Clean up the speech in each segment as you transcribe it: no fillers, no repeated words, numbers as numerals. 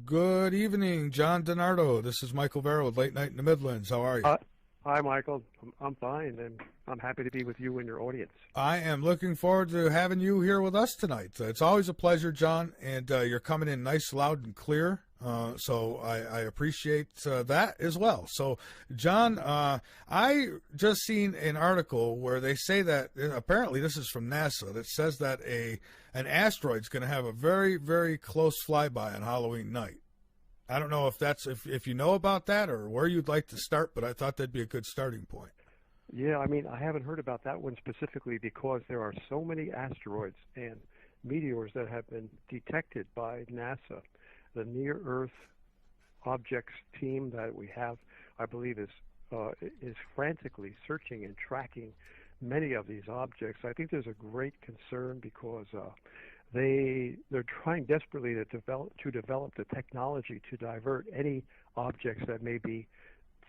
Good evening, John DiNardo. This is Michael Vera with Late Night in the Midlands. How are you? Hi, Michael. I'm fine, and I'm happy to be with you and your audience. I am looking forward to having you here with us tonight. It's always a pleasure, John, and you're coming in nice, loud, and clear. So I appreciate that as well. So, John, I just seen an article where they say that apparently this is from NASA that says that an asteroid's going to have a very, very close flyby on Halloween night. I don't know if that's if you know about that or where you'd like to start, but I thought that'd be a good starting point. Yeah, I mean, I haven't heard about that one specifically because there are so many asteroids and meteors that have been detected by NASA. The Near Earth Objects team that we have, I believe, is frantically searching and tracking many of these objects. I think there's a great concern because they're trying desperately to develop the technology to divert any objects that may be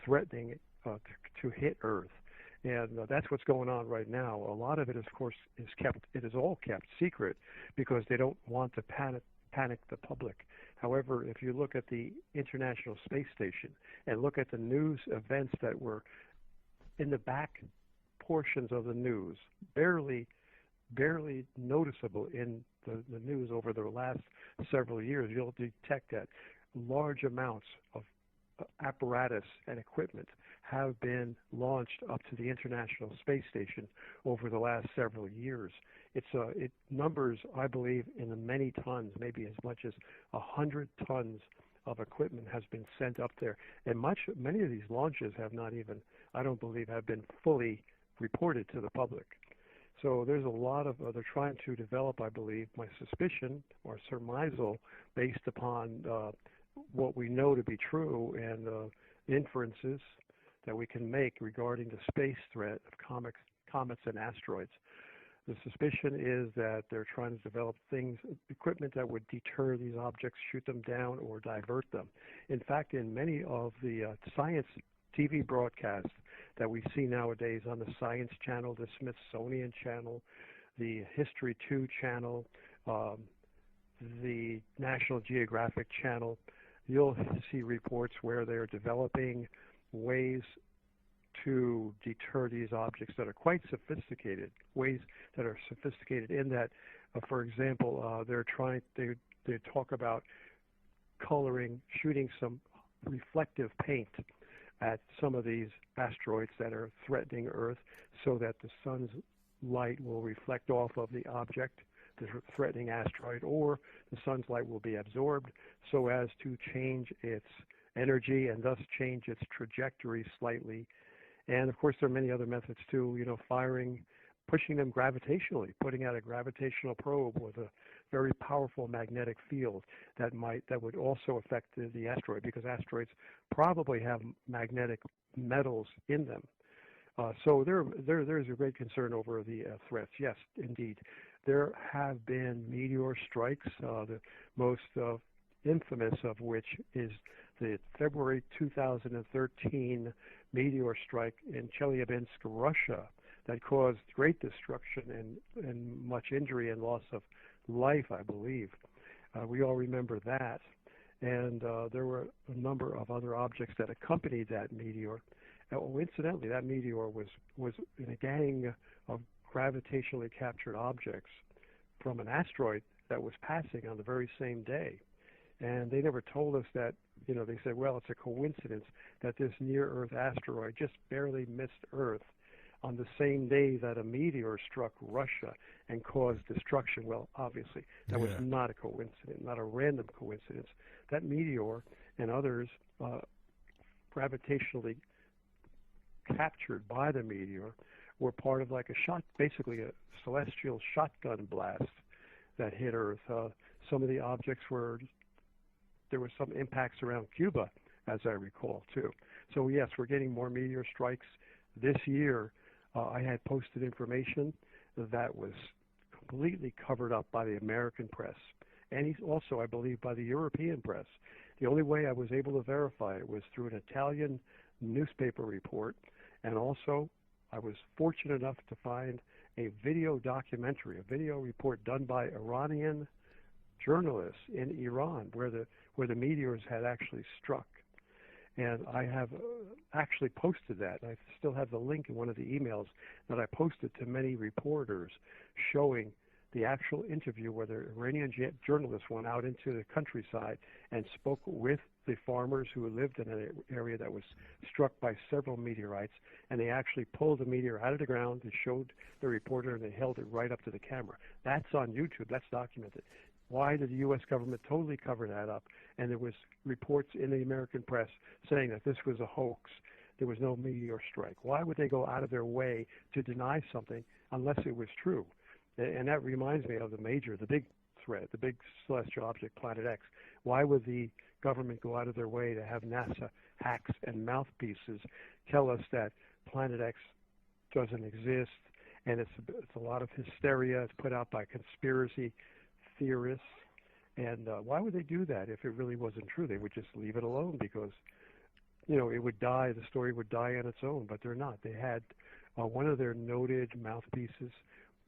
threatening to hit Earth. And that's what's going on right now. A lot of it, of course, is all kept secret because they don't want to panic the public. However, if you look at the International Space Station and look at the news events that were in the back portions of the news, barely noticeable in the news over the last several years, you'll detect that large amounts of apparatus and equipment have been launched up to the International Space Station over the last several years. It numbers, I believe, in the many tons, maybe as much as 100 tons of equipment has been sent up there. And many of these launches have not even, I don't believe, have been fully reported to the public. So there's a lot of, they're trying to develop, I believe, my suspicion or surmisal based upon what we know to be true and inferences that we can make regarding the space threat of comets and asteroids. The suspicion is that they're trying to develop equipment that would deter these objects, shoot them down, or divert them. In fact, in many of the science TV broadcasts that we see nowadays on the Science Channel, the Smithsonian Channel, the History 2 Channel, the National Geographic Channel, you'll see reports where they're developing ways to deter these objects that are quite sophisticated, ways that are sophisticated in that, for example, they talk about shooting some reflective paint at some of these asteroids that are threatening Earth so that the sun's light will reflect off of the object, the threatening asteroid, or the sun's light will be absorbed so as to change its energy and thus change its trajectory slightly. And of course, there are many other methods too, pushing them gravitationally, putting out a gravitational probe with a very powerful magnetic field that would also affect the asteroid, because asteroids probably have magnetic metals in them. So there's a great concern over the threats. Yes, indeed. There have been meteor strikes, the most infamous of which is the February 2013 meteor strike in Chelyabinsk, Russia, that caused great destruction and much injury and loss of life, I believe. We all remember that. And there were a number of other objects that accompanied that meteor. Incidentally, that meteor was in a gang of gravitationally captured objects from an asteroid that was passing on the very same day. And they never told us that, they said, well, it's a coincidence that this near-Earth asteroid just barely missed Earth on the same day that a meteor struck Russia and caused destruction. Well, obviously, that was not a coincidence, not a random coincidence. That meteor and others gravitationally captured by the meteor were part of like basically a celestial shotgun blast that hit Earth. Some of the objects there were some impacts around Cuba, as I recall, too. So, yes, we're getting more meteor strikes this year. I had posted information that was completely covered up by the American press, and also, I believe, by the European press. The only way I was able to verify it was through an Italian newspaper report, and also I was fortunate enough to find a video documentary, a video report done by Iranian journalists in Iran where the meteors had actually struck. And I have actually posted that. I still have the link in one of the emails that I posted to many reporters showing the actual interview where the Iranian journalists went out into the countryside and spoke with the farmers who lived in an area that was struck by several meteorites, and they actually pulled the meteor out of the ground and showed the reporter, and they held it right up to the camera. That's on YouTube. That's documented. Why did the U.S. government totally cover that up? And there was reports in the American press saying that this was a hoax. There was no meteor strike. Why would they go out of their way to deny something unless it was true? And that reminds me of the big threat, the big celestial object, Planet X. Why would the government go out of their way to have NASA hacks and mouthpieces tell us that Planet X doesn't exist, and it's a lot of hysteria. It's put out by conspiracy theorists. And why would they do that if it really wasn't true? They would just leave it alone because, it would die. The story would die on its own, but they're not. They had one of their noted mouthpieces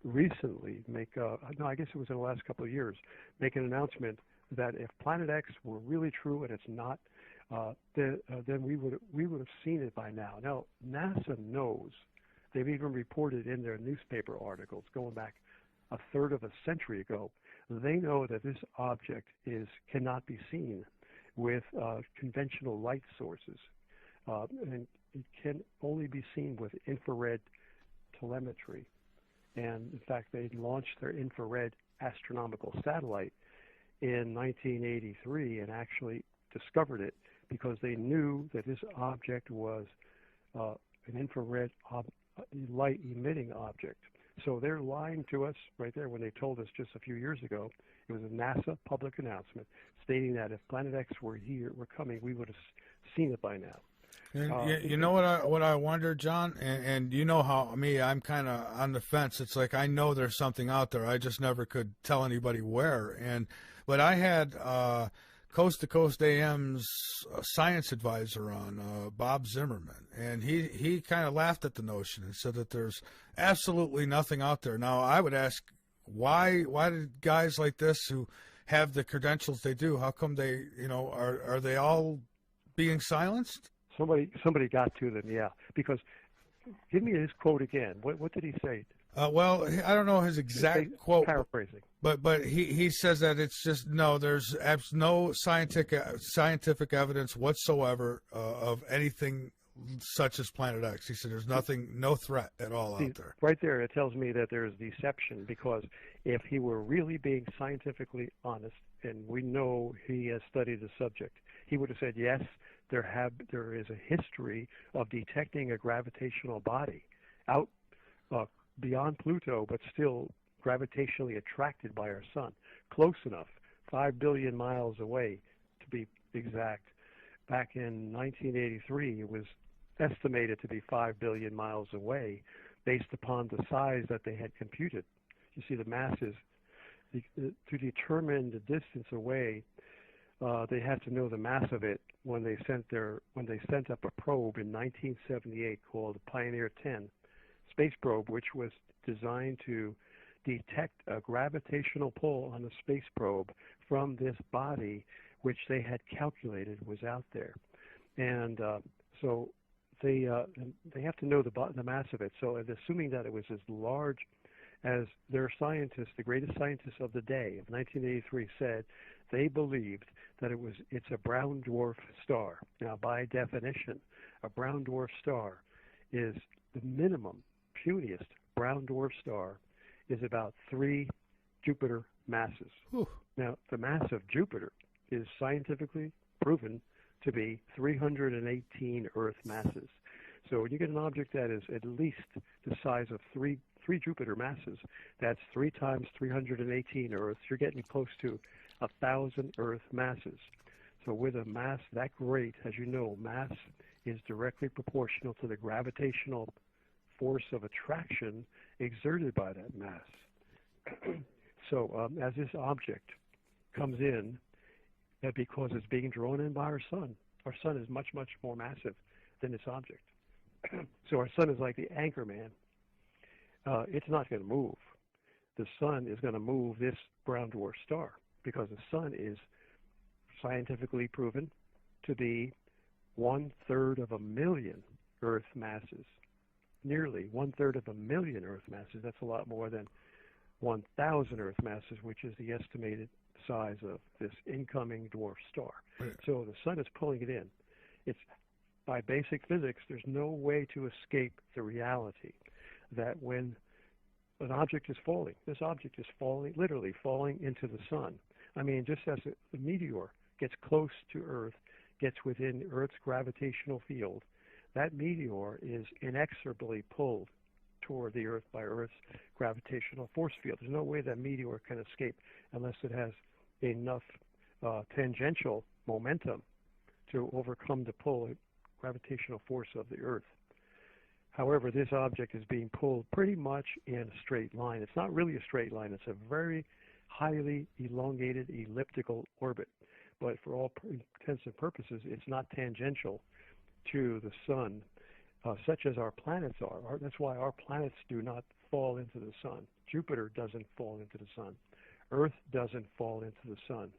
recently I guess it was in the last couple of years, make an announcement that if Planet X were really true and it's not, then we would have seen it by now. Now, NASA knows. They've even reported in their newspaper articles going back a third of a century ago. They know that this object cannot be seen with conventional light sources, and it can only be seen with infrared telemetry. And in fact, they launched their infrared astronomical satellite in 1983 and actually discovered it because they knew that this object was an infrared light emitting object. So they're lying to us right there when they told us just a few years ago. It was a NASA public announcement stating that if Planet X were coming, we would have seen it by now. And you know what I wonder, John, and you know how I'm kind of on the fence. It's like I know there's something out there. I just never could tell anybody where. But I had Coast to Coast AM's science advisor on, Bob Zimmerman, and he kind of laughed at the notion and said that there's absolutely nothing out there. Now I would ask, why did guys like this who have the credentials they do, how come they are they all being silenced? Somebody got to them, yeah. Because give me his quote again. What did he say? Well, I don't know his exact quote. Paraphrasing. But he says that it's just there's no scientific evidence whatsoever of anything such as Planet X. He said there's no threat at all out there. Right there, it tells me that there's deception, because if he were really being scientifically honest, and we know he has studied the subject, he would have said yes. There is a history of detecting a gravitational body out beyond Pluto, but still gravitationally attracted by our sun, close enough, 5 billion miles away to be exact. Back in 1983, it was estimated to be 5 billion miles away based upon the size that they had computed. You see, the masses, to determine the distance away, they had to know the mass of it when they sent up a probe in 1978 called the Pioneer 10 space probe, which was designed to detect a gravitational pull on the space probe from this body, which they had calculated was out there. And so they have to know the mass of it. So assuming that it was as large as their scientists, the greatest scientists of the day of 1983 said, they believed that it's a brown dwarf star. Now, by definition, a brown dwarf star is the minimum, puniest brown dwarf star is about 3 Jupiter masses. Whew. Now, the mass of Jupiter is scientifically proven to be 318 Earth masses. So when you get an object that is at least the size of 3 Jupiter masses, that's 3 times 318 Earths. You're getting close to 1,000 Earth masses. So with a mass that great, as you know, mass is directly proportional to the gravitational force of attraction exerted by that mass. So as this object comes in, because it's being drawn in by our sun is much, much more massive than this object. So our sun is like the anchor man. It's not going to move. The sun is going to move this brown dwarf star. because the sun is scientifically proven to be 1/3 of a million Earth masses. Nearly 1/3 of a million Earth masses. That's a lot more than 1,000 Earth masses, which is the estimated size of this incoming dwarf star. Right. So the sun is pulling it in. It's by basic physics, there's no way to escape the reality that when an object is falling, this object is falling, literally falling into the sun. I mean, just as a meteor gets close to Earth, gets within Earth's gravitational field, that meteor is inexorably pulled toward the Earth by Earth's gravitational force field. There's no way that meteor can escape unless it has enough tangential momentum to overcome the pull, gravitational force of the Earth. However, this object is being pulled pretty much in a straight line. It's not really a straight line. It's a very highly elongated elliptical orbit. But for all intents and purposes, it's not tangential to the sun, such as our planets are. That's why our planets do not fall into the sun. Jupiter doesn't fall into the sun. Earth doesn't fall into the sun,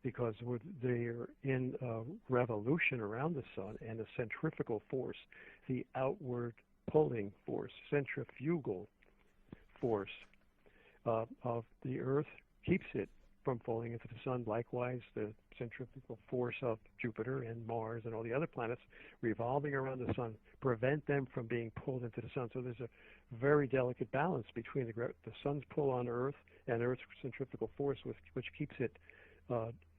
because they're in a revolution around the sun, and a centrifugal force, the outward pulling force, centrifugal force of the Earth keeps it from falling into the sun. Likewise, the centrifugal force of Jupiter and Mars and all the other planets revolving around the sun prevent them from being pulled into the sun. So there's a very delicate balance between the sun's pull on Earth and Earth's centrifugal force, which keeps it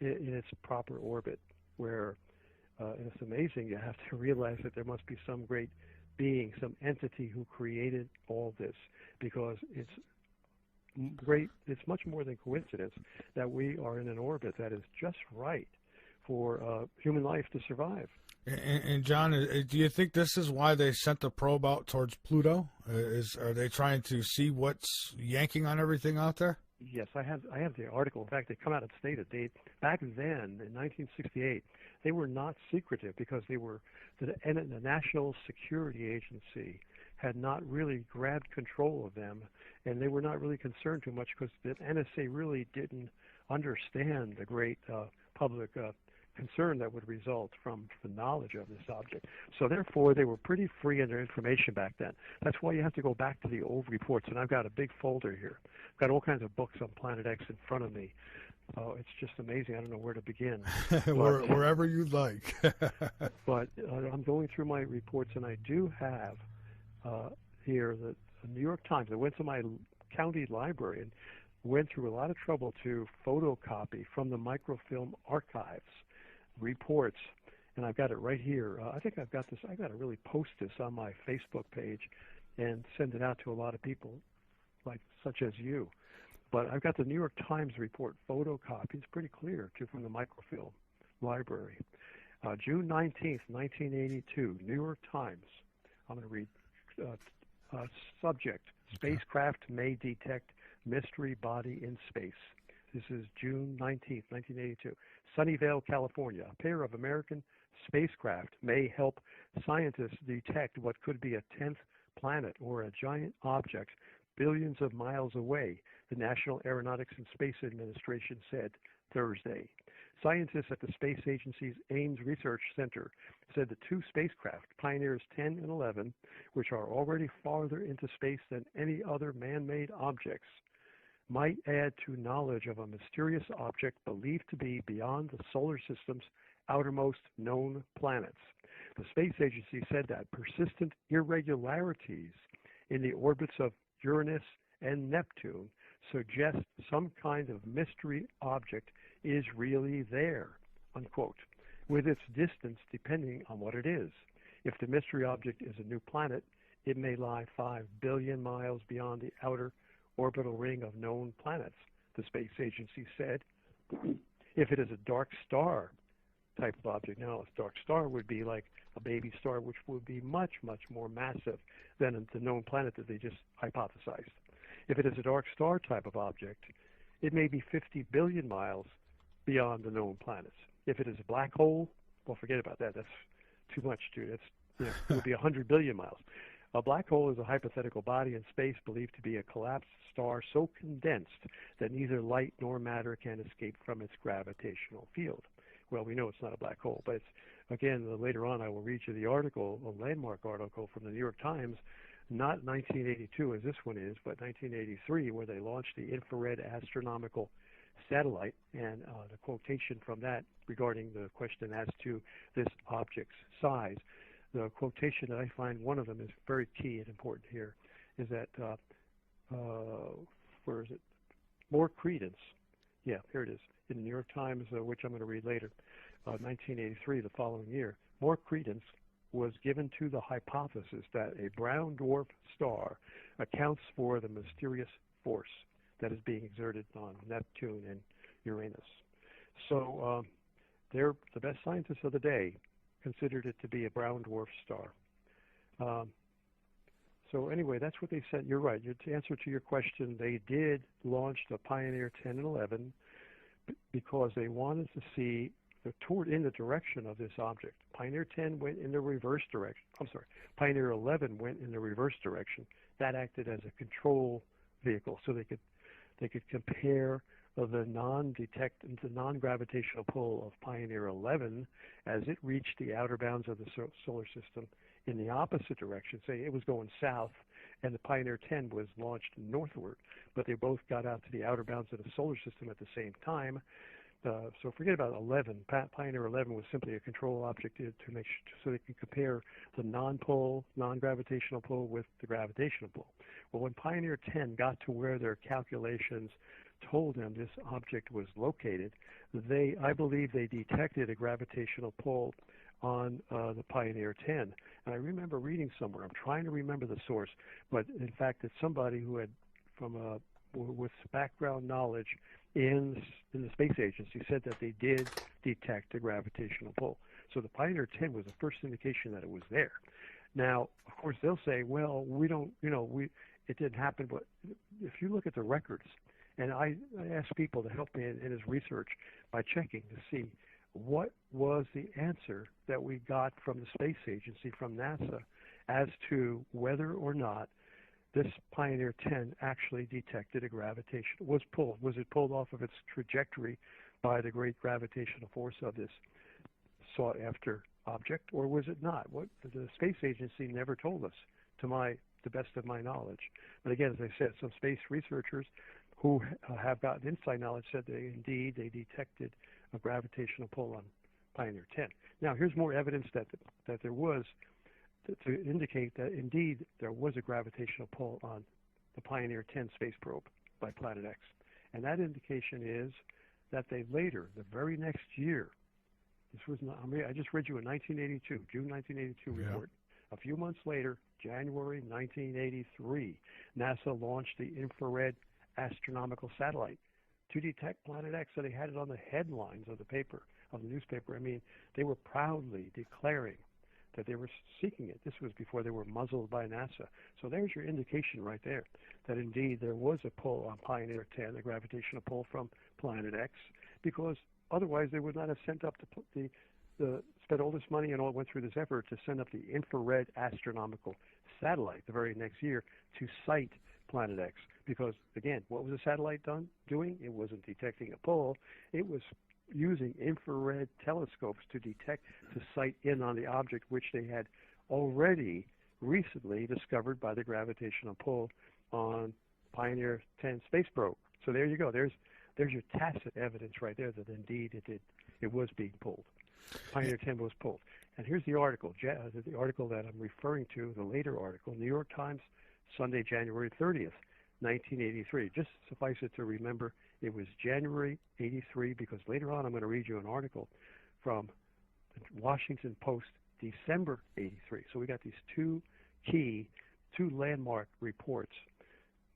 in its proper orbit, where and it's amazing. You have to realize that there must be some great being, some entity who created all this, because it's much more than coincidence that we are in an orbit that is just right for human life to survive. And John, do you think this is why they sent the probe out towards Pluto? Are they trying to see what's yanking on everything out there? Yes, I have the article. In fact, they come out and stated back then in 1968 they were not secretive, because they were the National Security Agency had not really grabbed control of them, and they were not really concerned too much, because the NSA really didn't understand the great public concern that would result from the knowledge of this object. So therefore, they were pretty free in their information back then. That's why you have to go back to the old reports, and I've got a big folder here. I've got all kinds of books on Planet X in front of me. It's just amazing. I don't know where to begin. Wherever you'd like. But I'm going through my reports, and I do have here the New York Times. I went to my county library and went through a lot of trouble to photocopy from the microfilm archives reports, and I've got it right here. I think I've got this. I've got to really post this on my Facebook page and send it out to a lot of people, such as you. But I've got the New York Times report photocopy. It's pretty clear, too, from the microfilm library. June 19th, 1982, New York Times. I'm going to read subject: spacecraft may detect mystery body in space. This is June 19th, 1982. Sunnyvale, California. A pair of American spacecraft may help scientists detect what could be a 10th planet or a giant object billions of miles away, the National Aeronautics and Space Administration said Thursday. Scientists at the space agency's Ames Research Center said the two spacecraft, Pioneers 10 and 11, which are already farther into space than any other man-made objects, might add to knowledge of a mysterious object believed to be beyond the solar system's outermost known planets. The space agency said that persistent irregularities in the orbits of Uranus and Neptune suggest some kind of mystery object is really there, unquote, with its distance depending on what it is. If the mystery object is a new planet, it may lie 5 billion miles beyond the outer orbital ring of known planets, the space agency said. If it is a dark star type of object, now a dark star would be like a baby star, which would be much, much more massive than the known planet that they just hypothesized. If it is a dark star type of object, it may be 50 billion miles beyond the known planets. If it is a black hole, well, forget about that. That's too much, dude. It would be 100 billion miles. A black hole is a hypothetical body in space believed to be a collapsed star so condensed that neither light nor matter can escape from its gravitational field. Well, we know it's not a black hole, but it's, again, later on I will read you the article, a landmark article from the New York Times, not 1982 as this one is, but 1983, where they launched the infrared astronomical satellite, and the quotation from that regarding the question as to this object's size. The quotation that I find, one of them is very key and important here, is that, where is it? More credence. Yeah, here it is. In the New York Times, which I'm going to read later, 1983, the following year, more credence was given to the hypothesis that a brown dwarf star accounts for the mysterious force that is being exerted on Neptune and Uranus. So they're the best scientists of the day considered it to be a brown dwarf star. So anyway, that's what they said. You're right. To answer to your question, they did launch the Pioneer 10 and 11 because they wanted to see in the direction of this object. Pioneer 10 went in the reverse direction. I'm sorry. Pioneer 11 went in the reverse direction. That acted as a control vehicle, so they could compare the non-gravitational pull of Pioneer 11 as it reached the outer bounds of the solar system in the opposite direction. Say it was going south, and the Pioneer 10 was launched northward, but they both got out to the outer bounds of the solar system at the same time. So forget about 11. Pioneer 11 was simply a control object to make so they could compare the non-gravitational pull with the gravitational pull. Well, when Pioneer 10 got to where their calculations told them this object was located, I believe they detected a gravitational pull on the Pioneer 10. And I remember reading somewhere, I'm trying to remember the source, but in fact it's somebody who had with background knowledge in the space agency said that they did detect a gravitational pull. So the Pioneer 10 was the first indication that it was there. Now, of course, they'll say, well, it didn't happen, but if you look at the records, and I asked people to help me in his research by checking to see what was the answer that we got from the space agency, from NASA, as to whether or not this Pioneer 10 actually detected a gravitation, was it pulled off of its trajectory by the great gravitational force of this sought after object, or was it not? What the space agency never told us, to the best of my knowledge. But again, as I said, some space researchers who have gotten inside knowledge said they detected a gravitational pull on Pioneer 10. Now, here's more evidence that there was to indicate that indeed there was a gravitational pull on the Pioneer 10 space probe by Planet X. And that indication is that they later, the very next year, I just read you a 1982, June 1982 report. A few months later, January 1983, NASA launched the infrared astronomical satellite to detect Planet X. So they had it on the headlines of the newspaper. I mean, they were proudly declaring that they were seeking it. This was before they were muzzled by NASA. So there's your indication right there that indeed there was a pull on Pioneer 10, a gravitational pull from Planet X, because otherwise they would not have sent up spent all this money and went through this effort to send up the infrared astronomical satellite the very next year to sight Planet X. Because again, what was the satellite doing? It wasn't detecting a pull. It was using infrared telescopes to sight in on the object which they had already recently discovered by the gravitational pull on Pioneer 10 space probe. So there you go. There's your tacit evidence right there that indeed it was being pulled. Pioneer 10 was pulled. And here's the article, the article that I'm referring to, the later article, New York Times, Sunday, January 30th, 1983. Just suffice it to remember it was January 83, because later on I'm going to read you an article from the Washington Post, December 83. So we got these two landmark reports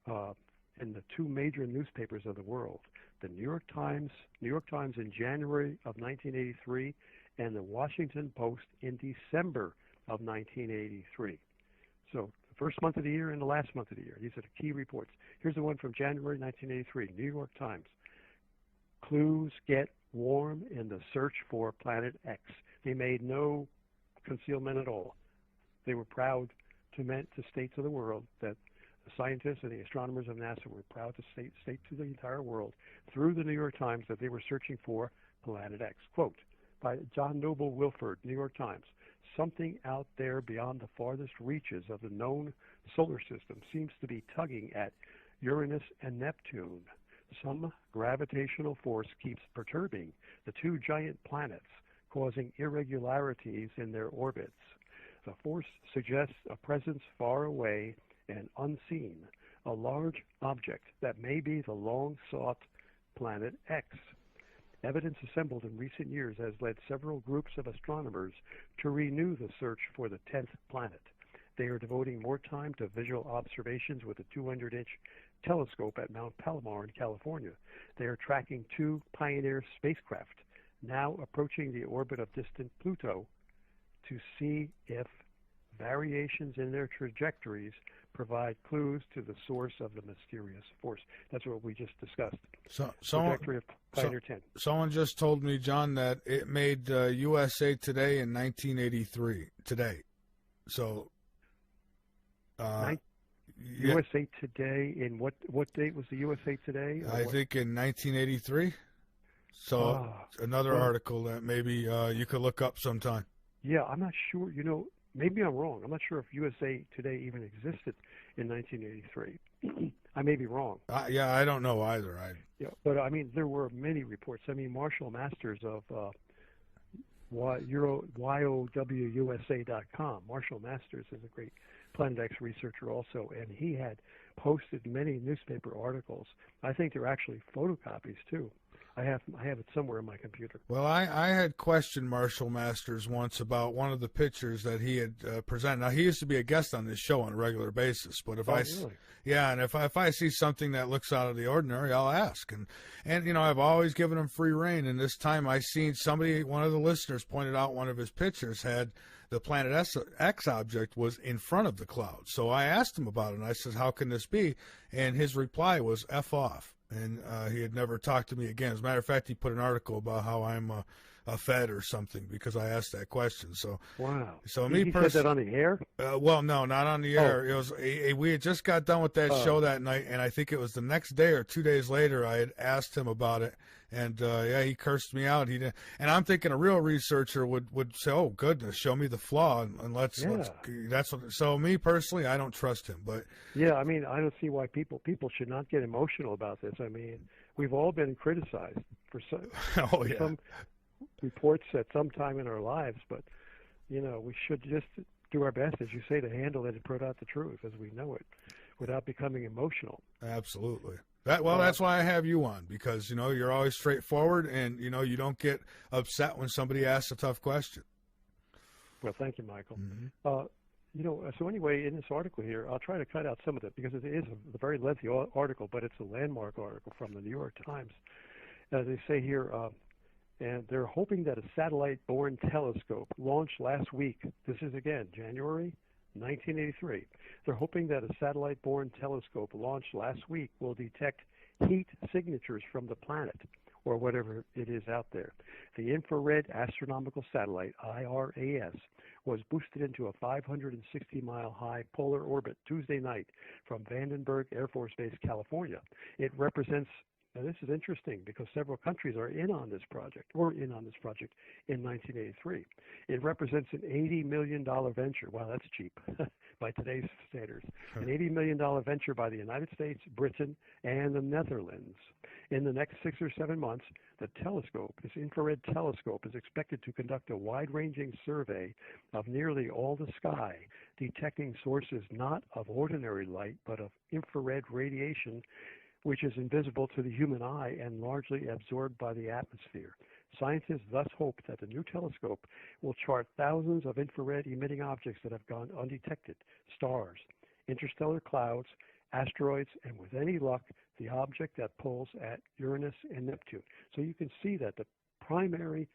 in the two major newspapers of the world, the New York Times in January of 1983, and the Washington Post in December of 1983. So the first month of the year and the last month of the year. These are the key reports. Here's the one from January 1983, New York Times. Clues get warm in the search for Planet X. They made no concealment at all. They were proud to state to the world that the scientists and the astronomers of NASA were proud to state to the entire world through the New York Times that they were searching for Planet X. Quote, by John Noble Wilford, New York Times, something out there beyond the farthest reaches of the known solar system seems to be tugging at Uranus and Neptune. Some gravitational force keeps perturbing the two giant planets, causing irregularities in their orbits. The force suggests a presence far away and unseen, a large object that may be the long-sought Planet X. Evidence assembled in recent years has led several groups of astronomers to renew the search for the 10th planet. They are devoting more time to visual observations with a 200-inch telescope at Mount Palomar in California. They are tracking two Pioneer spacecraft, now approaching the orbit of distant Pluto, to see if variations in their trajectories provide clues to the source of the mysterious force. That's what we just discussed. Trajectory of Pioneer 10. Someone just told me, John, that it made USA Today in 1983. Today. So, USA Today, in what date was the USA Today? I think in 1983. So another article that maybe you could look up sometime. Yeah, I'm not sure. You know, maybe I'm wrong. I'm not sure if USA Today even existed in 1983. I may be wrong. Yeah, I don't know either. Yeah, but I mean, there were many reports. I mean, Marshall Masters of YOWUSA.com. Marshall Masters is a great Planet X researcher also, and he had posted many newspaper articles. I think there are actually photocopies too. I have it somewhere in my computer. Well, I had questioned Marshall Masters once about one of the pictures that he had presented. Now, he used to be a guest on this show on a regular basis, but if really? Yeah, and if I see something that looks out of the ordinary, I'll ask. And you know, I've always given him free rein, and this time I seen one of the listeners pointed out one of his pictures had the Planet X object was in front of the cloud. So I asked him about it, and I said, how can this be? And his reply was, F off. And he had never talked to me again. As a matter of fact, he put an article about how I'm a Fed or something because I asked that question. So wow. So he said that on the air? Well, no, not on the air. It was we had just got done with that show that night, and I think it was the next day or 2 days later I had asked him about it, and he cursed me out. He didn't, and I'm thinking a real researcher would say, "Oh goodness, show me the flaw and let's that's what." So me personally, I don't trust him, but yeah, I mean, I don't see why people should not get emotional about this. I mean, we've all been criticized for some reports at some time in our lives, but you know, we should just do our best, as you say, to handle it and put out the truth as we know it without becoming emotional. Absolutely. That's why I have you on, because you know you're always straightforward, and you know you don't get upset when somebody asks a tough question. Well, thank you, Michael. Mm-hmm. You know, so anyway, in this article here, I'll try to cut out some of it because it is a very lengthy article, but it's a landmark article from the New York Times. They say here, and they're hoping that a satellite-borne telescope launched last week, this is again January 1983, they're hoping that a satellite-borne telescope launched last week will detect heat signatures from the planet, or whatever it is out there. The Infrared Astronomical Satellite, IRAS, was boosted into a 560-mile-high polar orbit Tuesday night from Vandenberg Air Force Base, California. It represents, now this is interesting because several countries are in on this project in 1983. It represents an $80 million venture. Wow, that's cheap by today's standards. An $80 million venture by the United States, Britain, and the Netherlands. In the next 6 or 7 months, the telescope, this infrared telescope, is expected to conduct a wide-ranging survey of nearly all the sky, detecting sources not of ordinary light, but of infrared radiation, which is invisible to the human eye and largely absorbed by the atmosphere. Scientists thus hope that the new telescope will chart thousands of infrared-emitting objects that have gone undetected, stars, interstellar clouds, asteroids, and with any luck, the object that pulls at Uranus and Neptune. So you can see that the primary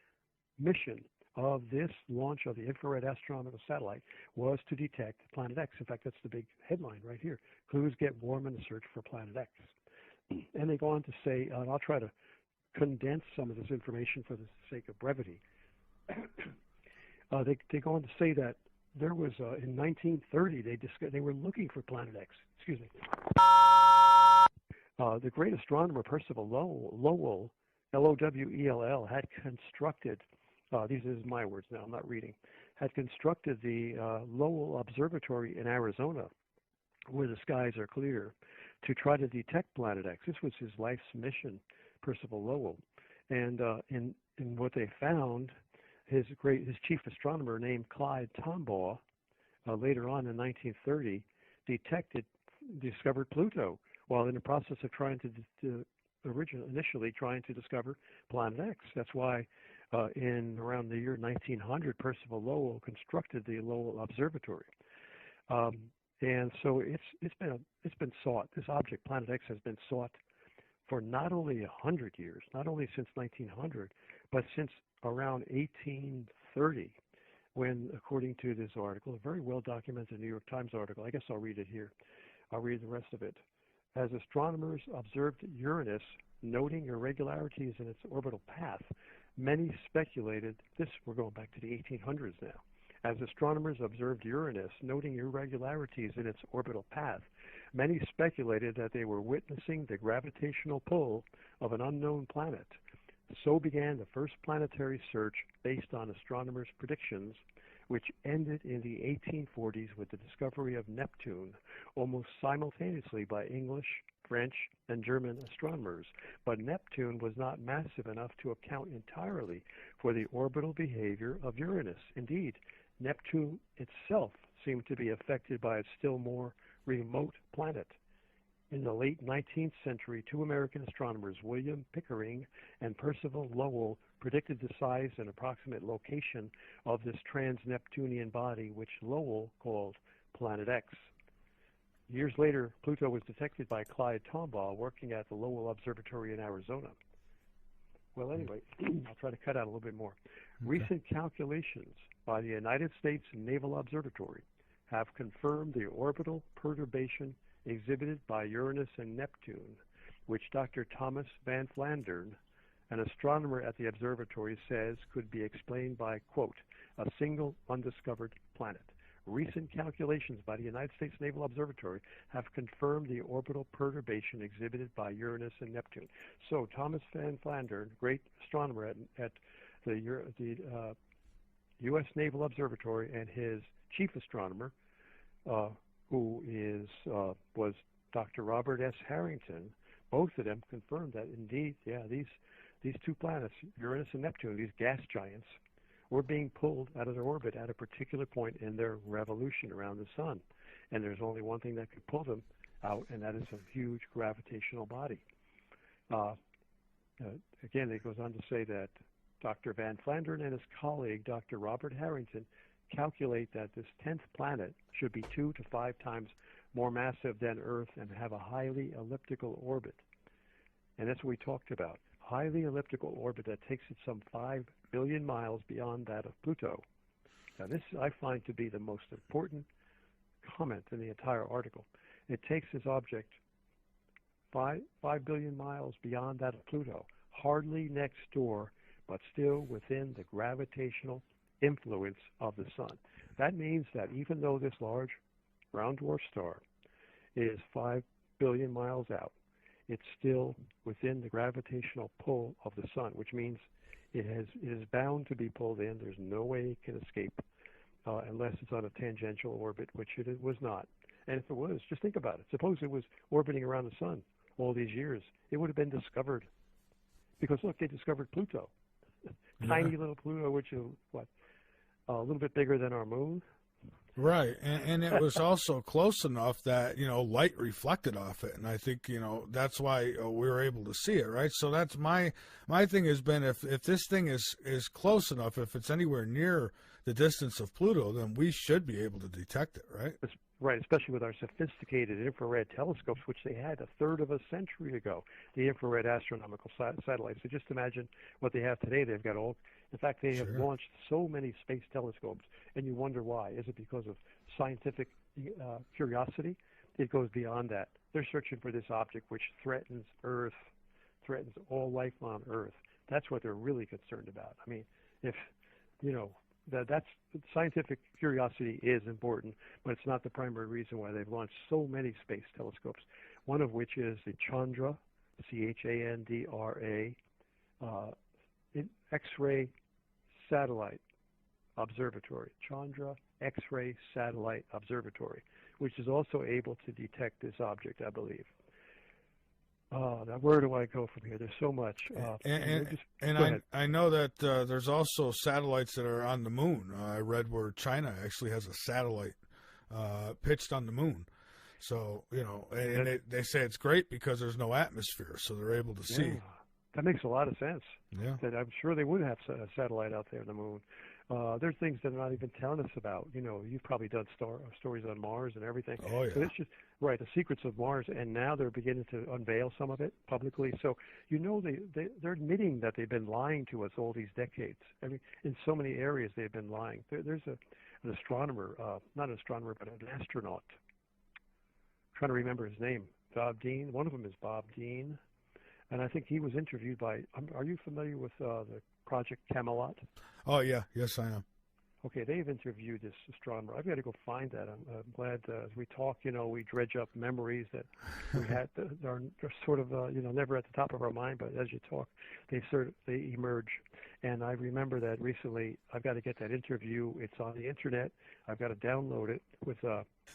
mission of this launch of the infrared astronomical satellite was to detect Planet X. In fact, that's the big headline right here. Clues get warm in the search for Planet X. And they go on to say, and I'll try to condense some of this information for the sake of brevity. They go on to say that there was in 1930 they were looking for Planet X. Excuse me. The great astronomer Percival Lowell, Lowell, had constructed. These are my words now. I'm not reading. Had constructed the Lowell Observatory in Arizona, where the skies are clear, to try to detect Planet X. This was his life's mission, Percival Lowell. And in what they found, his chief astronomer named Clyde Tombaugh, later on in 1930, discovered Pluto while in the process of trying to initially trying to discover Planet X. That's why in around the year 1900, Percival Lowell constructed the Lowell Observatory. And so it's been sought. This object, Planet X, has been sought for not only 100 years, not only since 1900, but since around 1830, when, according to this article, a very well documented New York Times article, I guess I'll read it here. I'll read the rest of it. As astronomers observed Uranus, noting irregularities in its orbital path, many speculated, we're going back to the 1800s now. As astronomers observed Uranus, noting irregularities in its orbital path, many speculated that they were witnessing the gravitational pull of an unknown planet. So began the first planetary search based on astronomers' predictions, which ended in the 1840s with the discovery of Neptune, almost simultaneously by English, French, and German astronomers. But Neptune was not massive enough to account entirely for the orbital behavior of Uranus. Indeed, Neptune itself seemed to be affected by its still more remote planet. In the late 19th century, two American astronomers, William Pickering and Percival Lowell, predicted the size and approximate location of this trans-Neptunian body, which Lowell called Planet X. Years later, Pluto was detected by Clyde Tombaugh, working at the Lowell Observatory in Arizona. Well, anyway, I'll try to cut out a little bit more. Okay. Recent calculations by the United States Naval Observatory have confirmed the orbital perturbation exhibited by Uranus and Neptune, which Dr. Thomas Van Flandern, an astronomer at the observatory, says could be explained by, quote, a single undiscovered planet. Recent calculations by the United States Naval Observatory have confirmed the orbital perturbation exhibited by Uranus and Neptune. So Thomas Van Flandern, great astronomer at the U.S. Naval Observatory, and his chief astronomer, who was Dr. Robert S. Harrington, both of them confirmed that indeed, these two planets, Uranus and Neptune, these gas giants, were being pulled out of their orbit at a particular point in their revolution around the sun. And there's only one thing that could pull them out, and that is a huge gravitational body. Again, it goes on to say that Dr. Van Flandern and his colleague, Dr. Robert Harrington, calculate that this 10th planet should be 2 to 5 times more massive than Earth and have a highly elliptical orbit. And that's what we talked about. Highly elliptical orbit that takes it some 5 billion miles beyond that of Pluto. Now this I find to be the most important comment in the entire article. It takes this object 5 billion miles beyond that of Pluto, hardly next door, but still within the gravitational influence of the sun. That means that even though this large round dwarf star is 5 billion miles out, it's still within the gravitational pull of the sun, which means it is bound to be pulled in. There's no way it can escape unless it's on a tangential orbit, which it was not. And if it was, just think about it. Suppose it was orbiting around the sun all these years. It would have been discovered. Because, look, they discovered Pluto. Tiny little Pluto, which is, a little bit bigger than our moon. Right, and it was also close enough that, light reflected off it, and I think, that's why we were able to see it, right? So that's my thing has been, if this thing is close enough, if it's anywhere near the distance of Pluto, then we should be able to detect it, right? Right, especially with our sophisticated infrared telescopes, which they had a third of a century ago, the infrared astronomical satellites. So just imagine what they have today. They've got in fact, they have launched so many space telescopes, and you wonder why. Is it because of scientific curiosity? It goes beyond that. They're searching for this object which threatens Earth, threatens all life on Earth. That's what they're really concerned about. I mean, if, that's scientific curiosity is important, but it's not the primary reason why they've launched so many space telescopes. One of which is the Chandra, Chandra, X-ray satellite observatory, Chandra X-ray satellite observatory, which is also able to detect this object, I believe. Now where do I go from here? There's so much. I know that there's also satellites that are on the moon. I read where China actually has a satellite pitched on the moon. So, you know, and they say it's great because there's no atmosphere, so they're able to see. That makes a lot of sense. Yeah. That I'm sure they would have a satellite out there on the moon. There's things that they're not even telling us about. You know, you've probably done stories on Mars and everything. Oh, yeah. But it's just, right, the secrets of Mars, and now they're beginning to unveil some of it publicly. So, you know, they're admitting that they've been lying to us all these decades. I mean, in so many areas they've been lying. There's an astronomer, not an astronomer, but an astronaut. I'm trying to remember his name. Bob Dean. One of them is Bob Dean. And I think he was interviewed by, are you familiar with the Project Camelot? Oh, yeah. Yes, I am. Okay, they've interviewed this astronomer. I've got to go find that. I'm glad as we talk, you know, we dredge up memories that we had that are sort of, you know, never at the top of our mind, but as you talk, they emerge. And I remember that recently. I've got to get that interview. It's on the internet. I've got to download it with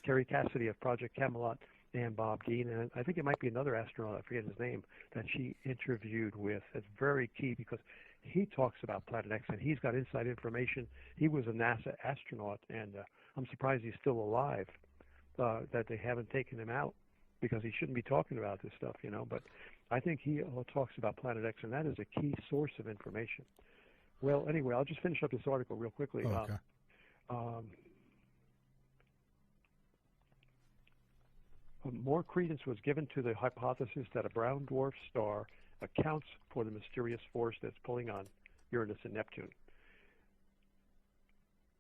Terry Cassidy of Project Camelot and Bob Dean, and I think it might be another astronaut, I forget his name, that she interviewed with. It's very key because he talks about Planet X, and he's got inside information. He was a NASA astronaut, and I'm surprised he's still alive, that they haven't taken him out, because he shouldn't be talking about this stuff, you know. But I think he talks about Planet X, and that is a key source of information. Well, anyway, I'll just finish up this article real quickly. Okay. More credence was given to the hypothesis that a brown dwarf star accounts for the mysterious force that's pulling on Uranus and Neptune.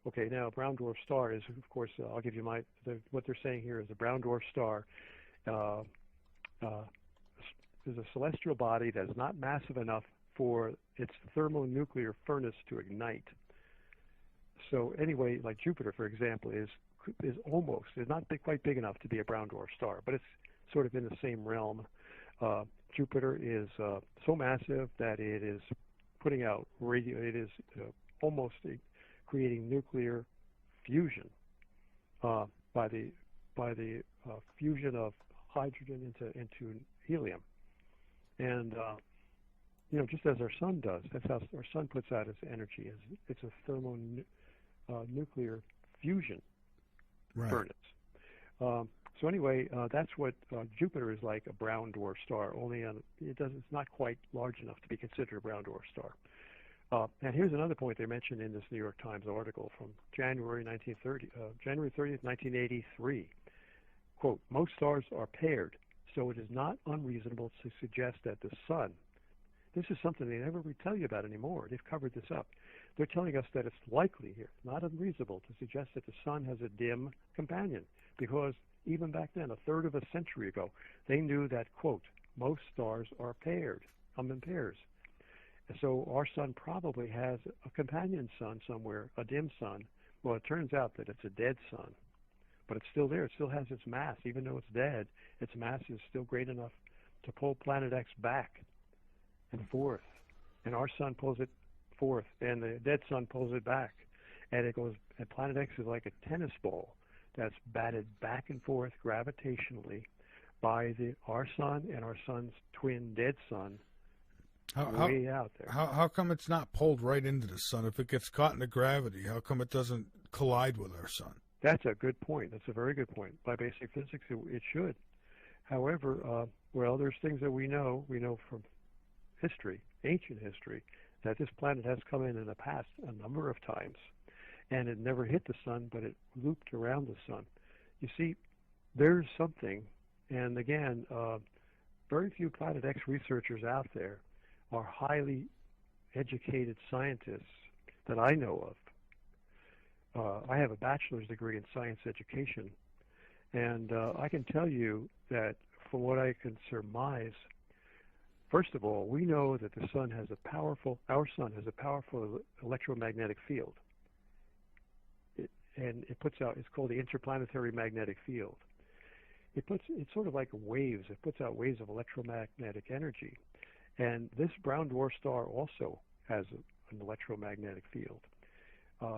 Okay, now a brown dwarf star is, of course, I'll give you what they're saying here is a brown dwarf star is a celestial body that is not massive enough for its thermonuclear furnace to ignite. So anyway, like Jupiter, for example, is not quite big enough to be a brown dwarf star, but it's sort of in the same realm. Jupiter is so massive that it is putting out it is almost creating nuclear fusion by the fusion of hydrogen into helium, and you know, just as our sun does. That's how our sun puts out its energy. It's a thermonuclear fusion. Right. Furnace. So anyway, that's what Jupiter is like, a brown dwarf star. Only it's not quite large enough to be considered a brown dwarf star. And here's another point they mentioned in this New York Times article from January 30th, 1983. Quote: "Most stars are paired, so it is not unreasonable to suggest that the sun." This is something they never really tell you about anymore. They've covered this up. They're telling us that it's likely here, not unreasonable, to suggest that the sun has a dim companion, because even back then, a third of a century ago, they knew that, quote, "most stars are paired, come in pairs." And so our sun probably has a companion sun somewhere, a dim sun. Well, it turns out that it's a dead sun, but it's still there. It still has its mass. Even though it's dead, its mass is still great enough to pull Planet X back and forth. And our sun pulls it forth, and the dead sun pulls it back, and it goes. And Planet X is like a tennis ball that's batted back and forth gravitationally by our sun and our sun's twin dead sun way out there. How come it's not pulled right into the sun? If it gets caught in the gravity, how come it doesn't collide with our sun? That's a good point. That's a very good point. By basic physics, it should. However, well, there's things that we know from history, ancient history, that this planet has come in the past a number of times, and it never hit the sun, but it looped around the sun. You see, there's something, and again, very few Planet X researchers out there are highly educated scientists that I know of. I have a bachelor's degree in science education, and I can tell you that from what I can surmise, first of all, we know that our sun has a powerful electromagnetic field. and it puts out, it's called the interplanetary magnetic field. It's sort of like waves. It puts out waves of electromagnetic energy. And this brown dwarf star also has an electromagnetic field,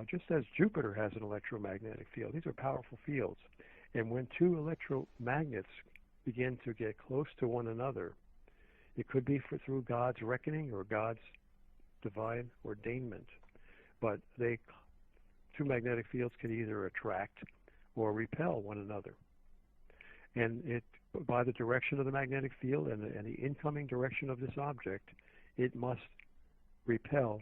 just as Jupiter has an electromagnetic field. These are powerful fields. And when two electromagnets begin to get close to one another, it could be through God's reckoning or God's divine ordainment. But two magnetic fields can either attract or repel one another. And by the direction of the magnetic field and the incoming direction of this object, it must repel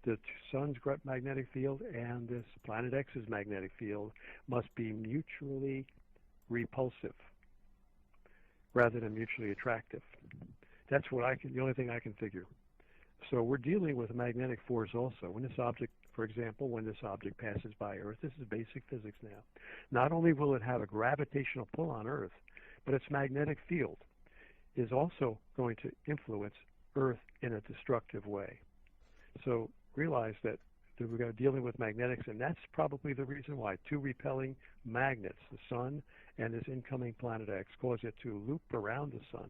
the sun's magnetic field, and this planet X's magnetic field must be mutually repulsive rather than mutually attractive. That's the only thing I can figure. So we're dealing with a magnetic force also. When this object, for example, when this object passes by Earth, this is basic physics now. Not only will it have a gravitational pull on Earth, but its magnetic field is also going to influence Earth in a destructive way. So realize that we're dealing with magnetics, and that's probably the reason why two repelling magnets, the sun and this incoming planet X, cause it to loop around the sun.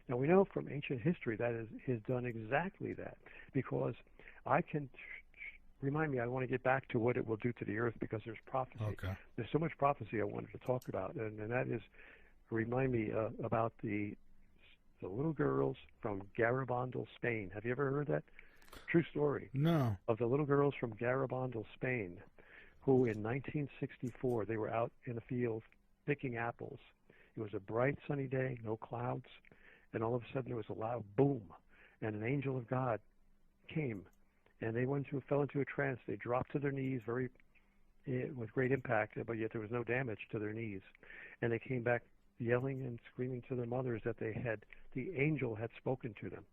Now we know from ancient history that has done exactly that, because I can remind me, I want to get back to what it will do to the Earth, because there's prophecy. Okay. There's so much prophecy I wanted to talk about, and that is, remind me about the little girls from Garabandal, Spain. Have you ever heard that? True story. No. Of the little girls from Garabandal, Spain, who in 1964, they were out in the field picking apples. It was a bright sunny day, no clouds, and all of a sudden there was a loud boom, and an angel of God came, and they fell into a trance. They dropped to their knees with great impact, but yet there was no damage to their knees. And they came back yelling and screaming to their mothers that the angel had spoken to them.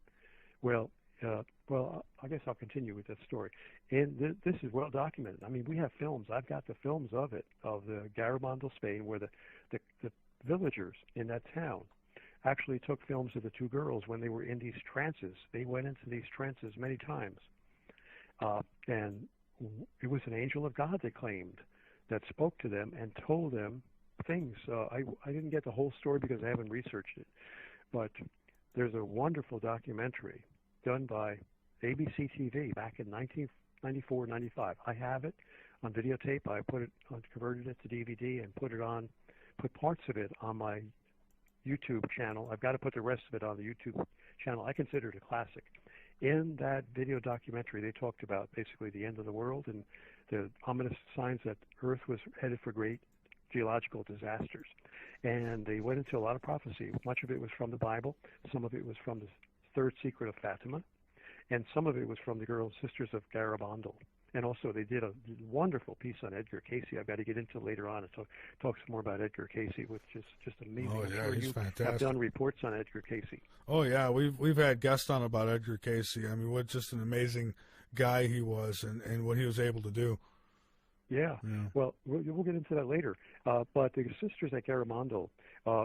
Well, I guess I'll continue with this story. And this is well documented. I mean, we have films. I've got the films of it, of the Garabandal, Spain, where the villagers in that town actually took films of the two girls when they were in these trances. They went into these trances many times. And it was an angel of God, they claimed, that spoke to them and told them things. I didn't get the whole story because I haven't researched it. But there's a wonderful documentary done by ABC TV back in 1994, 95. I have it on videotape. I converted it to DVD and put parts of it on my YouTube channel. I've got to put the rest of it on the YouTube channel. I consider it a classic. In that video documentary, they talked about basically the end of the world and the ominous signs that Earth was headed for great geological disasters. And they went into a lot of prophecy. Much of it was from the Bible. Some of it was from the Third Secret of Fatima. And some of it was from the girls, Sisters of Garabandal. And also they did a wonderful piece on Edgar Cayce. I've got to get into later on and talk some more about Edgar Cayce, which is just amazing. Oh, yeah, he's fantastic. Have done reports on Edgar Cayce. Oh, yeah, we've had guests on about Edgar Cayce. I mean, what just an amazing guy he was and what he was able to do. Yeah. Well, we'll get into that later. But the Sisters at Garabandal,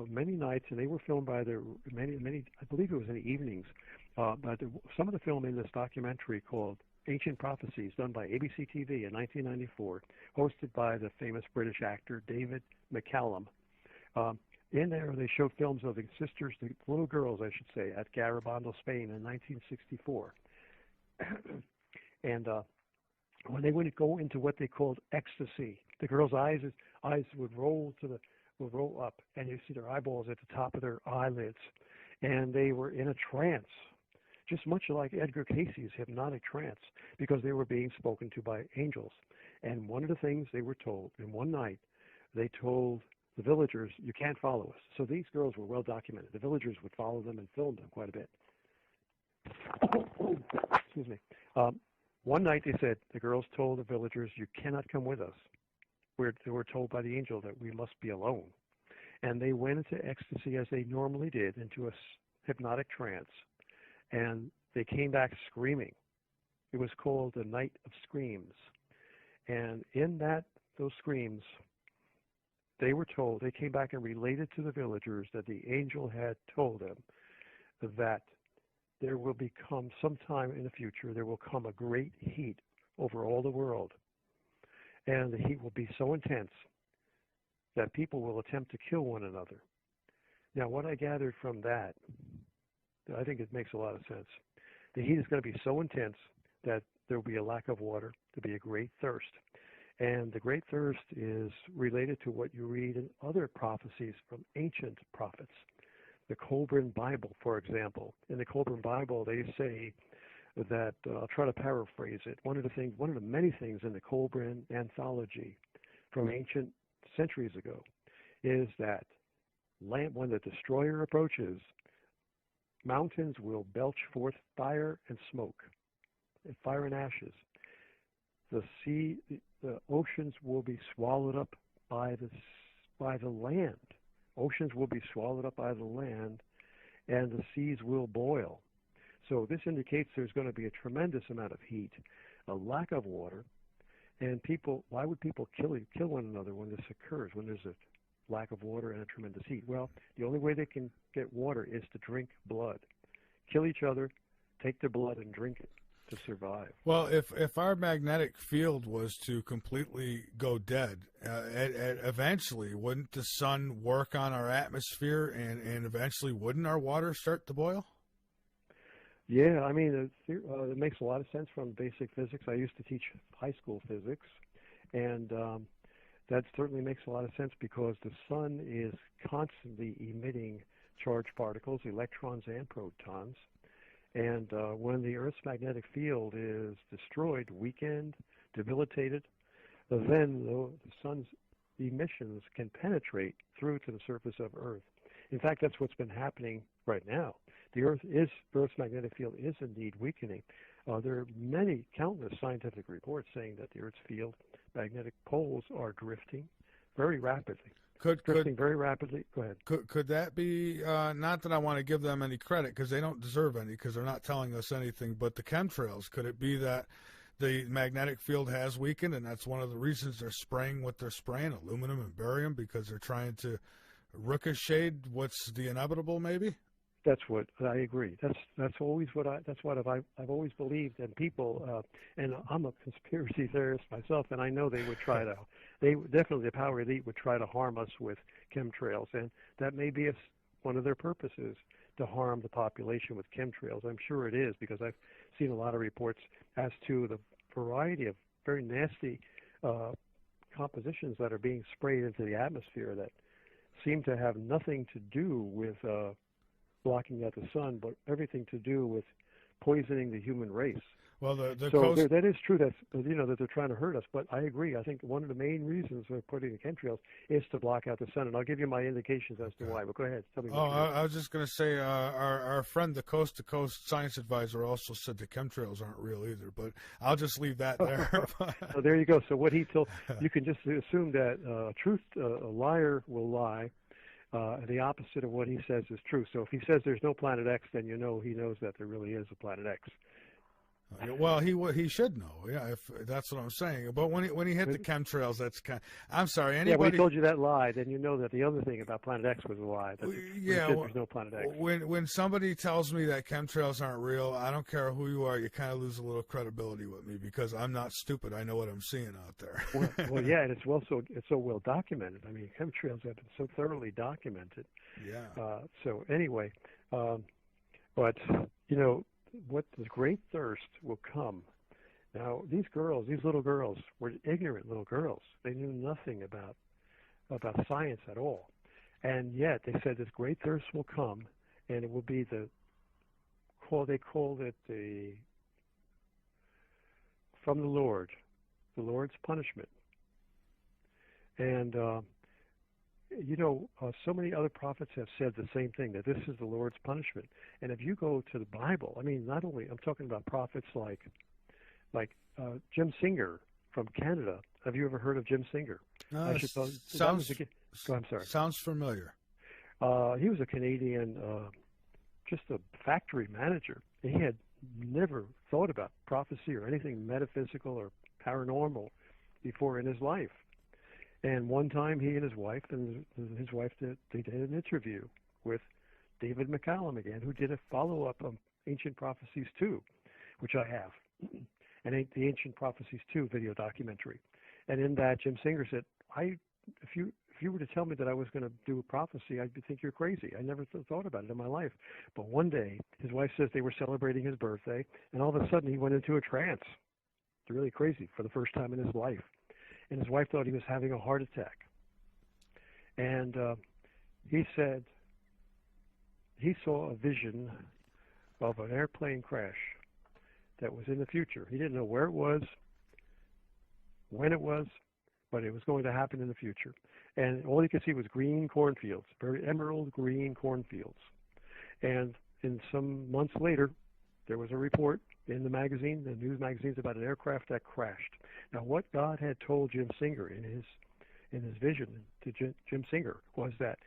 many nights, and they were filmed by many, I believe it was in the evenings, but some of the film in this documentary called Ancient Prophecies, done by ABC TV in 1994, hosted by the famous British actor David McCallum. In there, they showed films of the sisters, the little girls, I should say, at Garabandal, Spain in 1964. And when they would go into what they called ecstasy, the girls' eyes would roll up, and you see their eyeballs at the top of their eyelids, and they were in a trance, just much like Edgar Cayce's hypnotic trance, because they were being spoken to by angels. And one of the things they were told, in one night, they told the villagers, "You can't follow us." So these girls were well documented. The villagers would follow them and film them quite a bit. Excuse me. One night they said, the girls told the villagers, "You cannot come with us." They were told by the angel that we must be alone. And they went into ecstasy as they normally did, into a hypnotic trance. And they came back screaming. It was called the Night of Screams. And in those screams, they were told, they came back and related to the villagers that the angel had told them that there will become, sometime in the future, there will come a great heat over all the world. and the heat will be so intense that people will attempt to kill one another. Now, what I gathered from that, I think it makes a lot of sense. The heat is going to be so intense that there will be a lack of water, there'll be a great thirst. And the great thirst is related to what you read in other prophecies from ancient prophets. The Colburn Bible, for example. In the Colburn Bible, they say that, I'll try to paraphrase it, one of the many things in the Colburn anthology from ancient centuries ago is that when the destroyer approaches, mountains will belch forth fire and smoke, fire and ashes. The oceans will be swallowed up by the land. Oceans will be swallowed up by the land, and the seas will boil. So this indicates there's going to be a tremendous amount of heat, a lack of water, and why would people kill one another when this occurs, when there's a lack of water and a tremendous heat? Well, the only way they can get water is to drink blood. Kill each other, take their blood, and drink it to survive. Well, if our magnetic field was to completely go dead, eventually, wouldn't the sun work on our atmosphere, and eventually wouldn't our water start to boil? Yeah, I mean, it makes a lot of sense from basic physics. I used to teach high school physics, and that certainly makes a lot of sense because the sun is constantly emitting charged particles, electrons and protons. And when the Earth's magnetic field is destroyed, weakened, debilitated, then the sun's emissions can penetrate through to the surface of Earth. In fact, that's what's been happening right now. The Earth's magnetic field is indeed weakening. There are countless scientific reports saying that the Earth's field magnetic poles are drifting very rapidly. Drifting very rapidly. Go ahead. Could that be, not that I want to give them any credit because they don't deserve any because they're not telling us anything, but the chemtrails, could it be that the magnetic field has weakened and that's one of the reasons they're spraying what they're spraying, aluminum and barium, because they're trying to ricochet what's the inevitable maybe? That's what I agree. That's always what I've always believed. And people, and I'm a conspiracy theorist myself, and I know they definitely the power elite would try to harm us with chemtrails, and that may be one of their purposes, to harm the population with chemtrails. I'm sure it is because I've seen a lot of reports as to the variety of very nasty compositions that are being sprayed into the atmosphere that seem to have nothing to do with blocking out the sun, but everything to do with poisoning the human race. Well, that is true. That they're trying to hurt us. But I agree. I think one of the main reasons for putting the chemtrails is to block out the sun, and I'll give you my indications as to why. But go ahead, tell me. I was just going to say, our friend, the Coast to Coast science advisor, also said the chemtrails aren't real either. But I'll just leave that there. So there you go. So what he told you can just assume that a liar will lie. The opposite of what he says is true. So if he says there's no Planet X, then he knows that there really is a Planet X. Well, he should know. Yeah, if that's what I'm saying. But when he hit the chemtrails, that's kind. I'm sorry. Anybody? Yeah, when he told you that lie, then you know that the other thing about Planet X was a lie. There's no Planet X. When somebody tells me that chemtrails aren't real, I don't care who you are. You kind of lose a little credibility with me because I'm not stupid. I know what I'm seeing out there. well, yeah, and it's so well documented. I mean, chemtrails have been so thoroughly documented. Yeah. So anyway, but what the great thirst will come. Now, these little girls, were ignorant little girls. They knew nothing about science at all. And yet they said this great thirst will come, and it will be they called it from the Lord's punishment. And so many other prophets have said the same thing, that this is the Lord's punishment. And if you go to the Bible, I mean, not only, I'm talking about prophets like Jim Singer from Canada. Have you ever heard of Jim Singer? I'm sorry. Sounds familiar. He was a Canadian, just a factory manager. He had never thought about prophecy or anything metaphysical or paranormal before in his life. And one time he and his wife did an interview with David McCallum again, who did a follow-up of Ancient Prophecies 2, which I have, and the Ancient Prophecies 2 video documentary. And in that, Jim Singer said, if you were to tell me that I was going to do a prophecy, I'd think you're crazy. I never thought about it in my life. But one day, his wife says they were celebrating his birthday, and all of a sudden he went into a trance. It's really crazy for the first time in his life. And his wife thought he was having a heart attack. And he said he saw a vision of an airplane crash that was in the future. He didn't know where it was, when it was, but it was going to happen in the future. And all he could see was green cornfields, very emerald green cornfields. And in some months later, there was a report in the magazine, the news magazines, about an aircraft that crashed. Now, what God had told Jim Singer in his vision to Jim Singer was that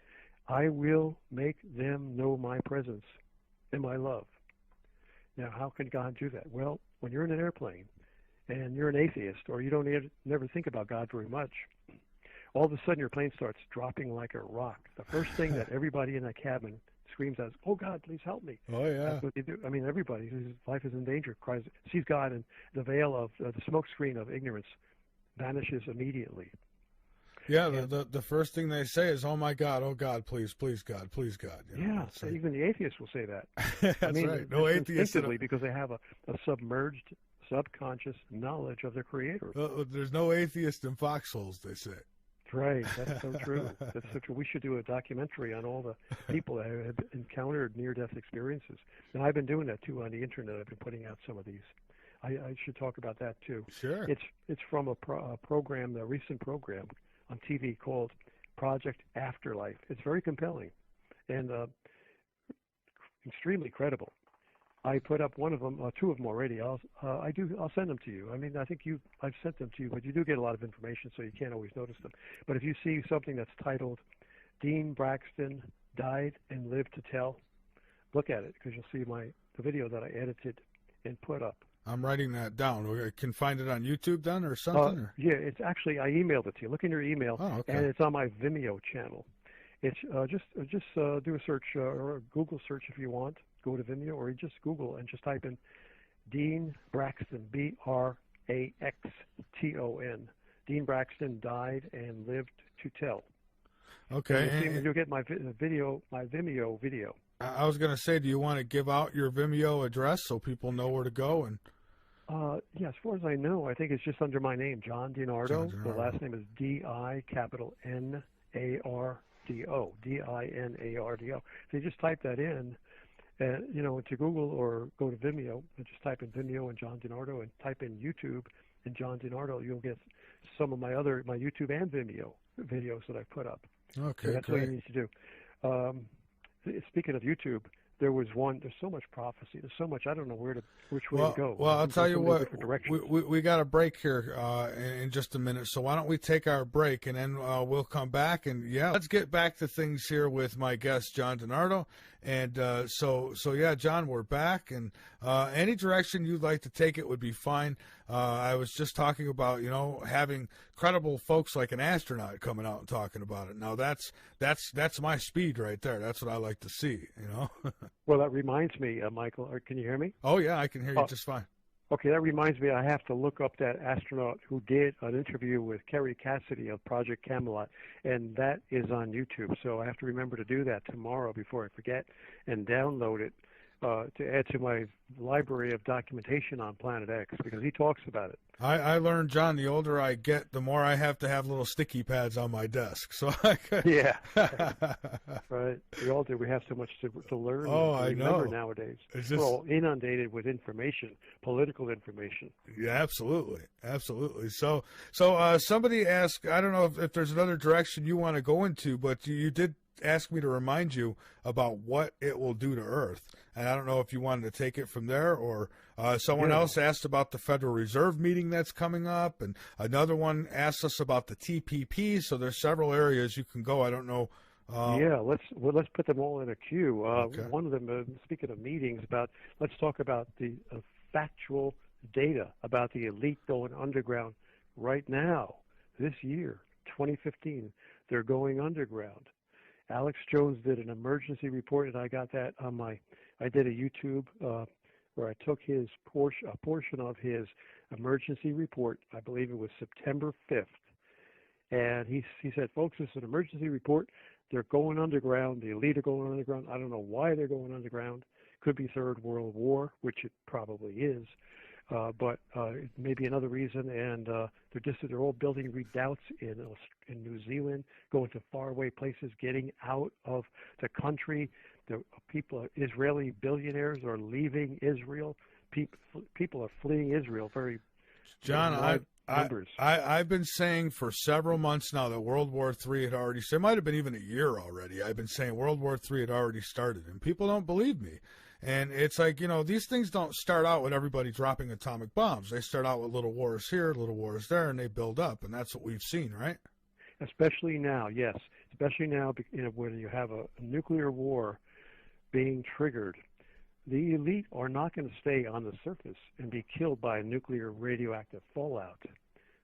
I will make them know my presence and my love. Now, how can God do that? Well, when you're in an airplane and you're an atheist, or you don't never think about God very much, all of a sudden your plane starts dropping like a rock. The first thing that everybody in that cabin screams out, "Oh God, please help me!" Oh yeah. That's what they do. I mean, everybody whose life is in danger cries, sees God, and the veil of the smoke screen of ignorance vanishes immediately. Yeah, the first thing they say is, "Oh my God, oh God, please, please God, please God." You know, yeah, so even the atheists will say that. That's I mean, right. No atheists instinctively, because they have a submerged, subconscious knowledge of their Creator. There's no atheist in foxholes, they say. Right, that's so true. That's so true. We should do a documentary on all the people that have encountered near-death experiences. And I've been doing that too on the internet. I've been putting out some of these. I should talk about that too. Sure. It's from a program, a recent program on TV called Project Afterlife. It's very compelling and extremely credible. I put up one of them, two of them already. I'll send them to you. I mean, I think I've sent them to you, but you do get a lot of information, so you can't always notice them. But if you see something that's titled "Dean Braxton Died and Lived to Tell," look at it, because you'll see the video that I edited and put up. I'm writing that down. We can find it on YouTube then, or something. Yeah, it's actually, I emailed it to you. Look in your email, and it's on my Vimeo channel. It's just do a search or a Google search if you want. Go to Vimeo, or you just Google and just type in Dean Braxton, Braxton. Dean Braxton died and lived to tell. Okay. You'll get my Vimeo video. I was going to say, do you want to give out your Vimeo address so people know where to go? And yeah, as far as I know, I think it's just under my name, John DiNardo. The last name is DINARDO, DINARDO. So you just type that in, to Google, or go to Vimeo and just type in Vimeo and John DiNardo, and type in YouTube and John DiNardo. You'll get some of my YouTube and Vimeo videos that I put up. Okay, so that's great. what you need to do. Speaking of YouTube, there's so much prophecy. There's so much, I don't know which way to go. Well, I'll tell you what, we got a break here in just a minute, so why don't we take our break, and then we'll come back, and let's get back to things here with my guest, John DiNardo. And so yeah, John, we're back, and any direction you'd like to take it would be fine. I was just talking about, having credible folks like an astronaut coming out and talking about it. Now that's my speed right there. That's what I like to see, Well, that reminds me, Michael, can you hear me? Oh yeah, I can hear you just fine. Okay, that reminds me, I have to look up that astronaut who did an interview with Kerry Cassidy of Project Camelot, and that is on YouTube. So I have to remember to do that tomorrow before I forget, and download it to add to my library of documentation on Planet X, because he talks about it. I learned, John, the older I get, the more I have to have little sticky pads on my desk. So yeah, right. We all do. We have so much to learn. Oh, and I remember know. Nowadays, we're all inundated with information, political information. Yeah, absolutely. So somebody asked, I don't know if there's another direction you want to go into, but you did ask me to remind you about what it will do to Earth. And I don't know if you wanted to take it from there, or someone else asked about the Federal Reserve meeting that's coming up, and another one asked us about the TPP. So there's several areas you can go. I don't know. Let's put them all in a queue. Okay. One of them, speaking of meetings, let's talk about the factual data about the elite going underground right now, this year, 2015. They're going underground. Alex Jones did an emergency report, and I got that on I did a YouTube where I took a portion of his emergency report. I believe it was September 5th. And he said, folks, this is an emergency report. They're going underground. The elite are going underground. I don't know why they're going underground. Could be Third World War, which it probably is. But it may be another reason. And they're all building redoubts in New Zealand, going to faraway places, getting out of the country. The Israeli billionaires are leaving Israel. People are fleeing Israel. John, I've been saying for several months now that World War III had already started. It might have been even a year already. I've been saying World War III had already started, and people don't believe me. And it's like, these things don't start out with everybody dropping atomic bombs. They start out with little wars here, little wars there, and they build up, and that's what we've seen, right? Especially now, yes. Especially now, when you have a nuclear war being triggered. The elite are not going to stay on the surface and be killed by nuclear radioactive fallout.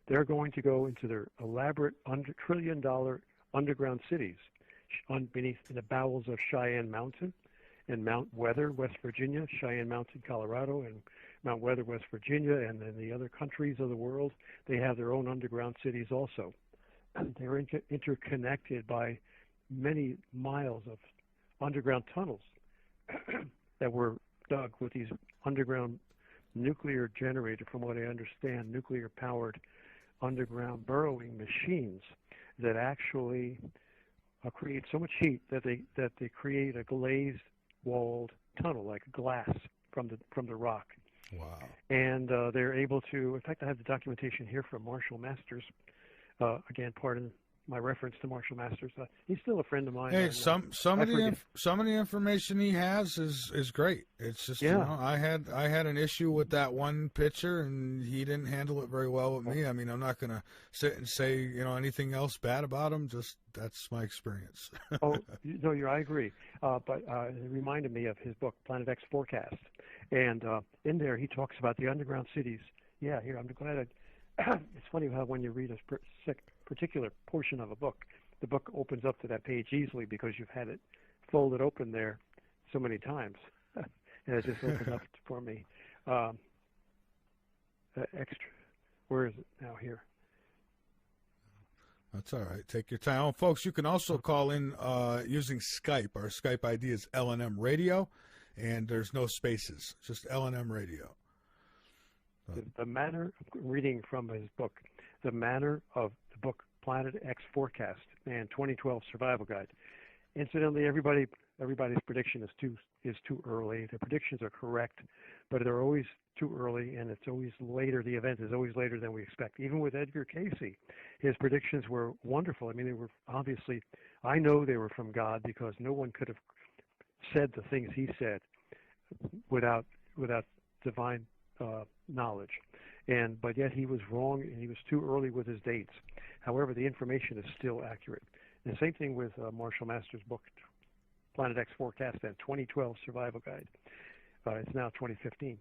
They're going to go into their elaborate trillion-dollar underground cities beneath in the bowels of Cheyenne Mountain and Mount Weather, West Virginia, Cheyenne Mountain, Colorado, and Mount Weather, West Virginia, and then the other countries of the world. They have their own underground cities also. They're interconnected by many miles of underground tunnels that were dug with these underground nuclear generator, from what I understand, nuclear-powered underground burrowing machines that actually create so much heat that they create a glazed-walled tunnel, like glass from the rock. Wow! And they're able to. In fact, I have the documentation here from Marshall Masters. Again, pardon my reference to Marshall Masters. He's still a friend of mine. Hey, some of the information he has is great. It's just I had an issue with that one pitcher, and he didn't handle it very well with me. I mean, I'm not going to sit and say anything else bad about him. Just that's my experience. I agree. But it reminded me of his book Planet X Forecast, and in there he talks about the underground cities. Yeah, here I'm glad. It's funny how when you read a particular portion of a book, the book opens up to that page easily because you've had it folded open there so many times, and it just opened up for me. Extra, where is it now? Here. That's all right. Take your time, folks. You can also call in using Skype. Our Skype ID is LNM Radio, and there's no spaces, just LNM Radio. The manner, reading from his book, the manner of the book Planet X Forecast and 2012 Survival Guide. Incidentally, everybody's prediction is too early. The predictions are correct, but they're always too early, and it's always later. The event is always later than we expect. Even with Edgar Cayce, his predictions were wonderful. I mean, they were obviously, I know they were from God, because no one could have said the things he said without divine knowledge, but yet he was wrong, and he was too early with his dates. However, the information is still accurate. And the same thing with Marshall Masters' book, Planet X Forecast and 2012 Survival Guide. It's now 2015.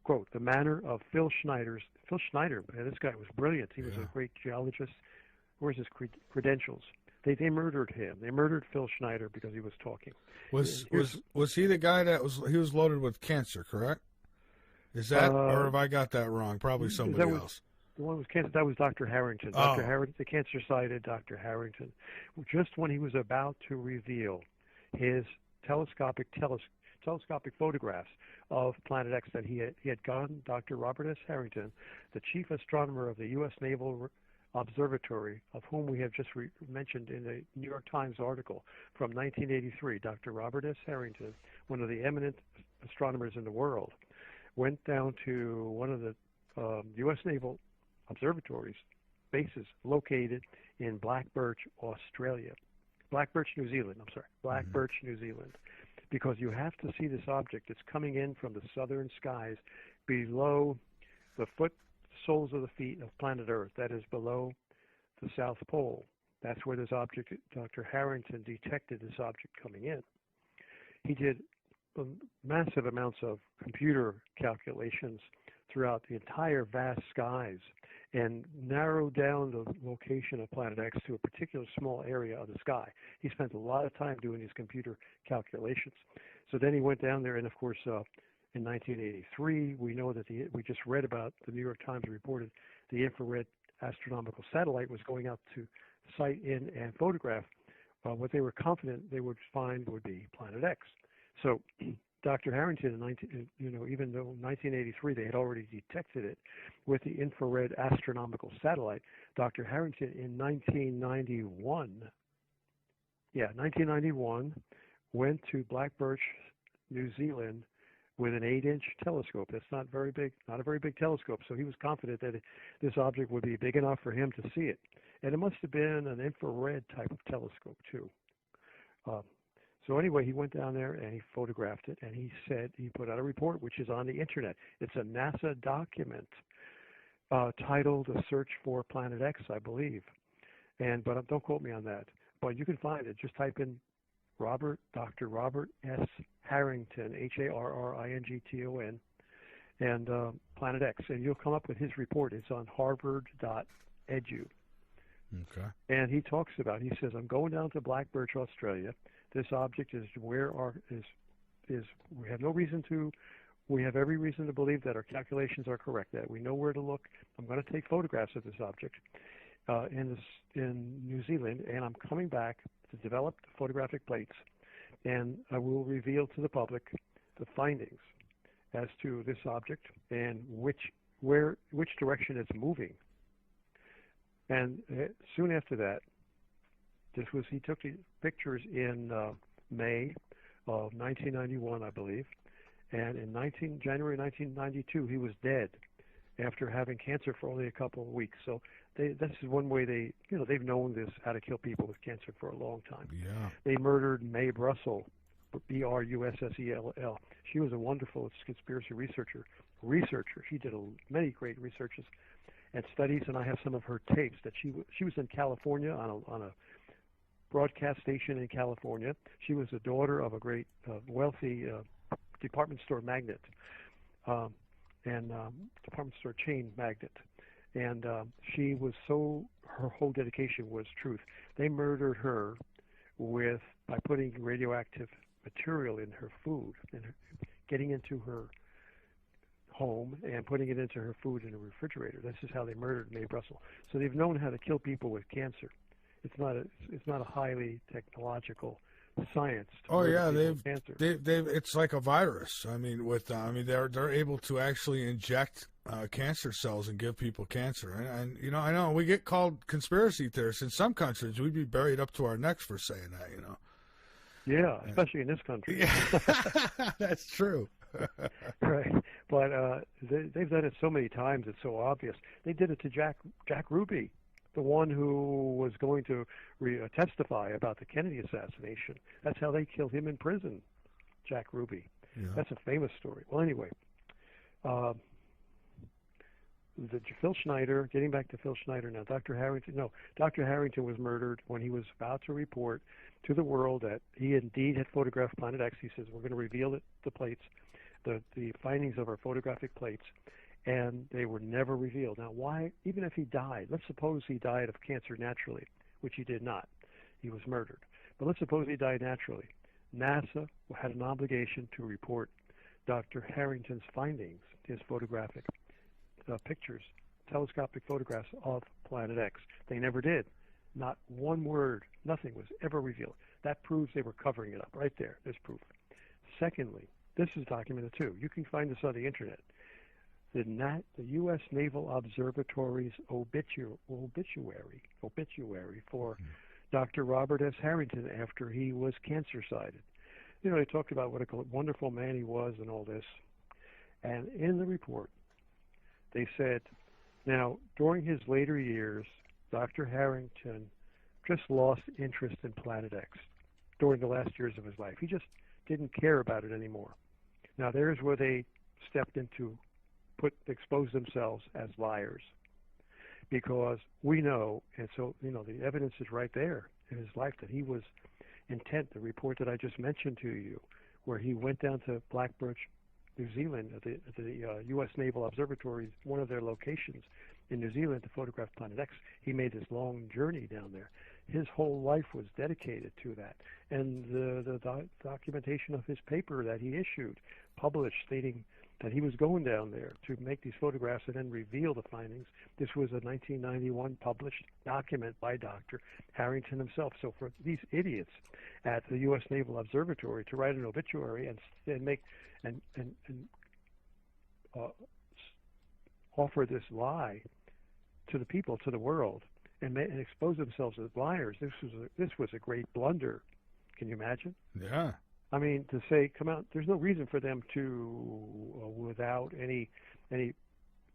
Quote, the manner of Phil Schneider, man, this guy was brilliant. He was a great geologist. Where's his credentials? They murdered him. They murdered Phil Schneider because he was talking. Was he the guy that was loaded with cancer, correct? Is that, or have I got that wrong? Probably somebody else. The one was cancer. That was Dr. Harrington. Dr. Harrington, the cancer-sided Dr. Harrington. Just when he was about to reveal his telescopic photographs of Planet X that he had gotten, Dr. Robert S. Harrington, the chief astronomer of the U.S. Naval Observatory, of whom we have just mentioned in a New York Times article from 1983, Dr. Robert S. Harrington, one of the eminent astronomers in the world, went down to one of the U.S. Naval Observatories bases located in Blackbirch, New Zealand, because you have to see this object. It's coming in from the southern skies below the soles of the feet of planet Earth, that is below the South Pole. That's where this object, Dr. Harrington detected this object coming in. He did massive amounts of computer calculations throughout the entire vast skies and narrowed down the location of Planet X to a particular small area of the sky. He spent a lot of time doing these computer calculations. So then he went down there, and of course, in 1983. We know that we just read about the New York Times reported the infrared astronomical satellite was going out to sight in and photograph what they were confident they would find would be Planet X. So Dr. Harrington, even though in 1983 they had already detected it with the infrared astronomical satellite, Dr. Harrington in 1991 went to Black Birch, New Zealand, with an 8-inch telescope. That's not very big, not a very big telescope. So he was confident that this object would be big enough for him to see it. And it must have been an infrared type of telescope too. So anyway, he went down there and he photographed it, and he said he put out a report which is on the internet. It's a NASA document titled "A Search for Planet X," I believe. But don't quote me on that. But you can find it. Just type in Dr. Robert S. Harrington, Harrington, and Planet X, and you'll come up with his report. It's on harvard.edu. Okay. And he talks about, he says, I'm going down to Black Birch, Australia. This object is we have no reason to, we have every reason to believe that our calculations are correct, that we know where to look. I'm going to take photographs of this object in New Zealand, and I'm coming back to develop the photographic plates, and I will reveal to the public the findings as to this object and which direction it's moving. And soon after that, he took the pictures in May of 1991, I believe, and in January 1992, he was dead after having cancer for only a couple of weeks. So this is one way they've known how to kill people with cancer for a long time. Yeah. They murdered Mae Brussell, Brussell. She was a wonderful conspiracy researcher. She did many great researches and studies, and I have some of her tapes that she was in California on a broadcast station in California. She was the daughter of a great wealthy department store magnate and department store chain magnate. And her whole dedication was truth. They murdered her by putting radioactive material in her food and getting into her home and putting it into her food in a refrigerator. This is how they murdered Mae Brussell. So they've known how to kill people with cancer. It's not a highly technological science. It's like a virus. I mean, they're able to actually inject cancer cells and give people cancer. And I know we get called conspiracy theorists in some countries. We'd be buried up to our necks for saying that. Yeah, especially in this country. Yeah, that's true. Right, but they've done it so many times. It's so obvious. They did it to Jack Ruby, the one who was going to testify about the Kennedy assassination. That's how they killed him in prison, Jack Ruby. Yeah. That's a famous story. Well, anyway, Phil Schneider, getting back to Phil Schneider now, Dr. Harrington was murdered when he was about to report to the world that he indeed had photographed Planet X. He says, we're going to reveal the plates, the findings of our photographic plates, and they were never revealed. Now, why, even if he died, let's suppose he died of cancer naturally, which he did not. He was murdered. But let's suppose he died naturally. NASA had an obligation to report Dr. Harrington's findings, his photographic pictures, telescopic photographs of Planet X. They never did. Not one word, nothing was ever revealed. That proves they were covering it up. Right there, there's proof. Secondly, this is documented too. You can find this on the internet. The U.S. Naval Observatory's obituary for Dr. Robert S. Harrington after he was cancer-sided. They talked about what a wonderful man he was and all this. And in the report, they said, now, during his later years, Dr. Harrington just lost interest in Planet X during the last years of his life. He just didn't care about it anymore. Now, there's where they stepped into, expose themselves as liars. Because we know, and so, the evidence is right there in his life that he was intent, the report that I just mentioned to you, where he went down to Black Birch, New Zealand, at the U.S. Naval Observatory, one of their locations, in New Zealand to photograph Planet X. He made this long journey down there. His whole life was dedicated to that. And the documentation of his paper that he issued, published, stating that he was going down there to make these photographs and then reveal the findings. This was a 1991 published document by Dr. Harrington himself. So for these idiots at the U.S. Naval Observatory to write an obituary and make and offer this lie to the people, to the world, and expose themselves as liars, this was a great blunder. Can you imagine? Yeah. I mean, to say, come out, there's no reason for them to, without any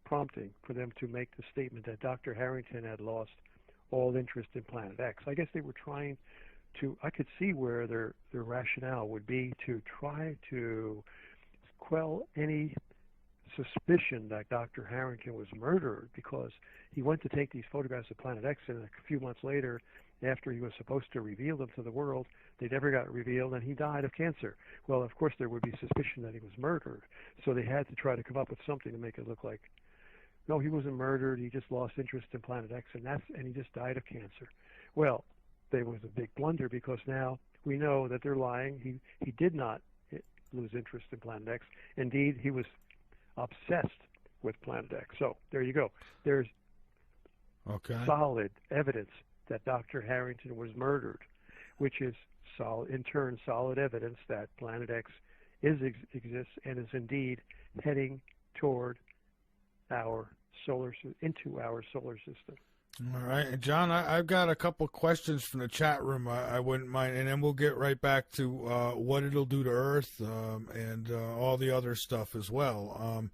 prompting, for them to make the statement that Dr. Harrington had lost all interest in Planet X. I guess they were trying to, I could see where their rationale would be to try to quell any suspicion that Dr. Harrington was murdered, because he went to take these photographs of Planet X, and a few months later, after he was supposed to reveal them to the world, they never got revealed, and he died of cancer. Well, of course, there would be suspicion that he was murdered, so they had to try to come up with something to make it look like, no, he wasn't murdered, he just lost interest in Planet X, and he just died of cancer. Well, there was a big blunder, because now we know that they're lying. He did not lose interest in Planet X. Indeed, he was obsessed with Planet X. So there you go. There's solid evidence that Dr. Harrington was murdered, which is in turn solid evidence that Planet X exists and is indeed heading toward into our solar system. All right, and John, I've got a couple questions from the chat room. I wouldn't mind, and then we'll get right back to what it'll do to Earth and all the other stuff as well.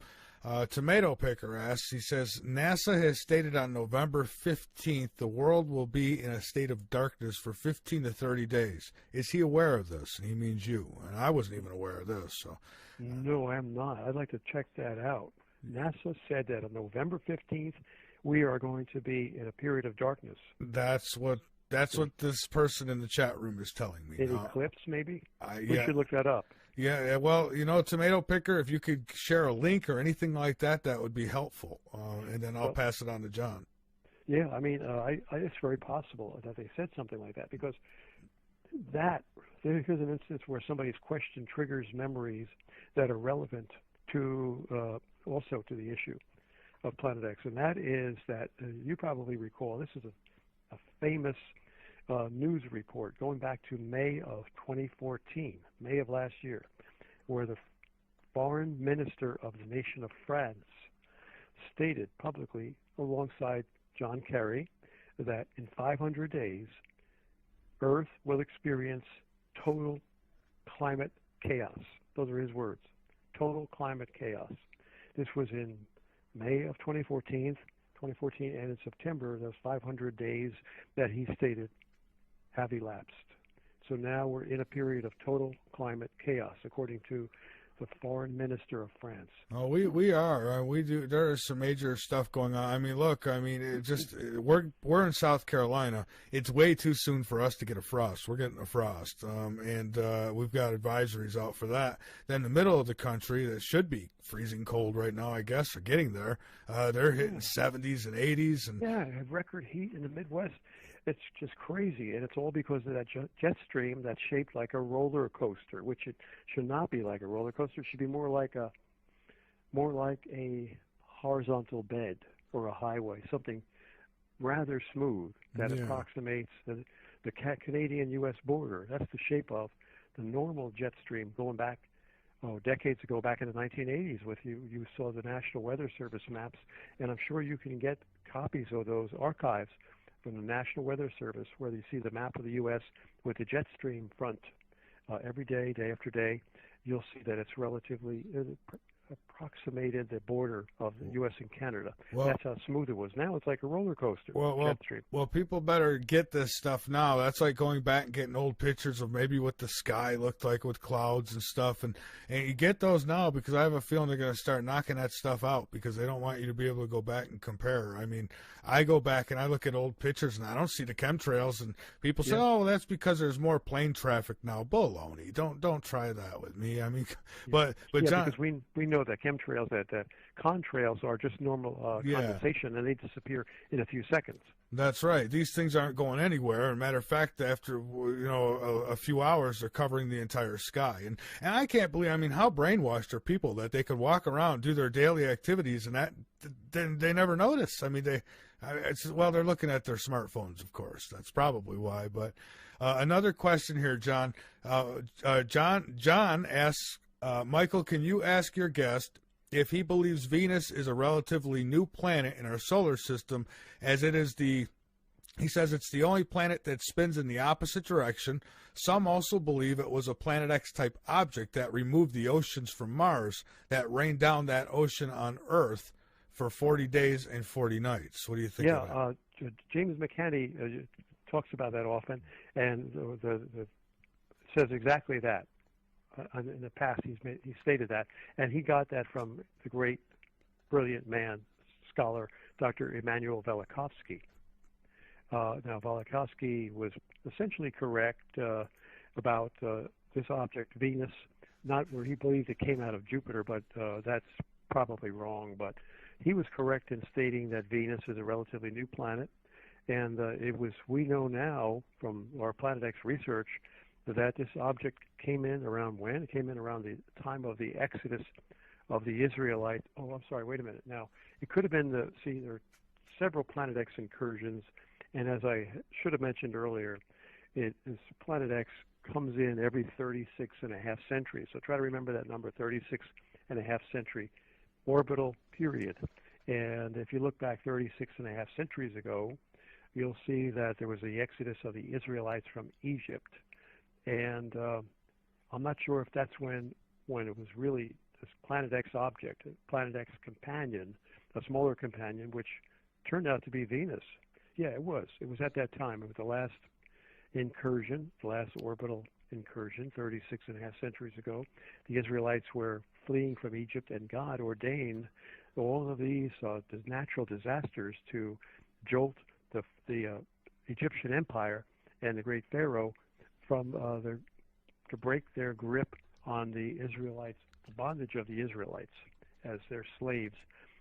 Tomato Picker asks, he says, NASA has stated on November 15th the world will be in a state of darkness for 15 to 30 days. Is he aware of this? And he means you. And I wasn't even aware of this. So. No, I'm not. I'd like to check that out. NASA said that on November 15th, we are going to be in a period of darkness. That's what this person in the chat room is telling me. An eclipse, maybe? Yeah. We should look that up. Yeah, well, Tomato Picker, if you could share a link or anything like that, that would be helpful. And then I'll pass it on to John. Yeah, I mean, it's very possible that they said something like that, because here's an instance where somebody's question triggers memories that are relevant to also to the issue of Planet X, and that is that you probably recall, this is a famous news report going back to May of 2014, May of last year, where the foreign minister of the nation of France stated publicly, alongside John Kerry, that in 500 days, Earth will experience total climate chaos. Those are his words, total climate chaos. This was in May of 2014, and in September, those 500 days that he stated have elapsed. So now we're in a period of total climate chaos, according to the foreign minister of France. Oh, we are. We do. There is some major stuff going on. I mean, look. I mean, we're in South Carolina. It's way too soon for us to get a frost. We're getting a frost, and we've got advisories out for that. Then the middle of the country that should be freezing cold right now, I guess, are getting there. They're hitting 70s and 80s, and record heat in the Midwest. It's just crazy, and it's all because of that jet stream that's shaped like a roller coaster, which it should not be like a roller coaster. It should be more like a horizontal bed or a highway, something rather smooth that approximates the Canadian-U.S. border. That's the shape of the normal jet stream going back decades ago, back in the 1980s. With you saw the National Weather Service maps, and I'm sure you can get copies of those archives from the National Weather Service, where you see the map of the U.S. with the jet stream front. Every day, day after day, you'll see that it's relatively approximated the border of the U.S. and Canada. Well, that's how smooth it was. Now it's like a roller coaster. Jet stream. Well, people better get this stuff now. That's like going back and getting old pictures of maybe what the sky looked like with clouds and stuff. And you get those now, because I have a feeling they're going to start knocking that stuff out, because they don't want you to be able to go back and compare. I mean, I go back and I look at old pictures and I don't see the chemtrails, and people say, "Oh, well, that's because there's more plane traffic now." Baloney. Don't try that with me. I mean, but John, because we know that chemtrails, that contrails are just normal condensation, and they disappear in a few seconds. That's right. These things aren't going anywhere. As a matter of fact, after a few hours, they're covering the entire sky. And I can't believe. I mean, how brainwashed are people that they could walk around, do their daily activities, and that they never notice. I mean, they're looking at their smartphones, of course. That's probably why. But another question here, John. John asks, Michael, can you ask your guest if he believes Venus is a relatively new planet in our solar system, as he says it's the only planet that spins in the opposite direction. Some also believe it was a Planet X type object that removed the oceans from Mars, that rained down that ocean on Earth for 40 days and 40 nights. What do you think of that? James McCanney talks about that often, and says exactly that. In the past, he stated that, and he got that from the great, brilliant man, scholar, Dr. Immanuel Velikovsky. Now, Velikovsky was essentially correct about this object, Venus, not where he believed it came out of Jupiter, but that's probably wrong. But he was correct in stating that Venus is a relatively new planet, and we know now from our Planet X research that this object came in around when? It came in around the time of the exodus of the Israelites. Oh, I'm sorry, wait a minute. Now, it could have been there are several Planet X incursions, and as I should have mentioned earlier, Planet X comes in every 36 and a half centuries. So try to remember that number, 36 and a half century orbital period. And if you look back 36 and a half centuries ago, you'll see that there was the exodus of the Israelites from Egypt. And I'm not sure if that's when it was really this Planet X object, Planet X companion, a smaller companion, which turned out to be Venus. Yeah, it was. It was at that time. It was the last incursion, the last orbital incursion, 36 and a half centuries ago. The Israelites were fleeing from Egypt, and God ordained all of these natural disasters to jolt the Egyptian Empire and the great Pharaoh from to break their grip on the Israelites, the bondage of the Israelites as their slaves,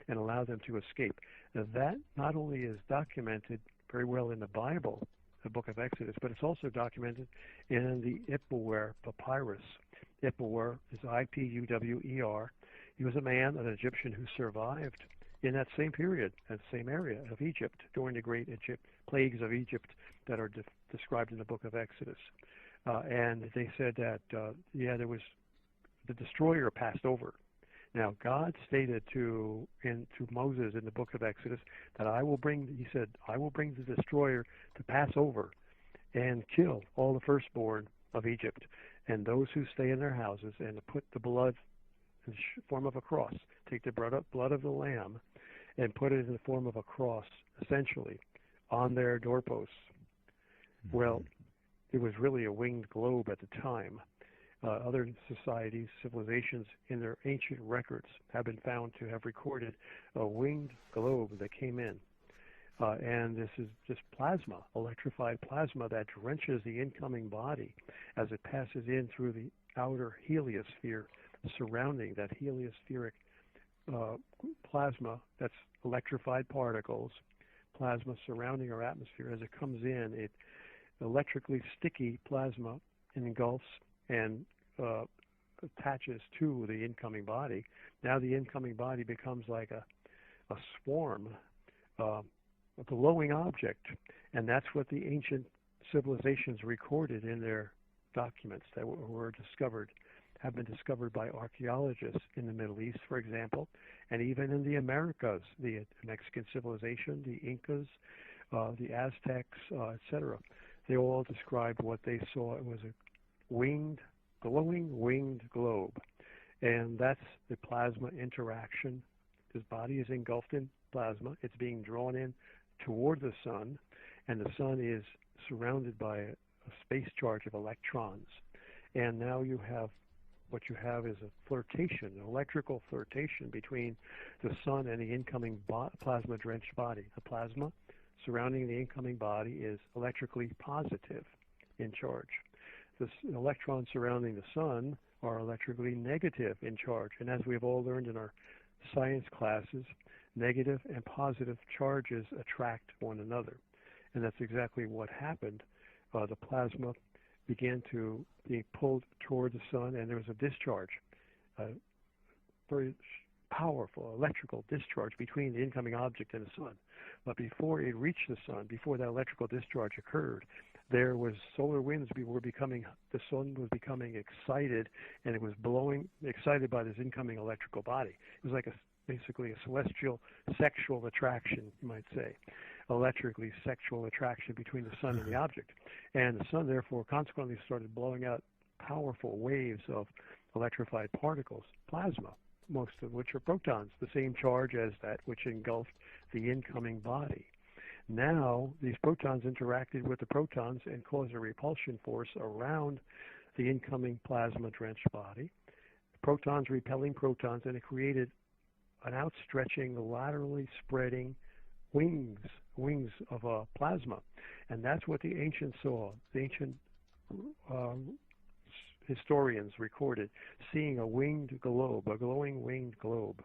and allow them to escape. Now, that not only is documented very well in the Bible, the book of Exodus, but it's also documented in the Ipuwer papyrus. Ipuwer is Ipuwer. He was a man, an Egyptian, who survived in that same period, that same area of Egypt, during the great plagues of Egypt that are described in the book of Exodus. And they said that, there was the destroyer passed over. Now, God stated to Moses in the book of Exodus that I will bring the destroyer to pass over and kill all the firstborn of Egypt, and those who stay in their houses, and to put the blood in the form of a cross, take the blood of the lamb and put it in the form of a cross, essentially, on their doorposts. Mm-hmm. Well, it was really a winged globe at the time. Other societies, civilizations, in their ancient records have been found to have recorded a winged globe that came in. And this is just plasma, electrified plasma that drenches the incoming body as it passes in through the outer heliosphere surrounding that heliospheric plasma. That's electrified particles, plasma surrounding our atmosphere. As it comes in, it electrically sticky plasma engulfs and attaches to the incoming body. Now the incoming body becomes like a swarm, a glowing object, and that's what the ancient civilizations recorded in their documents that were discovered, have been discovered by archaeologists in the Middle East, for example, and even in the Americas, the Mexican civilization, the Incas, the Aztecs, etc. They all described what they saw. It was a glowing winged globe, and that's the plasma interaction. His body is engulfed in plasma. It's being drawn in toward the sun, and the sun is surrounded by a space charge of electrons. And now what you have is a flirtation, an electrical flirtation between the sun and the incoming plasma-drenched body. The plasma surrounding the incoming body is electrically positive in charge. The electrons surrounding the sun are electrically negative in charge. And as we've all learned in our science classes, negative and positive charges attract one another. And that's exactly what happened. The plasma began to be pulled toward the sun, and there was a discharge, a very powerful electrical discharge between the incoming object and the sun. But before it reached the sun, before that electrical discharge occurred, there was solar winds the sun was becoming excited, and it was excited by this incoming electrical body. It was like basically a celestial sexual attraction, you might say, electrically sexual attraction between the sun and the object. And the sun, therefore, consequently started blowing out powerful waves of electrified particles, plasma, most of which are protons, the same charge as that which engulfed the incoming body. Now, these protons interacted with the protons and caused a repulsion force around the incoming plasma-drenched body. Protons repelling protons, and it created an outstretching, laterally spreading wings of plasma. And that's what the ancients saw. The ancient historians recorded seeing a winged globe, a glowing winged globe.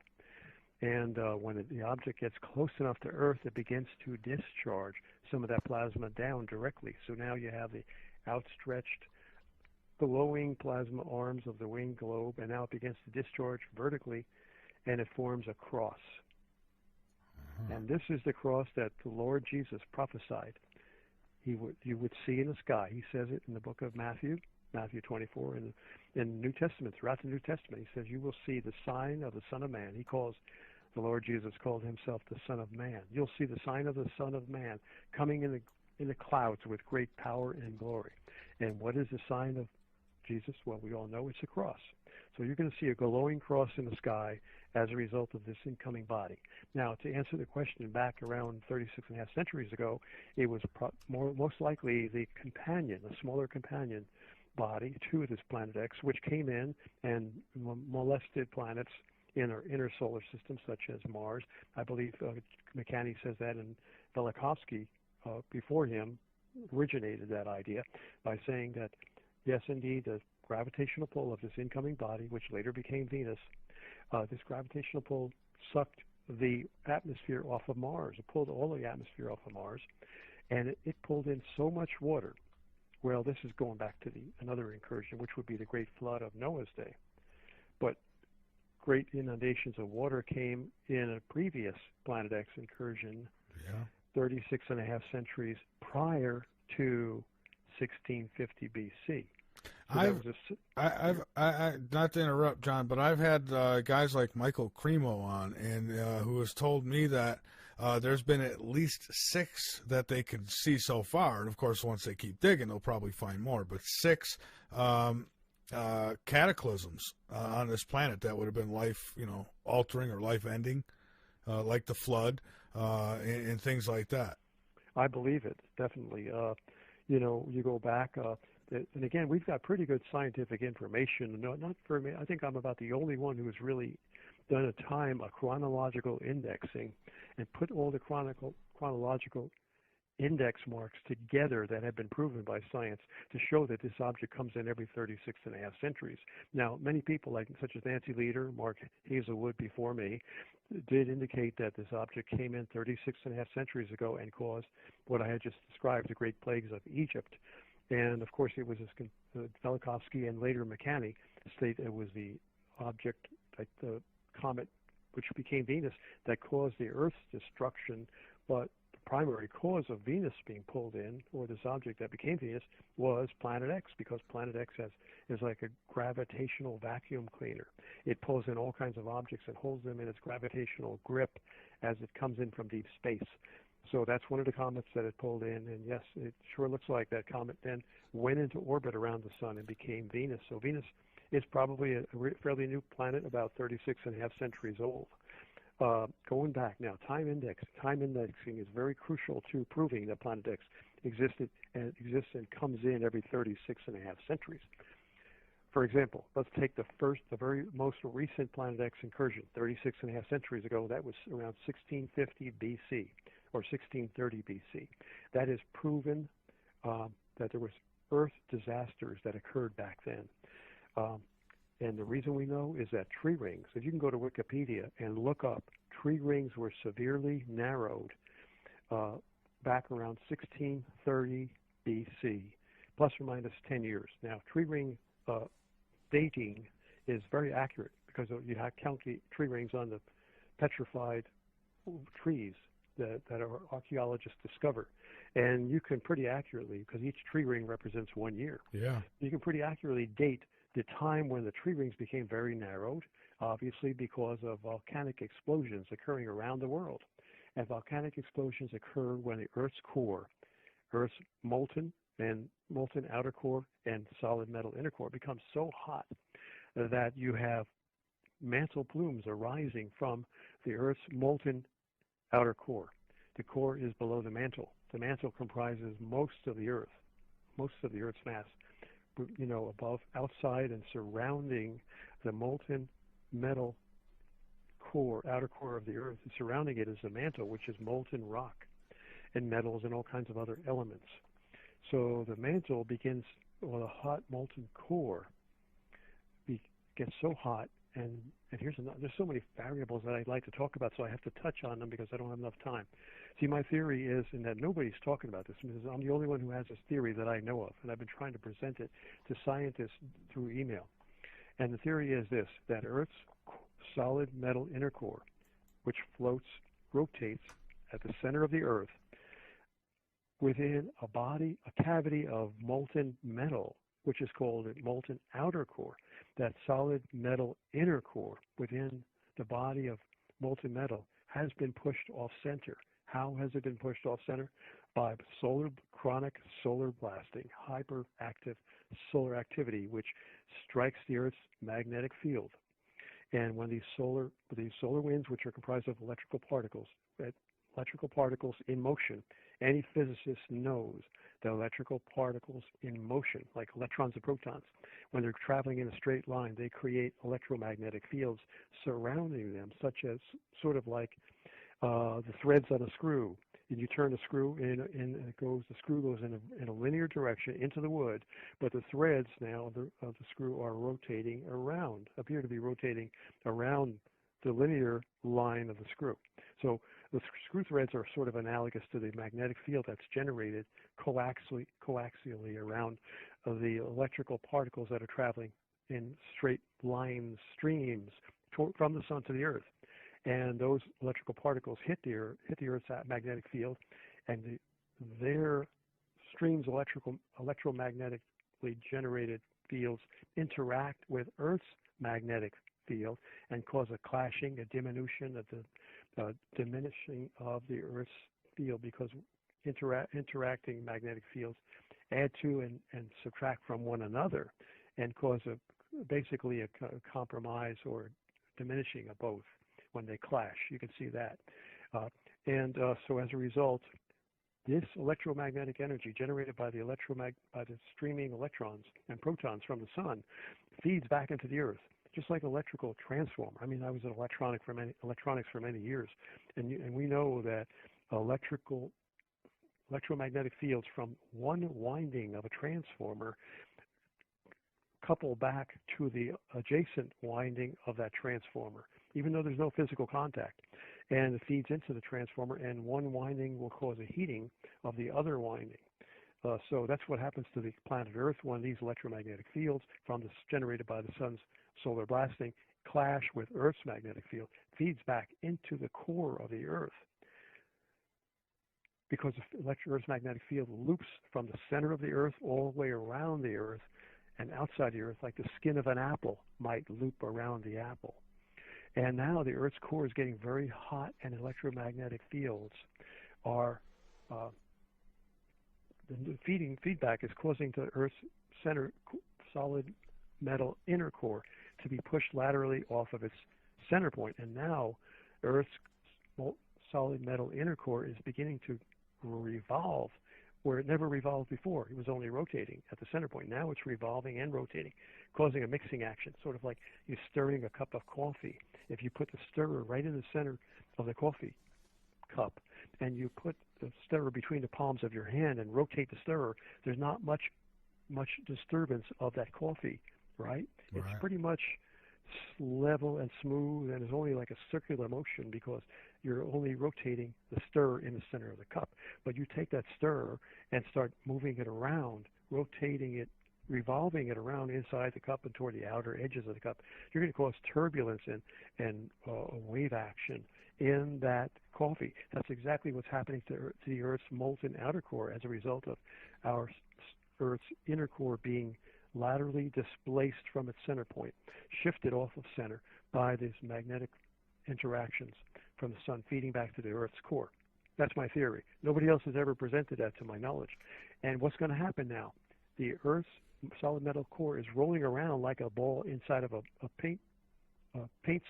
And when the object gets close enough to Earth, it begins to discharge some of that plasma down directly. So now you have the outstretched, glowing plasma arms of the winged globe, and now it begins to discharge vertically, and it forms a cross. And this is the cross that the Lord Jesus prophesied you would see in the sky. He says it in the book of Matthew 24, in the New Testament, throughout the New Testament. He says, you will see the sign of the Son of Man. The Lord Jesus called himself the Son of Man. You'll see the sign of the Son of Man coming in the clouds with great power and glory. And what is the sign of Jesus? Well, we all know it's a cross. So you're going to see a glowing cross in the sky as a result of this incoming body. Now, to answer the question, back around 36.5 centuries ago, it was most likely the companion, a smaller companion body to this planet X, which came in and molested planets in our inner solar system, such as Mars. I believe McCanney says that, and Velikovsky, before him, originated that idea by saying that, yes, indeed, the gravitational pull of this incoming body, which later became Venus, this gravitational pull sucked the atmosphere off of Mars. It pulled all the atmosphere off of Mars, and it pulled in so much water. Well, this is going back to another incursion, which would be the Great Flood of Noah's day. But great inundations of water came in a previous Planet X incursion, 36.5 centuries prior to 1650 BC. Not to interrupt, John, but I've had guys like Michael Cremo on, and who has told me that there's been at least 6 that they can see so far. And of course, once they keep digging, they'll probably find more. But 6 cataclysms on this planet that would have been life, altering or life ending, like the flood and things like that. I believe it, definitely. You go back. And again, we've got pretty good scientific information. No, not for me. I think I'm about the only one who has really done a chronological indexing and put all the chronological index marks together that have been proven by science to show that this object comes in every 36.5 centuries. Now, many people, such as Nancy Leader, Mark Hazelwood before me, did indicate that this object came in 36.5 centuries ago and caused what I had just described, the Great Plagues of Egypt. And of course, it was Velikovsky and later McCanney state it was the object, like the comet, which became Venus, that caused the Earth's destruction. But the primary cause of Venus being pulled in, or this object that became Venus, was Planet X, because Planet X is like a gravitational vacuum cleaner. It pulls in all kinds of objects and holds them in its gravitational grip as it comes in from deep space. So that's one of the comets that it pulled in, and yes, it sure looks like that comet then went into orbit around the sun and became Venus. So Venus is probably a fairly new planet, about 36.5 centuries old. Going back now, time indexing is very crucial to proving that Planet X exists and comes in every 36.5 centuries. For example, let's take the very most recent Planet X incursion, 36.5 centuries ago. That was around 1650 BC. Or 1630 BC. That is proven that there was Earth disasters that occurred back then. And the reason we know is that tree rings, if you can go to Wikipedia and look up, tree rings were severely narrowed back around 1630 BC, plus or minus 10 years. Now, tree ring dating is very accurate because you count the tree rings on the petrified trees that our archaeologists discover. And you can pretty accurately, because each tree ring represents 1 year, you can pretty accurately date the time when the tree rings became very narrowed, obviously because of volcanic explosions occurring around the world. And volcanic explosions occur when the Earth's core, Earth's molten outer core and solid metal inner core becomes so hot that you have mantle plumes arising from the Earth's molten outer core. The core is below the mantle. The mantle comprises most of the Earth's mass. Above, outside, and surrounding the molten metal core, outer core of the Earth, and surrounding it is the mantle, which is molten rock and metals and all kinds of other elements. So the mantle begins, the hot molten core gets so hot, and there's so many variables that I'd like to talk about, so I have to touch on them because I don't have enough time. See, my theory is, and that nobody's talking about this, because I'm the only one who has this theory that I know of, and I've been trying to present it to scientists through email. And the theory is this, that Earth's solid metal inner core, which rotates at the center of the Earth, within a cavity of molten metal, which is called a molten outer core. That solid metal inner core within the body of molten metal has been pushed off center. How has it been pushed off center? By chronic solar blasting, hyperactive solar activity, which strikes the Earth's magnetic field. And when these solar winds, which are comprised of electrical particles in motion, any physicist knows that electrical particles in motion, like electrons and protons, when they're traveling in a straight line, they create electromagnetic fields surrounding them, such as sort of like the threads on a screw. And you turn a screw and the screw goes in a linear direction into the wood, but the threads now of the screw are appear to be rotating around the linear line of the screw. So the screw threads are sort of analogous to the magnetic field that's generated coaxially around the electrical particles that are traveling in straight line streams from the sun to the Earth. And those electrical particles hit the Earth's magnetic field, and their streams of electromagnetically generated fields interact with Earth's magnetic field and cause a clashing, a diminution of the diminishing of the Earth's field, because interacting magnetic fields add to and subtract from one another and cause basically a compromise or diminishing of both when they clash. You can see that. So as a result, this electromagnetic energy generated by the streaming electrons and protons from the sun feeds back into the Earth, just like electrical transformer. I mean, I was in electronics for many years, and we know that electromagnetic fields from one winding of a transformer couple back to the adjacent winding of that transformer, even though there's no physical contact. And it feeds into the transformer, and one winding will cause a heating of the other winding. So that's what happens to the planet Earth when these electromagnetic fields generated by the sun's solar blasting clash with Earth's magnetic field, feeds back into the core of the Earth. Because the Earth's magnetic field loops from the center of the Earth all the way around the Earth and outside the Earth, like the skin of an apple might loop around the apple. And now the Earth's core is getting very hot, and electromagnetic fields are the feedback is causing the Earth's center solid metal inner core to be pushed laterally off of its center point. And now Earth's solid metal inner core is beginning to revolve where it never revolved before. It was only rotating at the center point. Now it's revolving and rotating, causing a mixing action, sort of like you're stirring a cup of coffee. If you put the stirrer right in the center of the coffee cup and you put the stirrer between the palms of your hand and rotate the stirrer, there's not much disturbance of that coffee right? It's Right. pretty much level and smooth, and it's only like a circular motion because you're only rotating the stir in the center of the cup. But you take that stir and start moving it around, rotating it, revolving it around inside the cup and toward the outer edges of the cup, you're going to cause turbulence and wave action in that coffee. That's exactly what's happening to the Earth's molten outer core as a result of our Earth's inner core being laterally displaced from its center point, shifted off of center by these magnetic interactions from the sun feeding back to the Earth's core. That's my theory. Nobody else has ever presented that to my knowledge. And what's going to happen now? The Earth's solid metal core is rolling around like a ball inside of a paint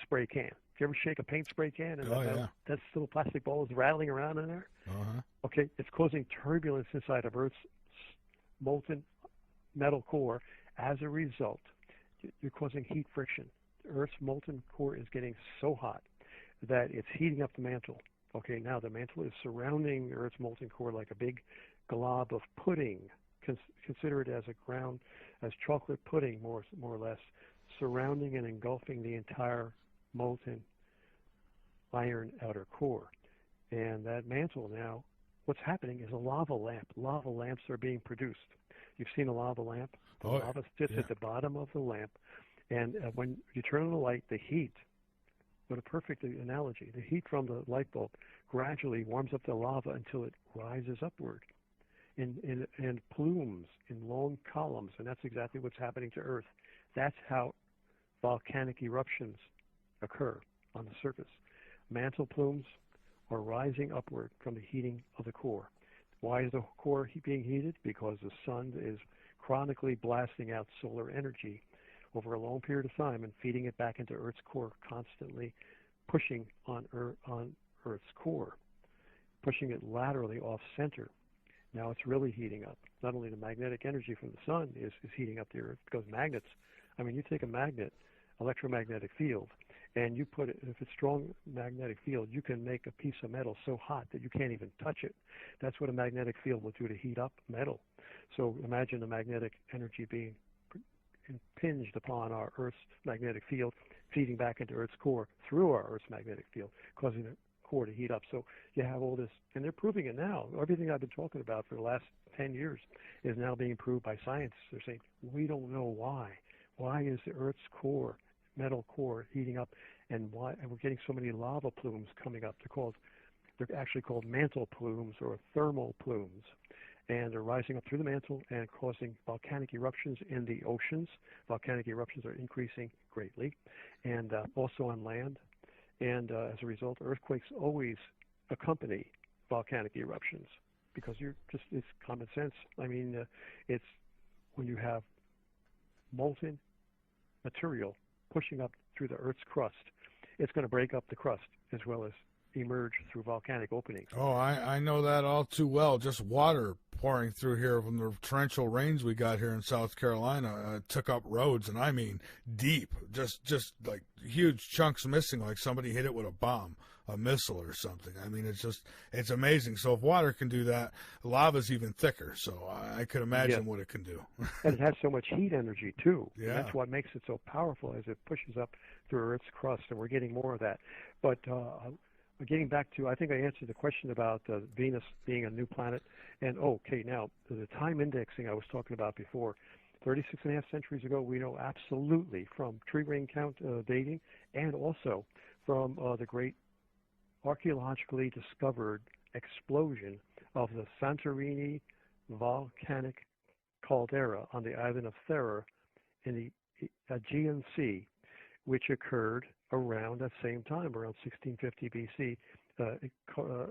spray can. Do you ever shake a paint spray can and that little plastic ball is rattling around in there? Uh-huh. Okay, it's causing turbulence inside of Earth's molten metal core. As a result, you're causing heat friction. Earth's molten core is getting so hot that it's heating up the mantle. Okay, now the mantle is surrounding Earth's molten core like a big glob of pudding. Consider it as chocolate pudding, more or less, surrounding and engulfing the entire molten iron outer core. And that mantle now, what's happening is a lava lamp. Lava lamps are being produced. You've seen a lava lamp? The lava sits at the bottom of the lamp, and when you turn on the light, the heat, what a perfect analogy, the heat from the light bulb gradually warms up the lava until it rises upward in plumes, in long columns, and that's exactly what's happening to Earth. That's how volcanic eruptions occur on the surface. Mantle plumes are rising upward from the heating of the core. Why is the core being heated? Because the sun is chronically blasting out solar energy over a long period of time and feeding it back into Earth's core, constantly pushing on Earth's core, pushing it laterally off center. Now it's really heating up. Not only the magnetic energy from the sun is heating up the Earth, because magnets, I mean, you take a magnet, electromagnetic field, and you put it, if it's strong magnetic field, you can make a piece of metal so hot that you can't even touch it. That's what a magnetic field will do to heat up metal. So imagine the magnetic energy being impinged upon our Earth's magnetic field, feeding back into Earth's core through our Earth's magnetic field, causing the core to heat up. So you have all this, and they're proving it now. Everything I've been talking about for the last 10 years is now being proved by scientists. They're saying, we don't know why. Why is the Earth's core, metal core, heating up, and why? And we're getting so many lava plumes coming up. They're actually called mantle plumes or thermal plumes, and they're rising up through the mantle and causing volcanic eruptions in the oceans. Volcanic eruptions are increasing greatly, and also on land. And as a result, earthquakes always accompany volcanic eruptions because it's common sense. I mean, it's when you have molten material pushing up through the Earth's crust, it's going to break up the crust as well as emerge through volcanic openings. Oh, I know that all too well. Just water pouring through here from the torrential rains we got here in South Carolina took up roads, and I mean deep, just like huge chunks missing, like somebody hit it with a bomb, a missile or something. I mean, it's amazing. So if water can do that, lava's even thicker. So I could imagine what it can do. And it has so much heat energy too. Yeah. And that's what makes it so powerful as it pushes up through Earth's crust, and we're getting more of that. But getting back to, I think I answered the question about Venus being a new planet. And okay, now the time indexing I was talking about before, 36.5 centuries ago, we know absolutely from tree ring count dating and also from the great archaeologically discovered explosion of the Santorini volcanic caldera on the island of Thera in the Aegean Sea, which occurred around that same time, around 1650 BC,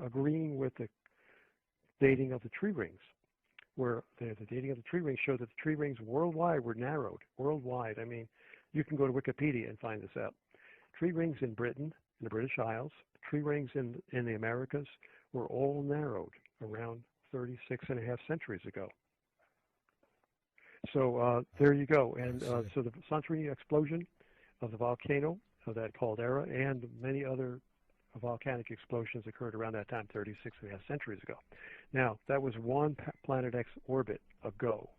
agreeing with the dating of the tree rings, where the dating of the tree rings showed that the tree rings worldwide were narrowed. Worldwide, I mean, you can go to Wikipedia and find this out. Tree rings in Britain, in the British Isles, tree rings in the Americas were all narrowed around 36.5 centuries ago. So there you go. And so the Santorini explosion of the volcano of that caldera and many other volcanic explosions occurred around that time, 36.5 centuries ago. Now, that was one Planet X orbit ago.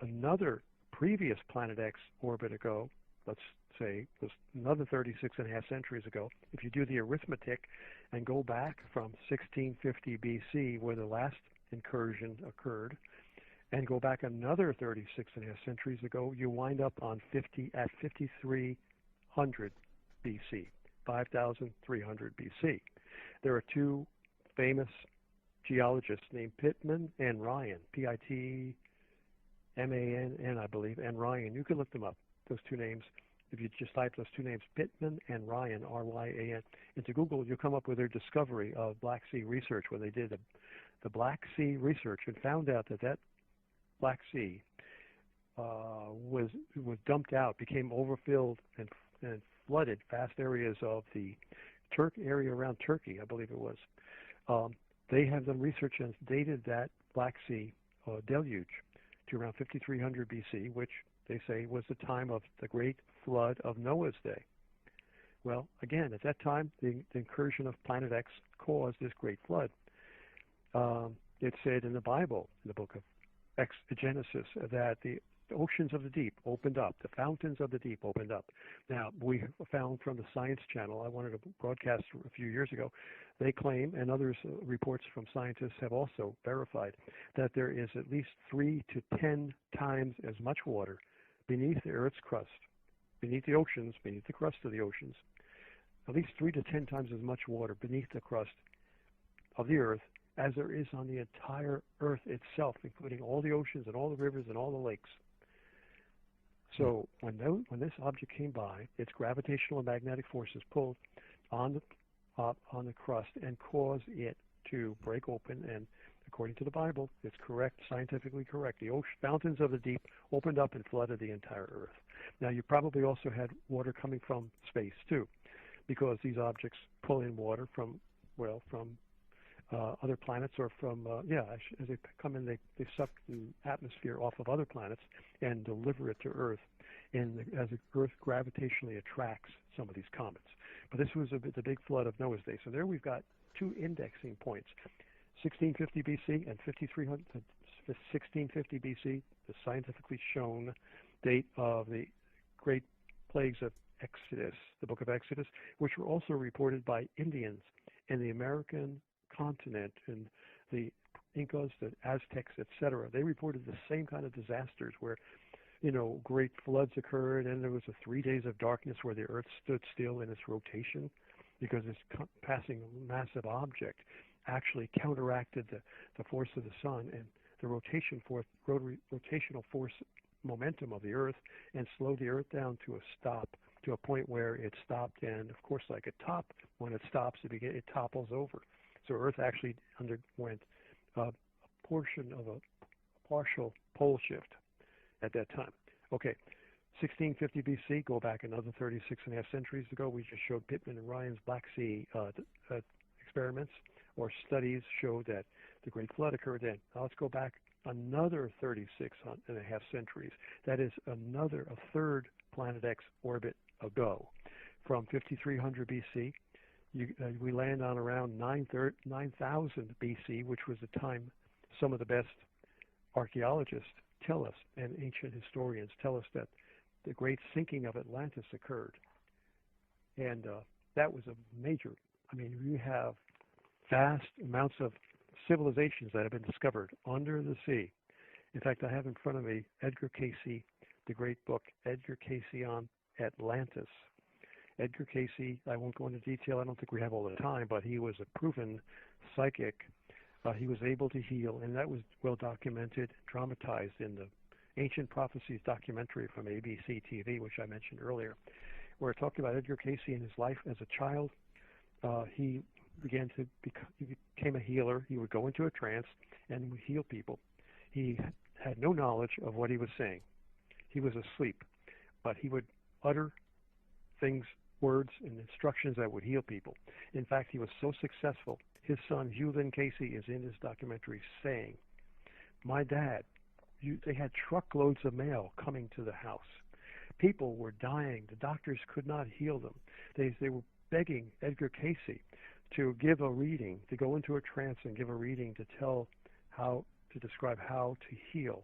Another previous Planet X orbit ago, let's say was another 36.5 centuries ago, if you do the arithmetic and go back from 1650 BC, where the last incursion occurred, and go back another 36.5 centuries ago, you wind up on 5300 BC, 5300 BC. There are two famous geologists named Pittman and Ryan, Pitman, I believe, and Ryan. You can look them up, those two names. If you just type those two names, Pittman and Ryan, R-Y-A-N, into Google, you'll come up with their discovery of Black Sea research, where they did the Black Sea research and found out that Black Sea was dumped out, became overfilled and flooded vast areas of the area around Turkey, I believe it was. They have done research and dated that Black Sea deluge to around 5300 BC, which they say was the time of the great flood of Noah's day. Well, again, at that time, the incursion of Planet X caused this great flood. It said in the Bible, in the book of Genesis, that the oceans of the deep opened up, the fountains of the deep opened up. Now, we found from the Science Channel, I wanted to broadcast a few years ago, they claim, and others reports from scientists have also verified, that there is at least 3 to 10 times as much water beneath the Earth's crust, beneath the oceans, beneath the crust of the oceans, at least 3 to 10 times as much water beneath the crust of the Earth as there is on the entire Earth itself, including all the oceans and all the rivers and all the lakes. So when this object came by, its gravitational and magnetic forces pulled on the crust and caused it to break open. And according to the Bible, it's correct, scientifically correct. The fountains of the deep opened up and flooded the entire Earth. Now, you probably also had water coming from space too, because these objects pull in water from other planets, or from, as they come in, they suck the atmosphere off of other planets and deliver it to Earth, as the Earth gravitationally attracts some of these comets. But this was the big flood of Noah's day. So there we've got two indexing points, 1650 BC and 1650 BC, the scientifically shown date of the great plagues of Exodus, the book of Exodus, which were also reported by Indians in the American continent, and the Incas, the Aztecs, etc. They reported the same kind of disasters where, great floods occurred, and there was 3 days of darkness where the Earth stood still in its rotation because this passing massive object actually counteracted the force of the sun and the rotational force momentum of the Earth, and slowed the Earth down to a stop, to a point where it stopped. And of course, like a top, when it stops, it topples over. So Earth actually underwent a portion of a partial pole shift at that time. Okay, 1650 BC, go back another 36.5 centuries ago. We just showed Pittman and Ryan's Black Sea experiments or studies showed that the Great Flood occurred then. Now let's go back another 36.5 centuries. That is a third Planet X orbit ago. From 5300 BC, we land on around 9000 BC, which was the time some of the best archaeologists tell us, and ancient historians tell us, that the great sinking of Atlantis occurred. And that was a major, we have vast amounts of civilizations that have been discovered under the sea. In fact, I have in front of me Edgar Cayce, the great book, Edgar Cayce on Atlantis. Edgar Cayce, I won't go into detail, I don't think we have all the time, but he was a proven psychic. He was able to heal, and that was well documented, dramatized in the Ancient Prophecies documentary from ABC TV, which I mentioned earlier, where it talked about Edgar Cayce and his life as a child. He became a healer. He would go into a trance and would heal people. He had no knowledge of what he was saying. He was asleep, but he would utter things, words, and instructions that would heal people. In fact, he was so successful, his son, Hugh Lynn Cayce, is in this documentary saying, my dad, they had truckloads of mail coming to the house. People were dying. The doctors could not heal them. They were begging Edgar Cayce to give a reading, to go into a trance and give a reading to describe how to heal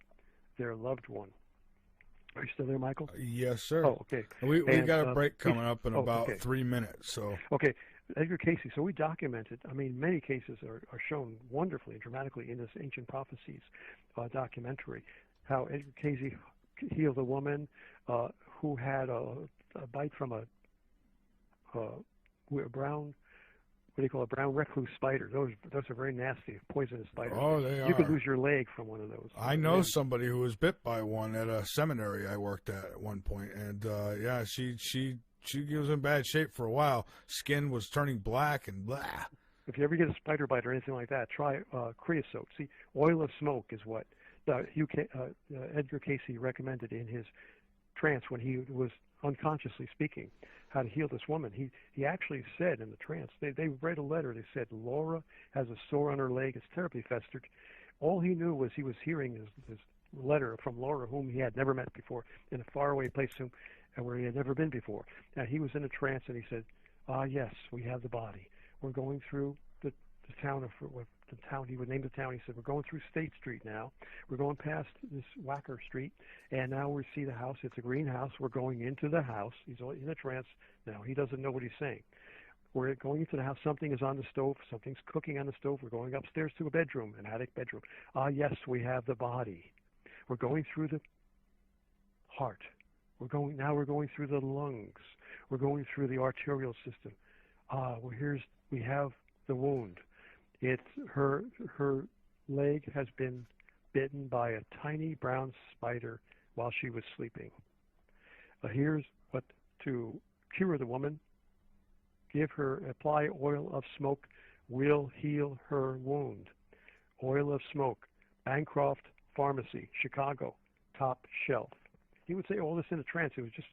their loved one. Are you still there, Michael? Yes, sir. Oh, okay. We got a break coming up in about okay. 3 minutes. So Okay, Edgar Casey. So we documented. I mean, many cases are shown wonderfully and dramatically in this Ancient Prophecies documentary. How Edgar Casey healed a woman who had a bite from a brown, what do you call a brown recluse spider. Those are very nasty, poisonous spiders. oh, they are. You could lose your leg from one of those. I know somebody who was bit by one at a seminary I worked at one point, and yeah, she was in bad shape for a while. Skin was turning black and blah. If you ever get a spider bite or anything like that, try creosote. See, oil of smoke is what Edgar Casey recommended in his trance when he was unconsciously speaking how to heal this woman. He actually said in the trance, they read a letter. They said, Laura has a sore on her leg. It's terribly festered. All he knew was he was hearing this letter from Laura, whom he had never met before, in a faraway place where he had never been before. Now, he was in a trance, and he said, yes, we have the body. We're going through the town of the town. He would name the town. He said, we're going through State Street now. We're going past this Wacker Street, and now we see the house. It's a green house. We're going into the house. He's in a trance now. He doesn't know what he's saying. We're going into the house. Something is on the stove. Something's cooking on the stove. We're going upstairs to a bedroom, an attic bedroom. Yes, we have the body. We're going through the heart. We're going through the lungs. We're going through the arterial system. We have the wound. It's her leg has been bitten by a tiny brown spider while she was sleeping. Here's what to cure the woman. Apply oil of smoke, will heal her wound. Oil of smoke, Bancroft Pharmacy, Chicago, top shelf. He would say all this in a trance. It was just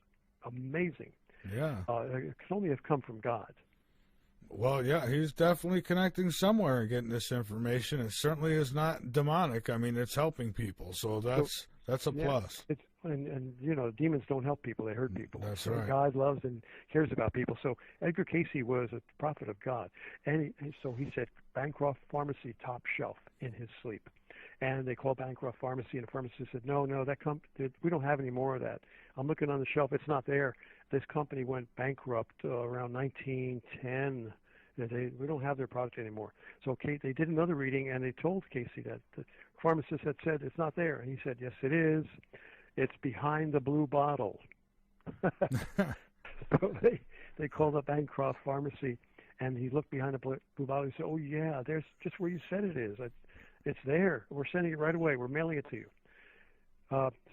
amazing. Yeah. It could only have come from God. Well, yeah, he's definitely connecting somewhere and getting this information. It certainly is not demonic. I mean, it's helping people, so that's a plus. And you know, demons don't help people; they hurt people. That's right. God loves and cares about people. So Edgar Casey was a prophet of God, and so he said, Bancroft Pharmacy, top shelf, in his sleep. And they called Bancroft Pharmacy, and the pharmacist said, no, we don't have any more of that. I'm looking on the shelf; it's not there. This company went bankrupt around 1910. We don't have their product anymore. So they did another reading, and they told Casey that the pharmacist had said it's not there, and he said, yes, it is. It's behind the blue bottle. So they called up Bancroft Pharmacy, and he looked behind the blue bottle. He said, oh yeah, there's just where you said it is. It's there. We're sending it right away. We're mailing it to you.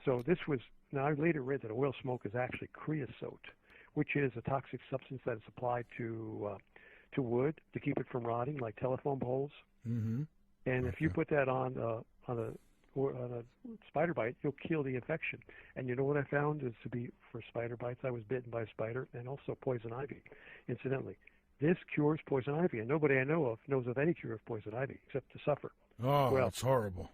So this was. Now, I later read that oil smoke is actually creosote, which is a toxic substance that is applied to wood to keep it from rotting, like telephone poles. Mm-hmm. And if you put that on a spider bite, you'll kill the infection. And you know what I found is for spider bites, I was bitten by a spider and also poison ivy, incidentally. This cures poison ivy, and nobody I know of knows of any cure of poison ivy except to suffer. Oh, well, that's horrible.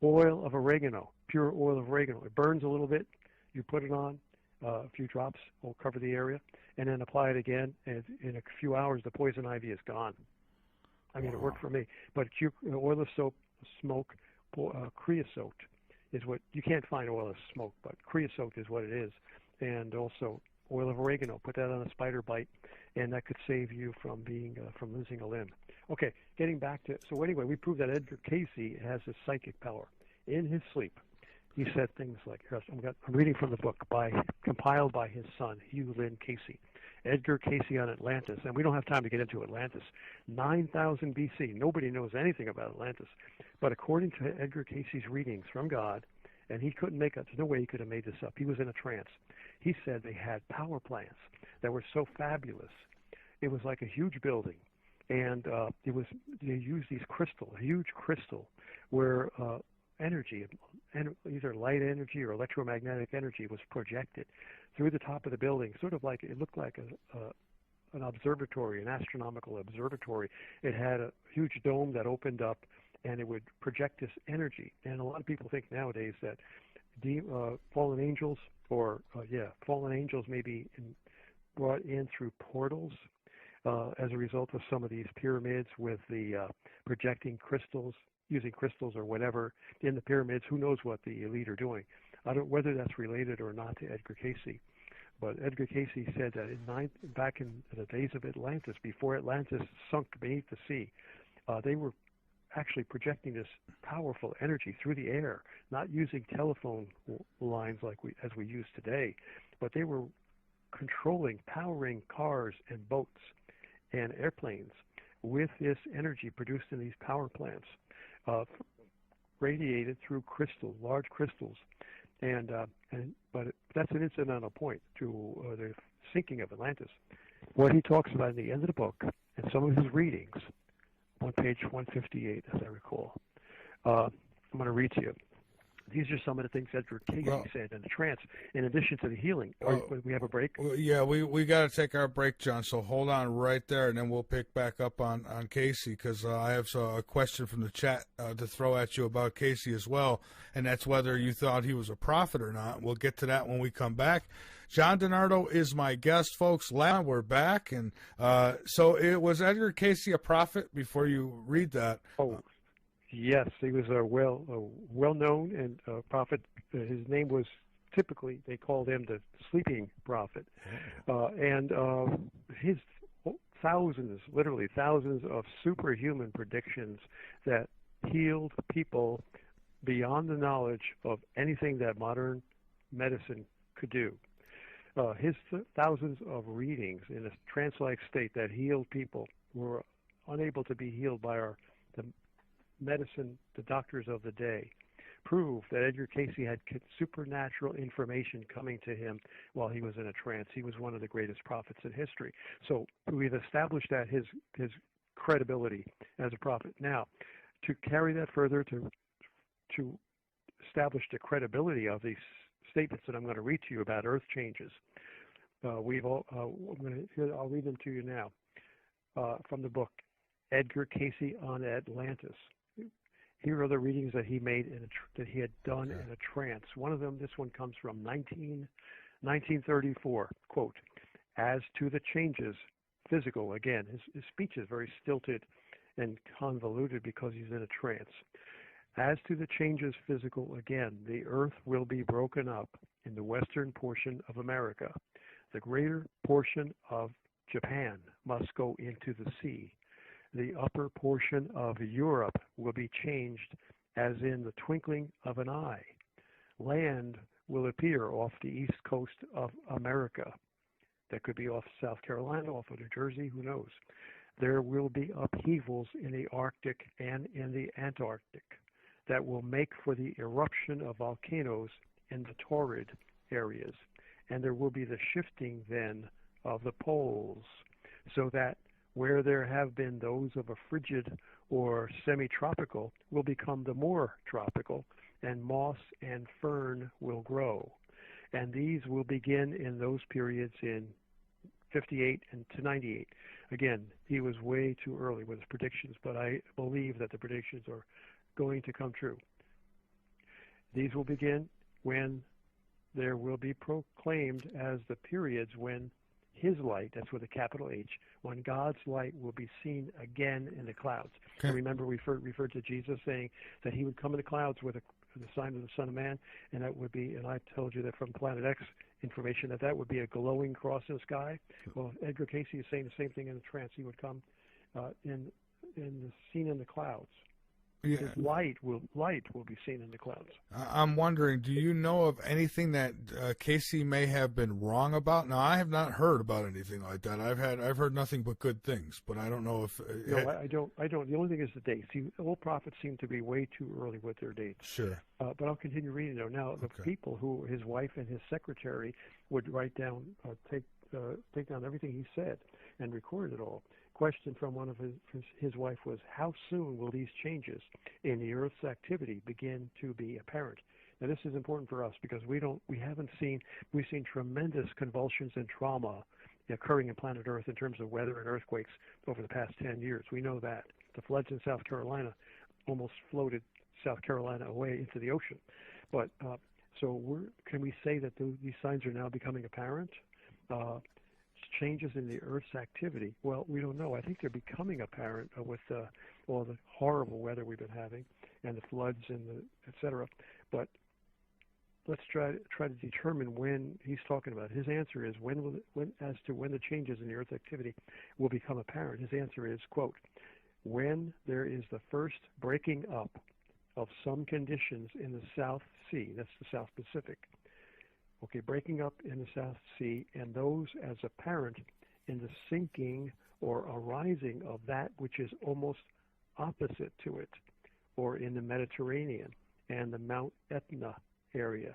Oil of oregano, pure oil of oregano. It burns a little bit. You put it on, a few drops will cover the area, and then apply it again. And in a few hours, the poison ivy is gone. I mean, It worked for me. But oil of smoke, creosote is what you can't find oil of smoke, but creosote is what it is. And also oil of oregano. Put that on a spider bite, and that could save you from losing a limb. Okay, getting back to, so anyway, we proved that Edgar Casey has a psychic power. In his sleep, he said things like, I'm reading from the book compiled by his son, Hugh Lynn Casey. Edgar Casey on Atlantis, and we don't have time to get into Atlantis. 9,000 BC. Nobody knows anything about Atlantis. But according to Edgar Casey's readings from God, and he couldn't there's no way he could have made this up. He was in a trance. He said they had power plants that were so fabulous. It was like a huge building. And they used these huge crystal, where energy, either light energy or electromagnetic energy, was projected through the top of the building. Sort of like, it looked like an observatory, an astronomical observatory. It had a huge dome that opened up, and it would project this energy. And a lot of people think nowadays that fallen angels may be brought in through portals. As a result of some of these pyramids with the projecting crystals, using crystals or whatever in the pyramids. Who knows what the elite are doing? I don't whether that's related or not to Edgar Cayce, but Edgar Cayce said that back in the days of Atlantis, before Atlantis sunk beneath the sea, they were actually projecting this powerful energy through the air, not using telephone lines as we use today, but they were powering cars and boats and airplanes with this energy produced in these power plants, radiated through large crystals, but that's an incidental point to the sinking of Atlantis. What he talks about in the end of the book and some of his readings on page 158, as I recall. I'm going to read to you. These are some of the things Edgar Cayce said in the trance, in addition to the healing. We have a break? Yeah, we got to take our break, John, so hold on right there, and then we'll pick back up on Cayce, because I have a question from the chat to throw at you about Cayce as well, and that's whether you thought he was a prophet or not. We'll get to that when we come back. John DiNardo is my guest, folks. We're back, and so it was Edgar Cayce a prophet before you read that? Oh, yes, he was a well-known and prophet. His name was typically, they called him the sleeping prophet, and his literally thousands of superhuman predictions that healed people beyond the knowledge of anything that modern medicine could do. His thousands of readings in a trance-like state that healed people were unable to be healed by the medicine, the doctors of the day, prove that Edgar Cayce had supernatural information coming to him while he was in a trance. He was one of the greatest prophets in history. So we've established that his credibility as a prophet. Now, to carry that further, to establish the credibility of these statements that I'm going to read to you about Earth changes, I'll read them to you now from the book Edgar Cayce on Atlantis. Here are the readings that he made that he had done in a trance. One of them, this one comes from 1934. Quote, "As to the changes, physical," again, his speech is very stilted and convoluted because he's in a trance. "As to the changes physical, again, the earth will be broken up in the western portion of America. The greater portion of Japan must go into the sea. The upper portion of Europe will be changed as in the twinkling of an eye. Land will appear off the east coast of America." That could be off South Carolina, off of New Jersey, who knows. "There will be upheavals in the Arctic and in the Antarctic that will make for the eruption of volcanoes in the torrid areas. And there will be the shifting then of the poles, so that where there have been those of a frigid or semi-tropical will become the more tropical, and moss and fern will grow. And these will begin in those periods in 58 and to 98. Again, he was way too early with his predictions, but I believe that the predictions are going to come true. These will begin when there will be proclaimed as the periods when his light, that's with a capital H, when God's light will be seen again in the clouds." Okay. And remember, we referred to Jesus saying that he would come in the clouds with the sign of the Son of Man, and that would be, and I told you that from Planet X information, that would be a glowing cross in the sky. Well, Edgar Cayce is saying the same thing in the trance. He would come in the seen in the clouds. Yeah. His light will be seen in the clouds. I'm wondering, do you know of anything that Cayce may have been wrong about? Now, I have not heard about anything like that. I've heard nothing but good things, but I don't know if. No, I don't. The only thing is the dates. All prophets seem to be way too early with their dates. Sure. But I'll continue reading though. Now, the people who his wife and his secretary would write down, take down everything he said and record it all. Question from one of his wife was, "How soon will these changes in the Earth's activity begin to be apparent?" Now, this is important for us because we've seen tremendous convulsions and trauma occurring in planet Earth in terms of weather and earthquakes over the past 10 years. We know that. The floods in South Carolina almost floated South Carolina away into the ocean. But can we say that these signs are now becoming apparent? Changes in the Earth's activity. Well, we don't know. I think they're becoming apparent with all the horrible weather we've been having and the floods and et cetera. But let's try to determine when he's talking about. His answer is when as to when the changes in the Earth's activity will become apparent. His answer is, quote, when there is the first breaking up of some conditions in the South Sea, that's the South Pacific. Okay, breaking up in the South Sea, and those as apparent in the sinking or arising of that which is almost opposite to it, or in the Mediterranean and the Mount Etna area,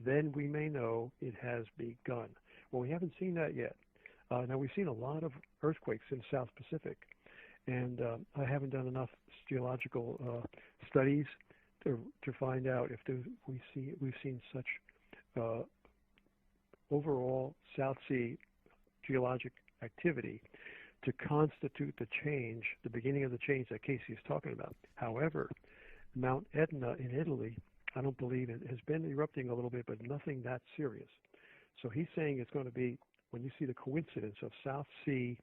then we may know it has begun. Well, we haven't seen that yet. Now, we've seen a lot of earthquakes in the South Pacific, and I haven't done enough geological studies to find out if we've seen such overall South Sea geologic activity to constitute the change, the beginning of the change that Casey is talking about. However, Mount Etna in Italy, I don't believe it has been erupting a little bit, but nothing that serious. So he's saying it's going to be, when you see the coincidence of South Sea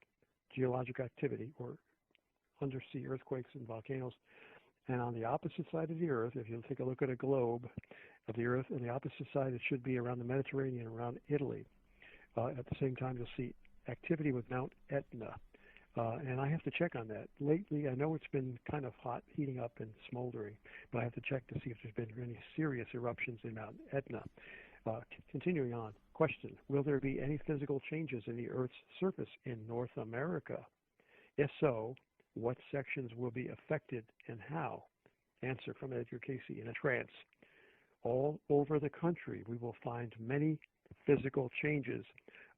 geologic activity or undersea earthquakes and volcanoes, and on the opposite side of the Earth, if you take a look at a globe of the Earth, on the opposite side it should be around the Mediterranean, around Italy. At the same time, you'll see activity with Mount Etna. And I have to check on that. Lately, I know it's been kind of hot, heating up and smoldering, but I have to check to see if there's been any serious eruptions in Mount Etna. Continuing on, question, will there be any physical changes in the Earth's surface in North America? If so, what sections will be affected and how? Answer from Edgar Casey in a trance. All over the country, we will find many physical changes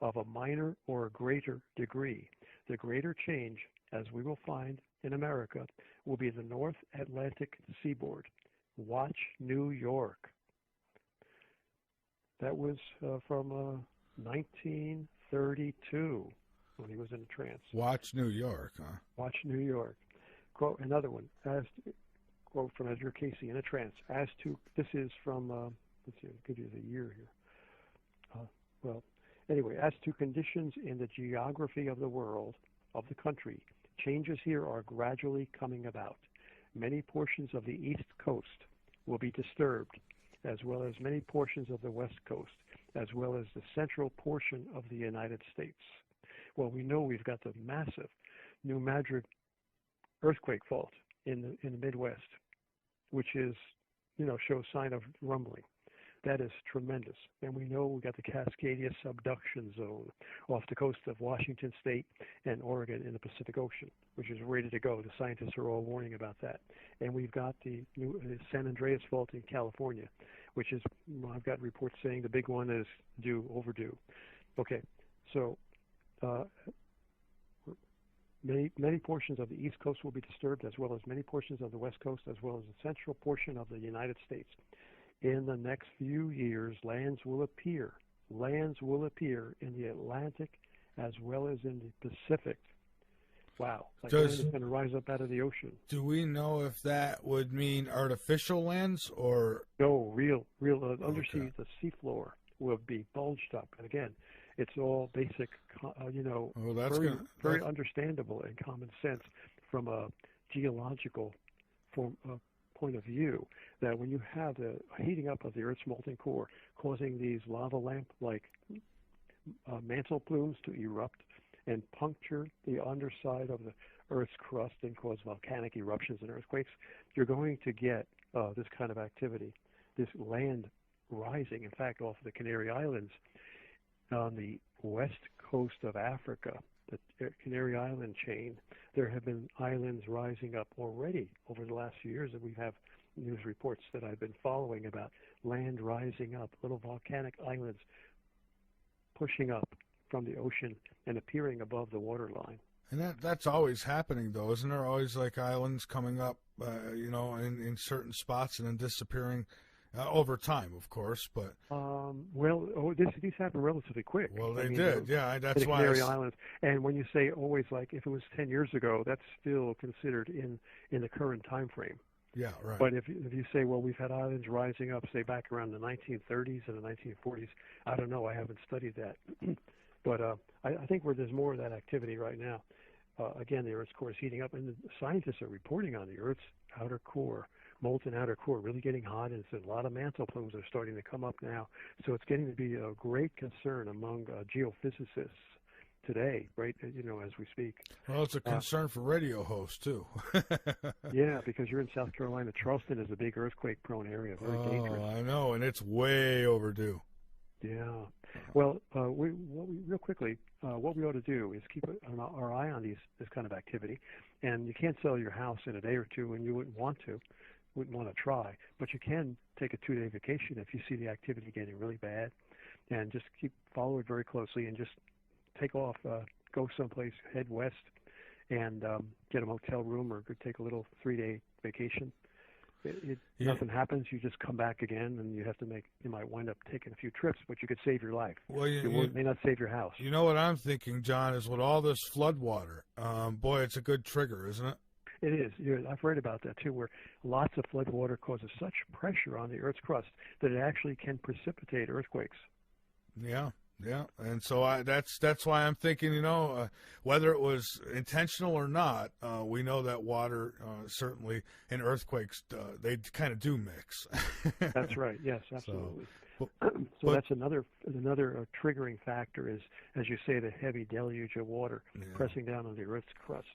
of a minor or a greater degree. The greater change, as we will find in America, will be the North Atlantic seaboard. Watch New York. That was from 1932 when he was in a trance. Watch New York, huh? Watch New York. Quote, another one, quote from Edgar Casey in a trance. As to, this is from, let's see, I'll give you the year here. Anyway, as to conditions in the geography of the world, of the country, changes here are gradually coming about. Many portions of the East Coast will be disturbed, as well as many portions of the West Coast, as well as the central portion of the United States. Well, we know we've got the massive New Madrid earthquake fault in the Midwest, which is, shows sign of rumbling. That is tremendous. And we know we've got the Cascadia subduction zone off the coast of Washington State and Oregon in the Pacific Ocean, which is ready to go. The scientists are all warning about that. And we've got the San Andreas fault in California, which is, I've got reports saying the big one is overdue. Okay, so many portions of the East Coast will be disturbed, as well as many portions of the West Coast, as well as the central portion of the United States. In the next few years, lands will appear in the Atlantic as well as in the Pacific. Wow. Like land is going to rise up out of the ocean. Do we know if that would mean artificial lands or? No, real undersea, okay. The seafloor will be bulged up. And again, it's all basic, very understandable and common sense from a geological point of view, that when you have the heating up of the Earth's molten core causing these lava lamp-like mantle plumes to erupt and puncture the underside of the Earth's crust and cause volcanic eruptions and earthquakes, you're going to get this kind of activity, this land rising. In fact, off the Canary Islands, on the west coast of Africa, the Canary Island chain, there have been islands rising up already over the last few years, and we have news reports that I've been following about land rising up, little volcanic islands pushing up from the ocean and appearing above the waterline. And that's always happening, though, isn't there? Always like islands coming up, in certain spots and then disappearing over time, of course. But these happen relatively quick. Well, they did, yeah. That's why Canary Islands. And when you say always, like if it was 10 years ago, that's still considered in the current time frame. Yeah, right. But if you say, well, we've had islands rising up, say back around the 1930s and the 1940s, I don't know. I haven't studied that. But I think where there's more of that activity right now. Again, the Earth's core is heating up, and the scientists are reporting on the Earth's outer core molten outer core really getting hot, and a lot of mantle plumes are starting to come up now. So it's getting to be a great concern among geophysicists today, right? As we speak. Well, it's a concern for radio hosts too. Yeah, because you're in South Carolina. Charleston is a big earthquake-prone area, very dangerous. I know, and it's way overdue. Yeah. Well, real quickly, what we ought to do is keep our eye on this kind of activity. And you can't sell your house in a day or two, and you wouldn't want to try. But you can take a 2-day vacation if you see the activity getting really bad, and just follow it very closely, and just take off, go someplace, head west, and get a motel room, or take a little 3-day vacation. Nothing happens. You just come back again, and you might wind up taking a few trips, but you could save your life. Well, you may not save your house. You know what I'm thinking, John, is with all this flood water, boy, it's a good trigger, isn't it? It is. I've read about that too, where lots of flood water causes such pressure on the Earth's crust that it actually can precipitate earthquakes. Yeah. Yeah, and so that's why I'm thinking, whether it was intentional or not, we know that water certainly in earthquakes they kind of do mix. That's right. Yes, absolutely. So that's another triggering factor is, as you say, the heavy deluge of water pressing down on the Earth's crust.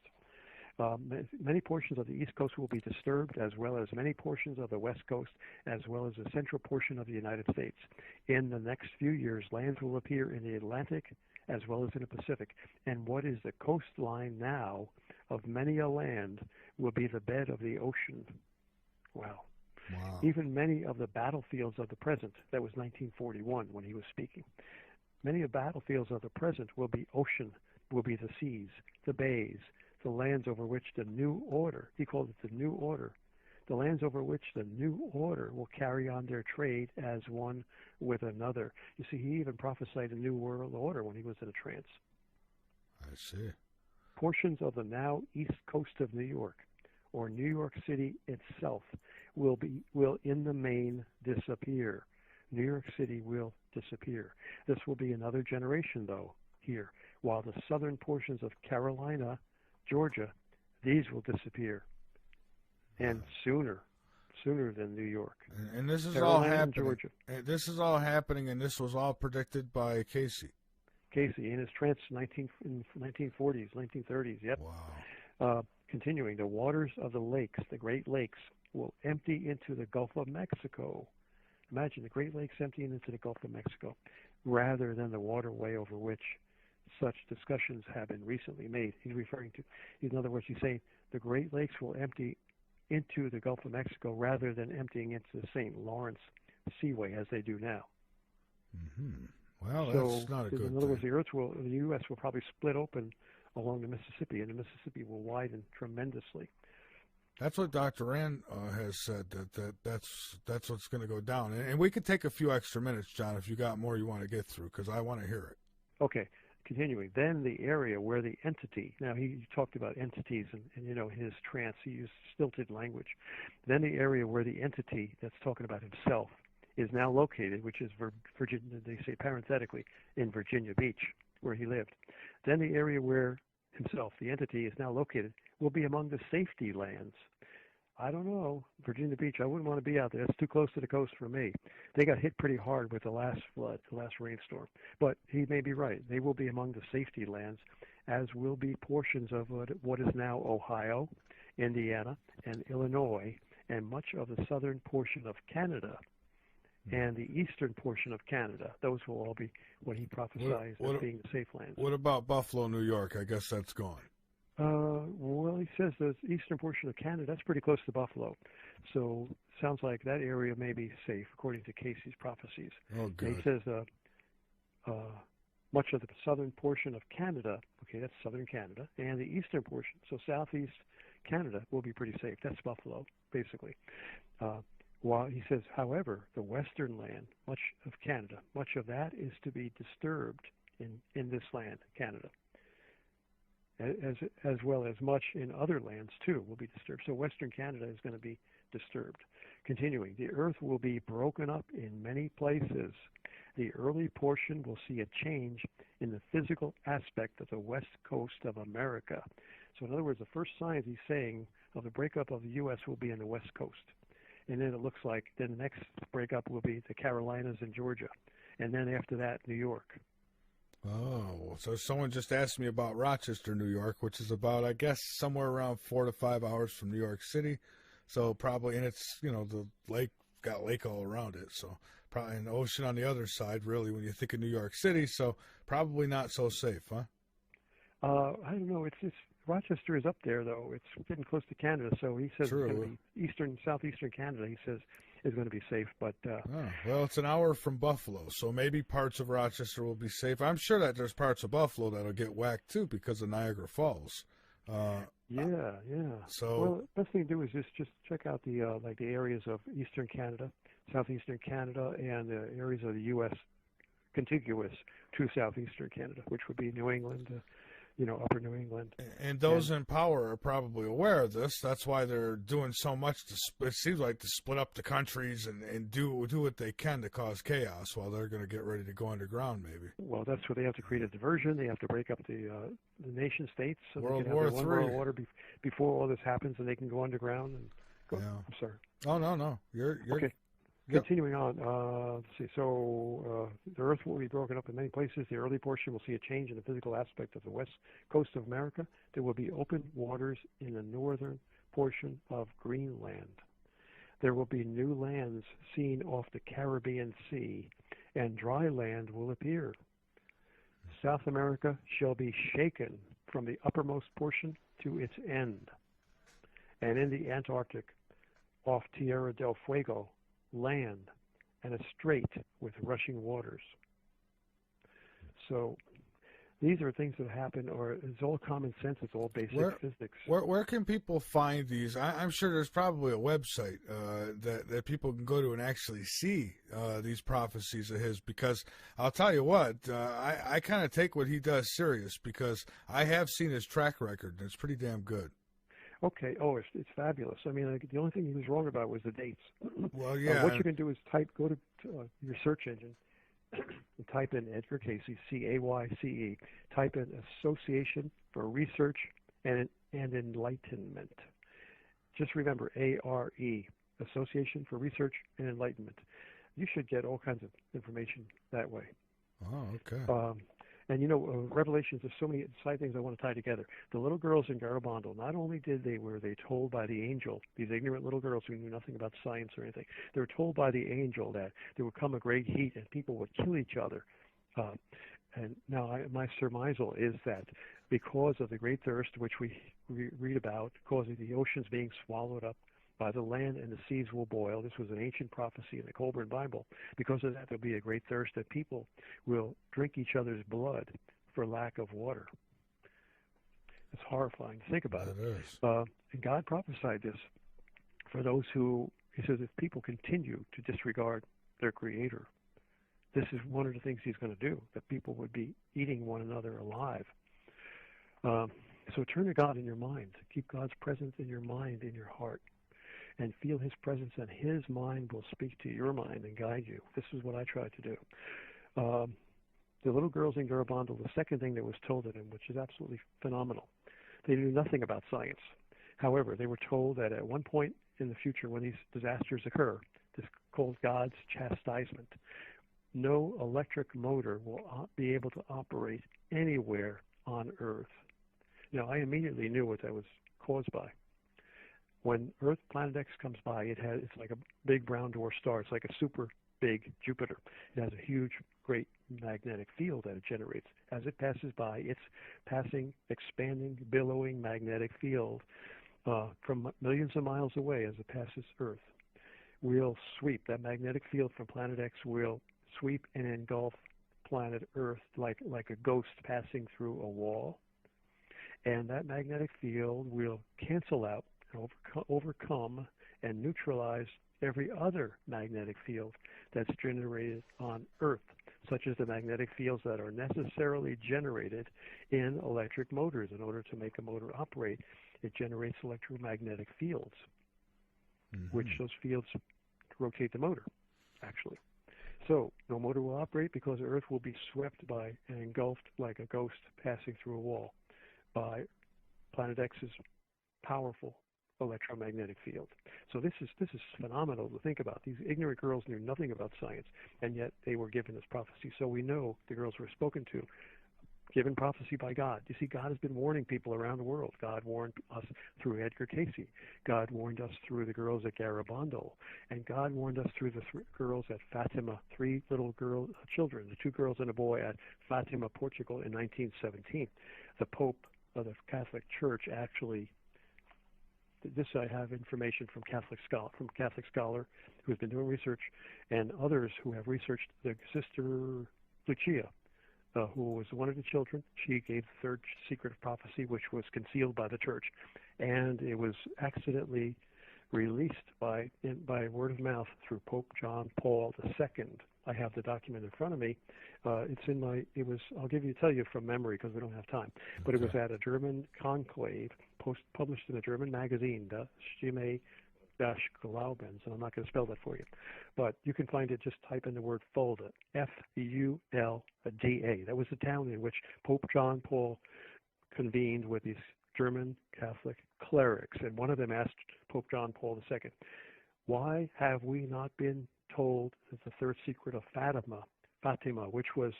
Many portions of the East Coast will be disturbed, as well as many portions of the West Coast, as well as the central portion of the United States. In the next few years, lands will appear in the Atlantic as well as in the Pacific. And what is the coastline now of many a land will be the bed of the ocean. Wow. Even many of the battlefields of the present, that was 1941 when he was speaking, many of the battlefields of the present will be ocean, will be the seas, the bays, the lands over which the new order, he called it the new order, the lands over which the new order will carry on their trade as one with another. You see, he even prophesied a new world order when he was in a trance. I see. Portions of the now east coast of New York, or New York City itself, will in the main disappear. New York City will disappear. This will be another generation, though, here, while the southern portions of Carolina, Georgia, these will disappear, and sooner than New York. And this is Carolina all happening. And Georgia. And this is all happening, and this was all predicted by Casey. Casey in his trance in 1940s, 1930s. Yep. Wow. Continuing, the waters of the lakes, the Great Lakes, will empty into the Gulf of Mexico. Imagine the Great Lakes emptying into the Gulf of Mexico, rather than the waterway over which such discussions have been recently made. He's referring to, in other words, he's saying the Great Lakes will empty into the Gulf of Mexico rather than emptying into the St. Lawrence Seaway as they do now. Mm-hmm. Well, that's not a good thing. In other words, the U.S. will probably split open along the Mississippi, and the Mississippi will widen tremendously. That's what Dr. Rand has said, that's what's going to go down. And we could take a few extra minutes, John, if you got more you want to get through, because I want to hear it. Okay. Continuing, then the area where the entity, now he talked about entities and his trance, he used stilted language. Then the area where the entity that's talking about himself is now located, which is Virginia, they say parenthetically, in Virginia Beach, where he lived. Then the area where himself, the entity, is now located will be among the safety lands. I don't know, Virginia Beach, I wouldn't want to be out there. It's too close to the coast for me. They got hit pretty hard with the last flood, the last rainstorm. But he may be right. They will be among the safety lands, as will be portions of what is now Ohio, Indiana, and Illinois, and much of the southern portion of Canada, and the eastern portion of Canada. Those will all be what he prophesied as being the safe lands. What about Buffalo, New York? I guess that's gone. Well, he says the eastern portion of Canada, that's pretty close to Buffalo. So sounds like that area may be safe, according to Casey's prophecies. Oh, good. And he says much of the southern portion of Canada, okay, that's southern Canada, and the eastern portion, so southeast Canada, will be pretty safe. That's Buffalo, basically. While he says, however, the western land, much of Canada, much of that is to be disturbed in this land, Canada. As well as much in other lands, too, will be disturbed. So Western Canada is going to be disturbed. Continuing, the earth will be broken up in many places. The early portion will see a change in the physical aspect of the west coast of America. So in other words, the first signs he's saying of the breakup of the U.S. will be in the west coast. and then it looks like then the next breakup will be the Carolinas and Georgia, and then after that, New York. Oh, so someone just asked me about Rochester, New York, which is about, I guess, somewhere around 4 to 5 hours from New York City. So probably, and it's, the lake, got lake all around it. So probably an ocean on the other side, really, when you think of New York City. So probably not so safe, huh? I don't know. It's Rochester is up there though. It's getting close to Canada, so he says True. it's going to be southeastern Canada. He says is going to be safe, but well, it's an hour from Buffalo, so maybe parts of Rochester will be safe. I'm sure that there's parts of Buffalo that'll get whacked too because of Niagara Falls. Yeah. So well, the best thing to do is just check out the like the areas of eastern Canada, southeastern Canada, and the areas of the U.S. contiguous to southeastern Canada, which would be New England. Upper New England. And those in power are probably aware of this. That's why they're doing so much it seems like to split up the countries and do what they can to cause chaos while they're going to get ready to go underground, maybe. Well, that's where they have to create a diversion. They have to break up the nation states so World they can War have their one world III. order before all this happens, and they can go underground. And go. Yeah. I'm sorry. Oh, no. You're okay. Yep. Continuing on, let's see. So the Earth will be broken up in many places. The early portion will see a change in the physical aspect of the west coast of America. There will be open waters in the northern portion of Greenland. There will be new lands seen off the Caribbean Sea, and dry land will appear. South America shall be shaken from the uppermost portion to its end. And in the Antarctic, off Tierra del Fuego, land and a strait with rushing waters. So these are things that happen, or it's all common sense, it's all basic physics. Where can people find these? I'm sure there's probably a website that people can go to and actually see these prophecies of his, because I'll tell you what, I kind of take what he does serious, because I have seen his track record, and it's pretty damn good. Okay. It's fabulous. I mean, the only thing he was wrong about was the dates. Well, yeah. What you can do is go to your search engine and type in Edgar Cayce, Cayce. Type in Association for Research and Enlightenment. Just remember ARE, Association for Research and Enlightenment. You should get all kinds of information that way. Oh, okay. And Revelations, there's so many side things I want to tie together. The little girls in Garabandal, not only were they told by the angel, these ignorant little girls who knew nothing about science or anything, they were told by the angel that there would come a great heat and people would kill each other. And now my surmisal is that because of the great thirst, which we read about, causing the oceans being swallowed up by the land and the seas will boil. This was an ancient prophecy in the Colburn Bible. Because of that, there'll be a great thirst that people will drink each other's blood for lack of water. It's horrifying to think about it. And God prophesied this for those who, he says, if people continue to disregard their Creator, this is one of the things he's going to do, that people would be eating one another alive. So turn to God in your mind. Keep God's presence in your mind, in your heart. And feel his presence, and his mind will speak to your mind and guide you. This is what I tried to do. The little girls in Garabandal, the second thing that was told to them, which is absolutely phenomenal, they knew nothing about science. However, they were told that at one point in the future when these disasters occur, this is called God's chastisement, no electric motor will be able to operate anywhere on Earth. I immediately knew what that was caused by. When Earth, Planet X comes by, it's like a big brown dwarf star. It's like a super big Jupiter. It has a huge, great magnetic field that it generates. As it passes by, it's passing, expanding, billowing magnetic field from millions of miles away as it passes Earth. Will sweep, that magnetic field from Planet X will sweep and engulf planet Earth like a ghost passing through a wall. And that magnetic field will cancel out, overcome and neutralize every other magnetic field that's generated on Earth, such as the magnetic fields that are necessarily generated in electric motors. In order to make a motor operate, it generates electromagnetic fields, which those fields rotate the motor, actually. So no motor will operate because the Earth will be swept by and engulfed like a ghost passing through a wall by Planet X's powerful electromagnetic field. So this is phenomenal to think about. These ignorant girls knew nothing about science, and yet they were given this prophecy. So we know the girls were spoken to, given prophecy by God. You see, God has been warning people around the world. God warned us through Edgar Cayce. God warned us through the girls at Garibaldi. And God warned us through the girls at Fatima, three little children, the two girls and a boy at Fatima, Portugal in 1917. The Pope of the Catholic Church actually, this I have information from Catholic scholar who has been doing research, and others who have researched the Sister Lucia, who was one of the children. She gave the third secret of prophecy, which was concealed by the church, and it was accidentally released by word of mouth through Pope John Paul II. I have the document in front of me. It's in my. It was. I'll tell you from memory because we don't have time. But it was at a German conclave, published in a German magazine, the Stimme Glaubens, and I'm not going to spell that for you, but you can find it. Just type in the word Fulda, Fulda. That was the town in which Pope John Paul convened with these German Catholic clerics, and one of them asked Pope John Paul II, "Why have we not been told that the third secret of Fatima, which was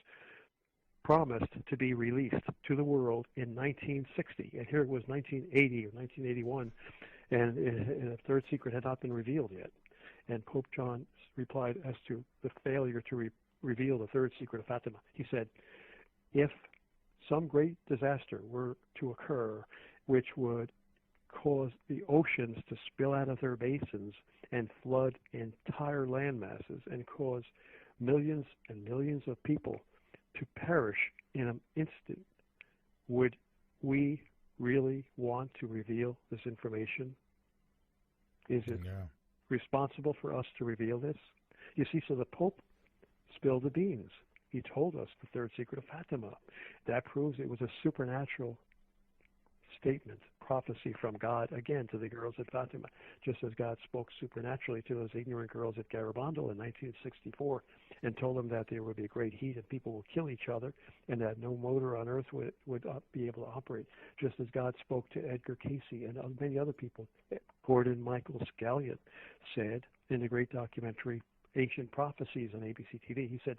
promised to be released to the world in 1960, and here it was 1980 or 1981, and the third secret had not been revealed yet." And Pope John replied as to the failure to reveal the third secret of Fatima. He said, if some great disaster were to occur which would cause the oceans to spill out of their basins and flood entire land masses and cause millions and millions of people to perish in an instant, would we really want to reveal this information? Is it responsible for us to reveal this? You see, so the Pope spilled the beans. He told us the third secret of Fatima. That proves it was a supernatural statement, prophecy from God, again, to the girls at Fatima, just as God spoke supernaturally to those ignorant girls at Garibaldi in 1964 and told them that there would be a great heat and people will kill each other and that no motor on earth would be able to operate, just as God spoke to Edgar Cayce and many other people. Gordon Michael Scallion said in the great documentary Ancient Prophecies on ABC TV, he said,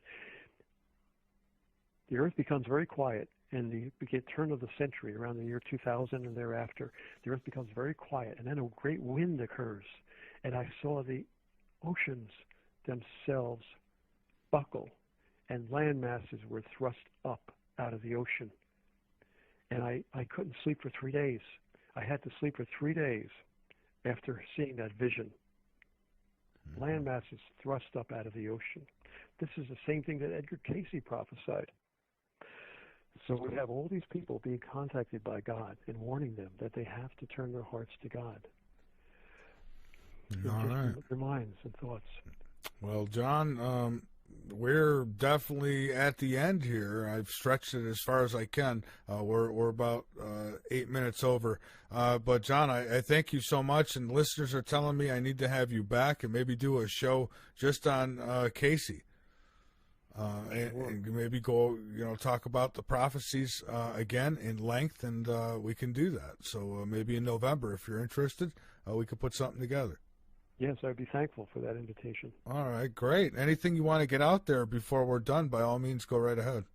the earth becomes very quiet in the turn of the century, around the year 2000 and thereafter. The earth becomes very quiet, and then a great wind occurs. And I saw the oceans themselves buckle, and land masses were thrust up out of the ocean. And I couldn't sleep for 3 days. I had to sleep for 3 days after seeing that vision. Land masses thrust up out of the ocean. This is the same thing that Edgar Cayce prophesied. So we have all these people being contacted by God and warning them that they have to turn their hearts to God. All right. Their minds and thoughts. Well, John, we're definitely at the end here. I've stretched it as far as I can. We're about 8 minutes over. But, John, I thank you so much. And listeners are telling me I need to have you back and maybe do a show just on Cayce. And maybe go, talk about the prophecies again in length, and we can do that. So maybe in November, if you're interested, we could put something together. Yes, I'd be thankful for that invitation. All right, great. Anything you want to get out there before we're done, by all means, go right ahead.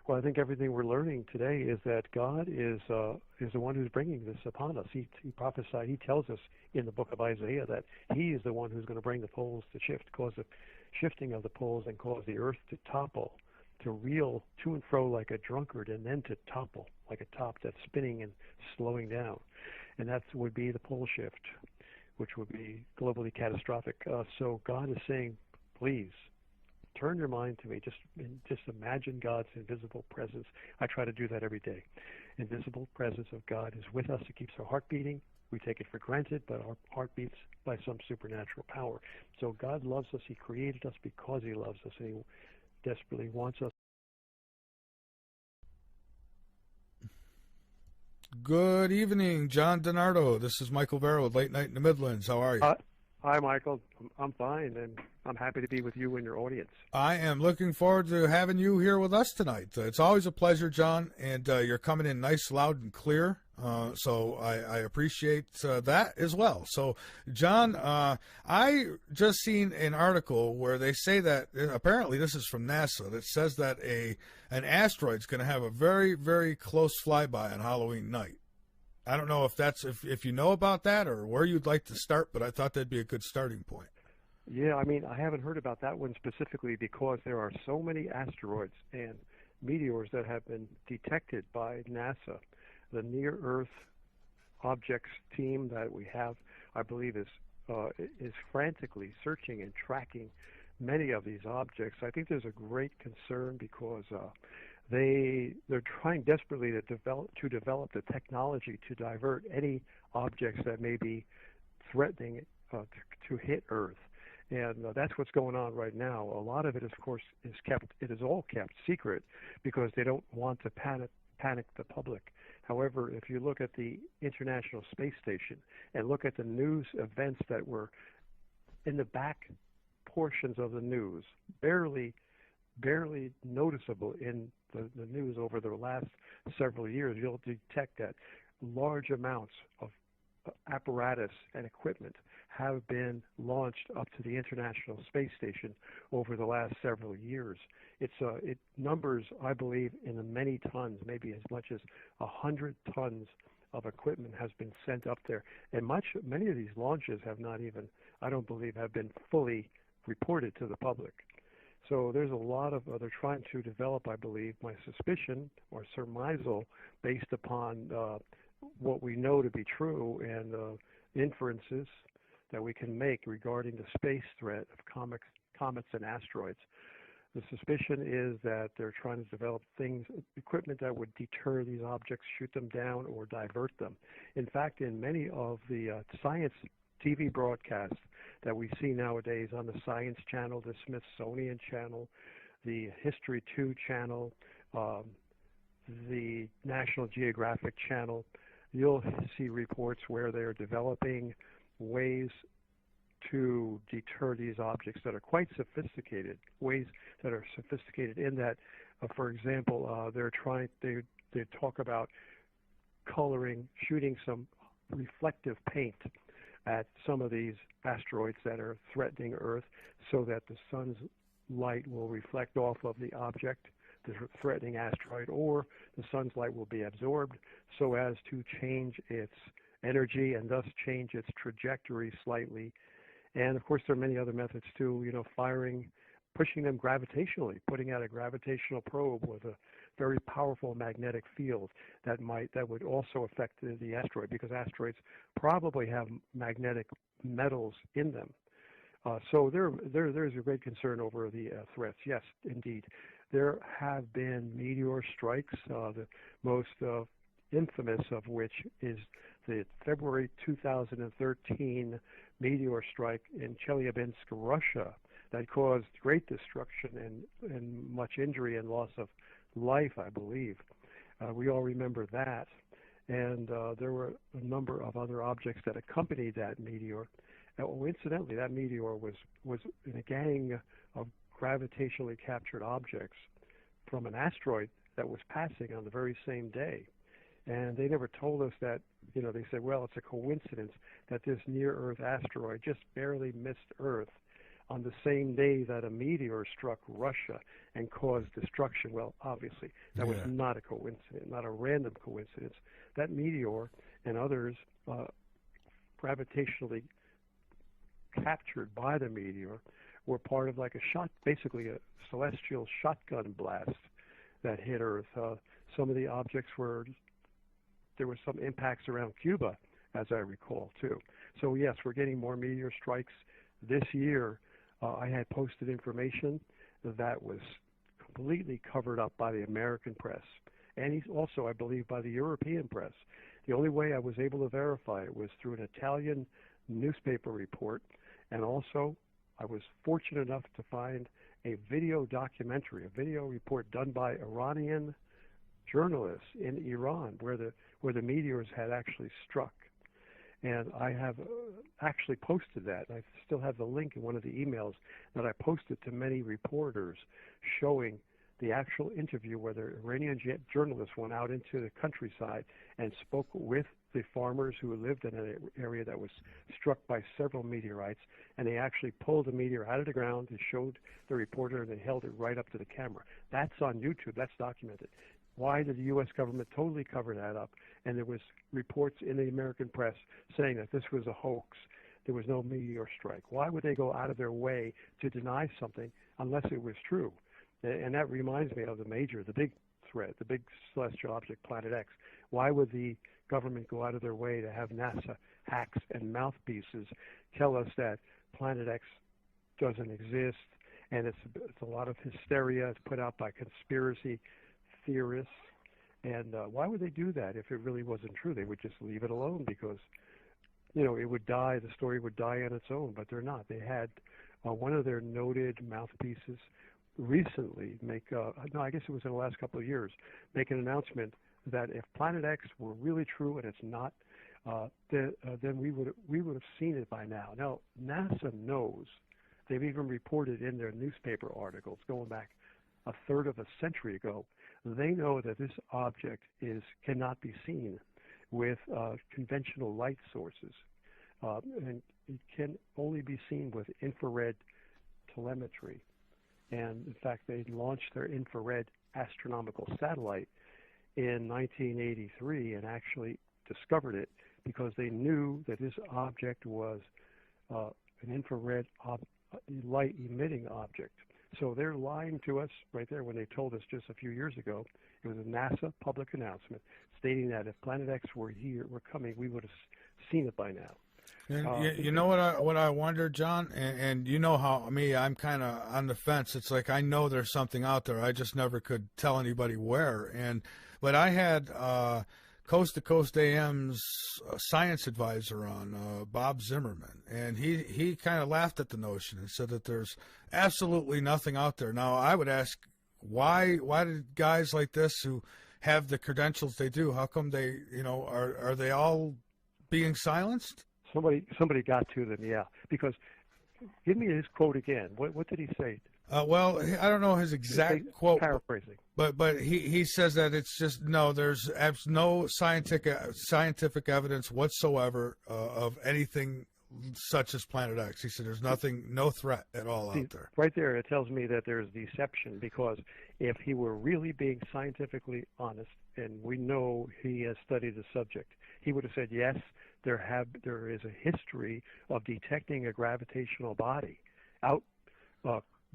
Well, I think everything we're learning today is that God is the one who's bringing this upon us. He prophesied, he tells us in the book of Isaiah that he is the one who's going to bring the poles to shift, cause the shifting of the poles and cause the earth to topple, to reel to and fro like a drunkard, and then to topple like a top that's spinning and slowing down. And that would be the pole shift, which would be globally catastrophic. So God is saying, please, turn your mind to me. Just imagine God's invisible presence. I try to do that every day. Invisible presence of God is with us. It keeps our heart beating. We take it for granted, but our heart beats by some supernatural power. So God loves us. He created us because he loves us, and he desperately wants us. Good evening, John DiNardo. This is Michael Vera with Late Night in the Midlands. How are you? Hi, Michael. I'm fine, and I'm happy to be with you and your audience. I am looking forward to having you here with us tonight. It's always a pleasure, John, and you're coming in nice, loud, and clear. So I appreciate that as well. So, John, I just seen an article where they say that apparently this is from NASA that says that an asteroid's going to have a very, very close flyby on Halloween night. I don't know if you know about that or where you'd like to start, but I thought that'd be a good starting point. Yeah, I mean, I haven't heard about that one specifically because there are so many asteroids and meteors that have been detected by NASA. The Near Earth Objects team that we have, I believe, is frantically searching and tracking many of these objects. I think there's a great concern because they're trying desperately to develop the technology to divert any objects that may be threatening to hit Earth. And that's what's going on right now. A lot of it, of course, is all kept secret because they don't want to panic the public. However, if you look at the International Space Station and look at the news events that were in the back portions of the news, barely noticeable in the news over the last several years, you'll detect that large amounts of apparatus and equipment have been launched up to the International Space Station over the last several years. It numbers, I believe, in the many tons, maybe as much as 100 tons of equipment has been sent up there. And many of these launches have not even, I don't believe, have been fully reported to the public. So there's a lot of, they're trying to develop, I believe, my suspicion or surmisal based upon what we know to be true and inferences that we can make regarding the space threat of comets and asteroids. The suspicion is that they're trying to develop equipment that would deter these objects, shoot them down, or divert them. In fact, in many of the science TV broadcasts that we see nowadays on the Science Channel, the Smithsonian Channel, the History 2 Channel, the National Geographic Channel, you'll see reports where they're developing ways to deter these objects that are quite sophisticated, ways that are sophisticated in that, for example, they talk about shooting some reflective paint at some of these asteroids that are threatening Earth so that the sun's light will reflect off of the object, the threatening asteroid, or the sun's light will be absorbed so as to change its energy and thus change its trajectory slightly. And of course, there are many other methods too, pushing them gravitationally, putting out a gravitational probe with a very powerful magnetic field that would also affect the asteroid, because asteroids probably have magnetic metals in them. So there's a great concern over the threats. Yes, indeed. There have been meteor strikes, the most infamous of which is the February 2013 meteor strike in Chelyabinsk, Russia, that caused great destruction and much injury and loss of life, I believe. We all remember that. And there were a number of other objects that accompanied that meteor. Incidentally, that meteor was in a gang of gravitationally captured objects from an asteroid that was passing on the very same day. And they never told us that, they said, well, it's a coincidence that this near-Earth asteroid just barely missed Earth on the same day that a meteor struck Russia and caused destruction. Well, obviously, that was not a coincidence, not a random coincidence. That meteor and others gravitationally captured by the meteor were part of like basically a celestial shotgun blast that hit Earth. Some of the objects there were some impacts around Cuba, as I recall, too. So, yes, we're getting more meteor strikes this year. I had posted information that was completely covered up by the American press, and he's also, I believe, by the European press. The only way I was able to verify it was through an Italian newspaper report, and also I was fortunate enough to find a video documentary, a video report done by Iranian journalists in Iran, where the meteors had actually struck. And I have actually posted that. I still have the link in one of the emails that I posted to many reporters showing the actual interview where the Iranian journalists went out into the countryside and spoke with the farmers who lived in an area that was struck by several meteorites, and they actually pulled the meteor out of the ground and showed the reporter, and they held it right up to the camera. That's on YouTube. That's documented. Why did the U.S. government totally cover that up? And there was reports in the American press saying that this was a hoax. There was no meteor strike. Why would they go out of their way to deny something unless it was true? And that reminds me of the big threat, the big celestial object, Planet X. Why would the government go out of their way to have NASA hacks and mouthpieces tell us that Planet X doesn't exist, and it's a lot of hysteria. It's put out by conspiracy theorists. And why would they do that if it really wasn't true? They would just leave it alone because, it would die. The story would die on its own, but they're not. They had one of their noted mouthpieces recently I guess it was in the last couple of years, make an announcement that if Planet X were really true and it's not, then we would have seen it by now. Now, NASA knows. They've even reported in their newspaper articles going back a third of a century ago. They know that this object cannot be seen with conventional light sources, and it can only be seen with infrared telemetry. And in fact, they launched their infrared astronomical satellite in 1983 and actually discovered it because they knew that this object was an infrared light emitting object. So they're lying to us right there when they told us just a few years ago. It was a NASA public announcement stating that if Planet X were coming, we would have seen it by now. And you know what I wonder, John, and you know how I'm kind of on the fence. It's like I know there's something out there. I just never could tell anybody where. But I had Coast to Coast AM's science advisor on, Bob Zimmerman, and he kind of laughed at the notion and said that there's absolutely nothing out there. Now I would ask, why did guys like this who have the credentials they do, how come they are they all being silenced? Somebody got to them, yeah. Because, give me his quote again. What did he say? Well, I don't know his exact quote. Paraphrasing. But he says that it's just there's no scientific evidence whatsoever of anything such as Planet X. He said there's no threat at all out there. Right there, it tells me that there's deception, because if he were really being scientifically honest, and we know he has studied the subject, he would have said yes. There is a history of detecting a gravitational body out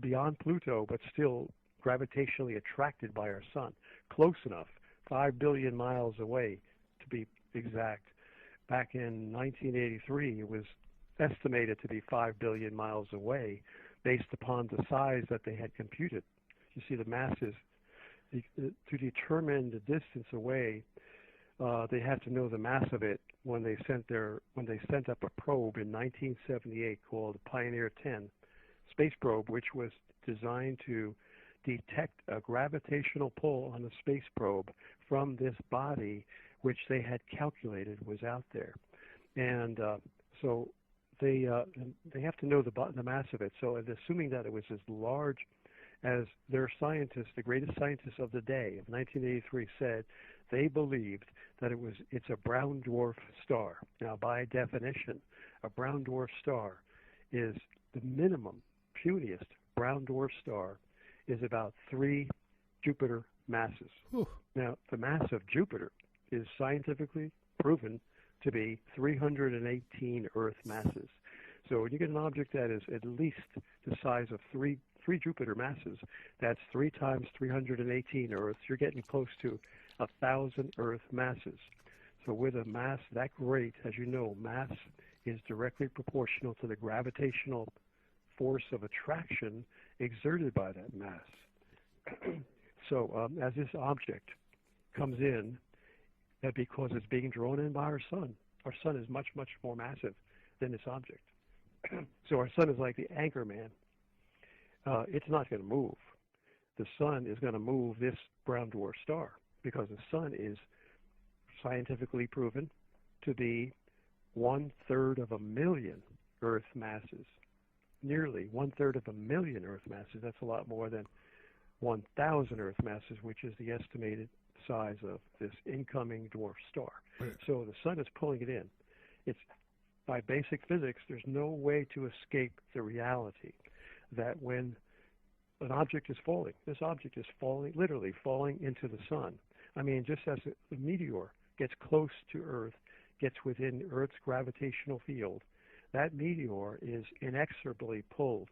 beyond Pluto, but still gravitationally attracted by our sun, close enough, 5 billion miles away to be exact. Back in 1983, it was estimated to be 5 billion miles away based upon the size that they had computed. You see, the mass is, to determine the distance away, they had to know the mass of it when they sent up a probe in 1978 called the Pioneer 10 space probe, which was designed to detect a gravitational pull on the space probe from this body, which they had calculated was out there. And so they have to know the mass of it. So assuming that it was as large as their scientists, the greatest scientists of the day of 1983, said, they believed that it's a brown dwarf star. Now, by definition, a brown dwarf star is the minimum, puniest brown dwarf star is about 3 Jupiter masses. Whew. Now, the mass of Jupiter is scientifically proven to be 318 Earth masses. So when you get an object that is at least the size of 3 Jupiter masses, that's 3 times 318 Earths. You're getting close to 1,000 Earth masses. So with a mass that great, as you know, mass is directly proportional to the gravitational force of attraction exerted by that mass. So as this object comes in, that because it's being drawn in by our sun is much, much more massive than this object. So our sun is like the anchor man. It's not going to move. The sun is going to move this brown dwarf star because the sun is scientifically proven to be 1/3 of a million Earth masses. Nearly 1/3 of a million Earth masses. That's a lot more than 1,000 Earth masses, which is the estimated size of this incoming dwarf star. So the sun is pulling it in. It's by basic physics, there's no way to escape the reality that when an object is falling, this object is falling, literally falling into the sun. I mean, just as a meteor gets close to Earth, gets within Earth's gravitational field, that meteor is inexorably pulled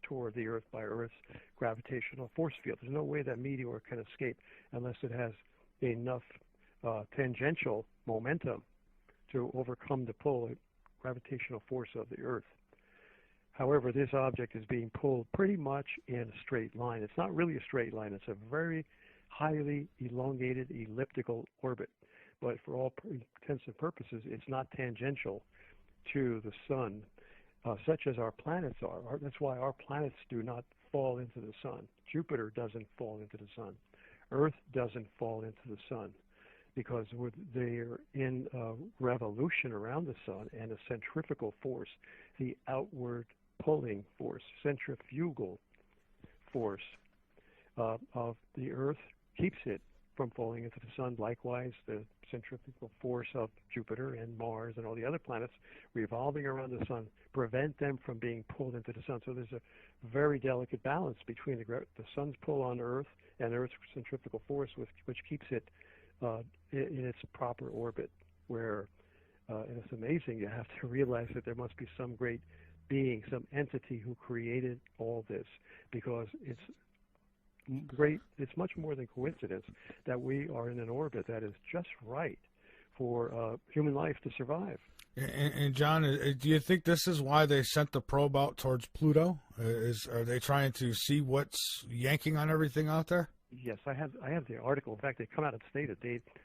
toward the Earth by Earth's gravitational force field. There's no way that meteor can escape unless it has enough tangential momentum to overcome the pull, gravitational force of the Earth. However, this object is being pulled pretty much in a straight line. It's not really a straight line. It's a very highly elongated elliptical orbit. But for all intents and purposes, it's not tangential to the sun, such as our planets are. That's why our planets do not fall into the sun. Jupiter doesn't fall into the sun. Earth doesn't fall into the sun, because they're in a revolution around the sun, and a centrifugal force, the outward pulling force, centrifugal force of the Earth keeps it from falling into the sun. Likewise, the centrifugal force of Jupiter and Mars and all the other planets revolving around the sun prevent them from being pulled into the sun. So there's a very delicate balance between the sun's pull on Earth and Earth's centrifugal force, which keeps it in its proper orbit, where and it's amazing. You have to realize that there must be some great being, some entity who created all this, because it's great. It's much more than coincidence that we are in an orbit that is just right for human life to survive. And John, do you think this is why they sent the probe out towards Pluto? Are they trying to see what's yanking on everything out there? Yes, I have the article. In fact, they come out and stated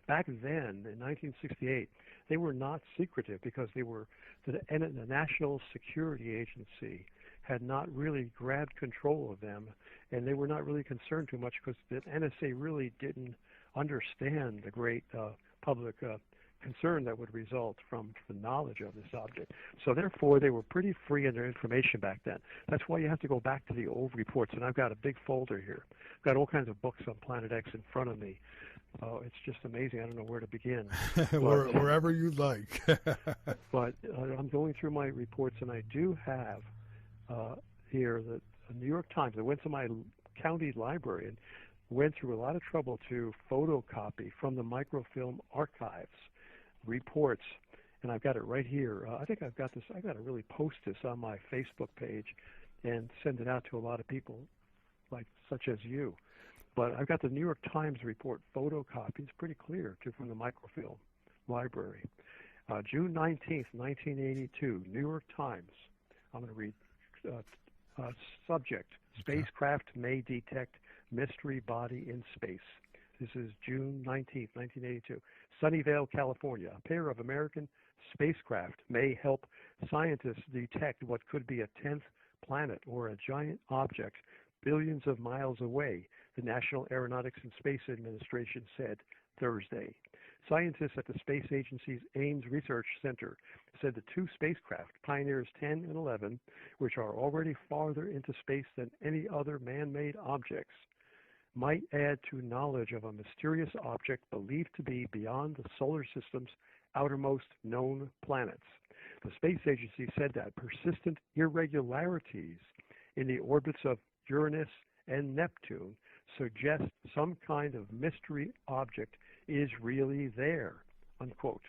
back then in 1968 they were not secretive, because they were the National Security Agency had not really grabbed control of them, and they were not really concerned too much, because the NSA really didn't understand the great public concern that would result from the knowledge of this object. So therefore, they were pretty free in their information back then. That's why you have to go back to the old reports, and I've got a big folder here. I've got all kinds of books on Planet X in front of me. It's just amazing. I don't know where to begin. Wherever you'd like. But I'm going through my reports, and I do have here the New York Times. I went to my county library and went through a lot of trouble to photocopy from the microfilm archives reports, and I've got it right here. I think I've got this. I've got to really post this on my Facebook page and send it out to a lot of people, like such as you. But I've got the New York Times report photocopy. It's pretty clear from the microfilm library. June 19th, 1982, New York Times. I'm going to read subject: spacecraft may detect mystery body in space. This is June 19th, 1982. Sunnyvale, California. A pair of American spacecraft may help scientists detect what could be a 10th planet or a giant object billions of miles away, the National Aeronautics and Space Administration said Thursday. Scientists at the space agency's Ames Research Center said the two spacecraft, Pioneers 10 and 11, which are already farther into space than any other man-made objects, might add to knowledge of a mysterious object believed to be beyond the solar system's outermost known planets. The space agency said that persistent irregularities in the orbits of Uranus and Neptune suggest some kind of mystery object is really there, unquote,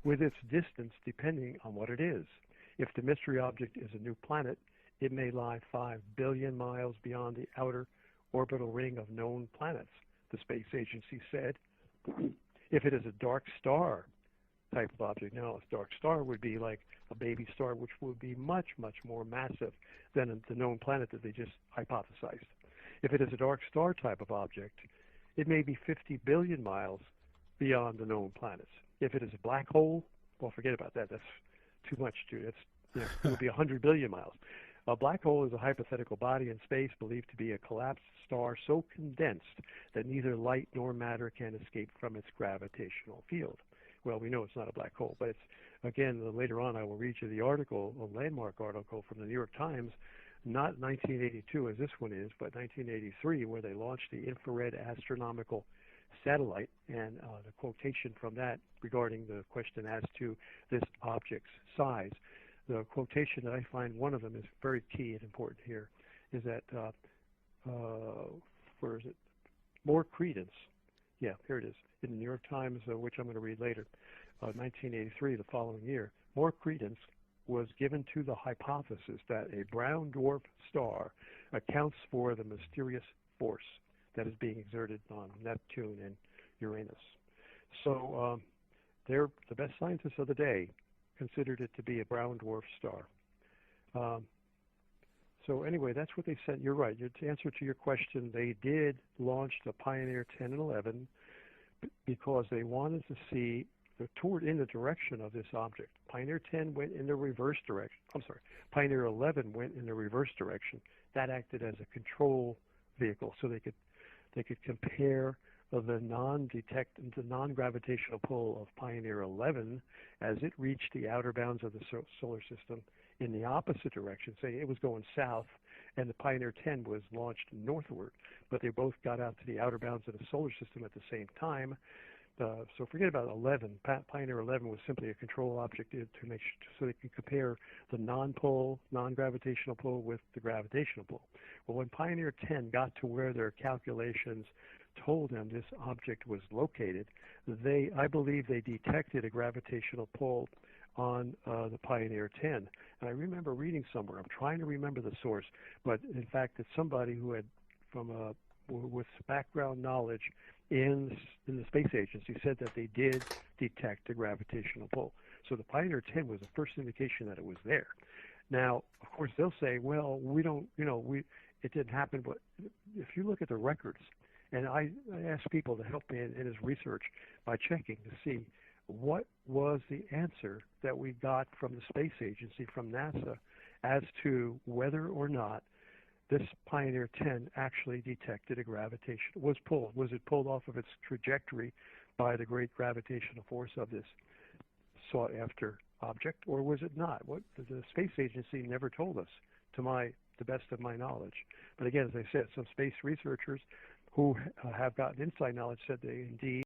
with its distance depending on what it is. If the mystery object is a new planet, it may lie 5 billion miles beyond the outer orbital ring of known planets, the space agency said. If it is a dark star type of object, now a dark star would be like a baby star, which would be much, much more massive than the known planet that they just hypothesized. If it is a dark star type of object, it may be 50 billion miles beyond the known planets. If it is a black hole, well, forget about that. That's too much. It would be 100 billion miles. A black hole is a hypothetical body in space believed to be a collapsed star so condensed that neither light nor matter can escape from its gravitational field. Well, we know it's not a black hole, but it's again, later on I will read you the article, a landmark article from the New York Times, not 1982 as this one is, but 1983, where they launched the infrared astronomical satellite, and the quotation from that regarding the question as to this object's size. The quotation that I find, one of them is very key and important here, is that, where is it? More credence. Yeah, here it is, in the New York Times, which I'm going to read later, 1983, the following year. More credence was given to the hypothesis that a brown dwarf star accounts for the mysterious force that is being exerted on Neptune and Uranus. So they're the best scientists of the day considered it to be a brown dwarf star. So anyway, that's what they said. You're right. To answer to your question, they did launch the Pioneer 10 and 11 because they wanted to see in the direction of this object. Pioneer 10 went in the reverse direction. I'm sorry. Pioneer 11 went in the reverse direction. That acted as a control vehicle, so they could compare the non-gravitational pull of Pioneer 11 as it reached the outer bounds of the solar system in the opposite direction. Say it was going south, and the Pioneer 10 was launched northward, but they both got out to the outer bounds of the solar system at the same time. So forget about 11. Pioneer 11 was simply a control object to make so they can compare the non-pull, non-gravitational pull with the gravitational pull. Well, when Pioneer 10 got to where their calculations told them this object was located, I believe they detected a gravitational pull on the Pioneer 10. And I remember reading somewhere, I'm trying to remember the source, but in fact it's somebody who had with background knowledge in the space agency said that they did detect a gravitational pull. So the Pioneer 10 was the first indication that it was there. Now, of course, they'll say, well, we don't, it didn't happen. But if you look at the records, and I asked people to help me in his research by checking to see what was the answer that we got from the space agency, from NASA, as to whether or not this Pioneer 10 actually detected a gravitation, was it pulled off of its trajectory by the great gravitational force of this sought-after object, or was it not? What the space agency never told us, to the best of my knowledge. But again, as I said, some space researchers who have gotten inside knowledge said they indeed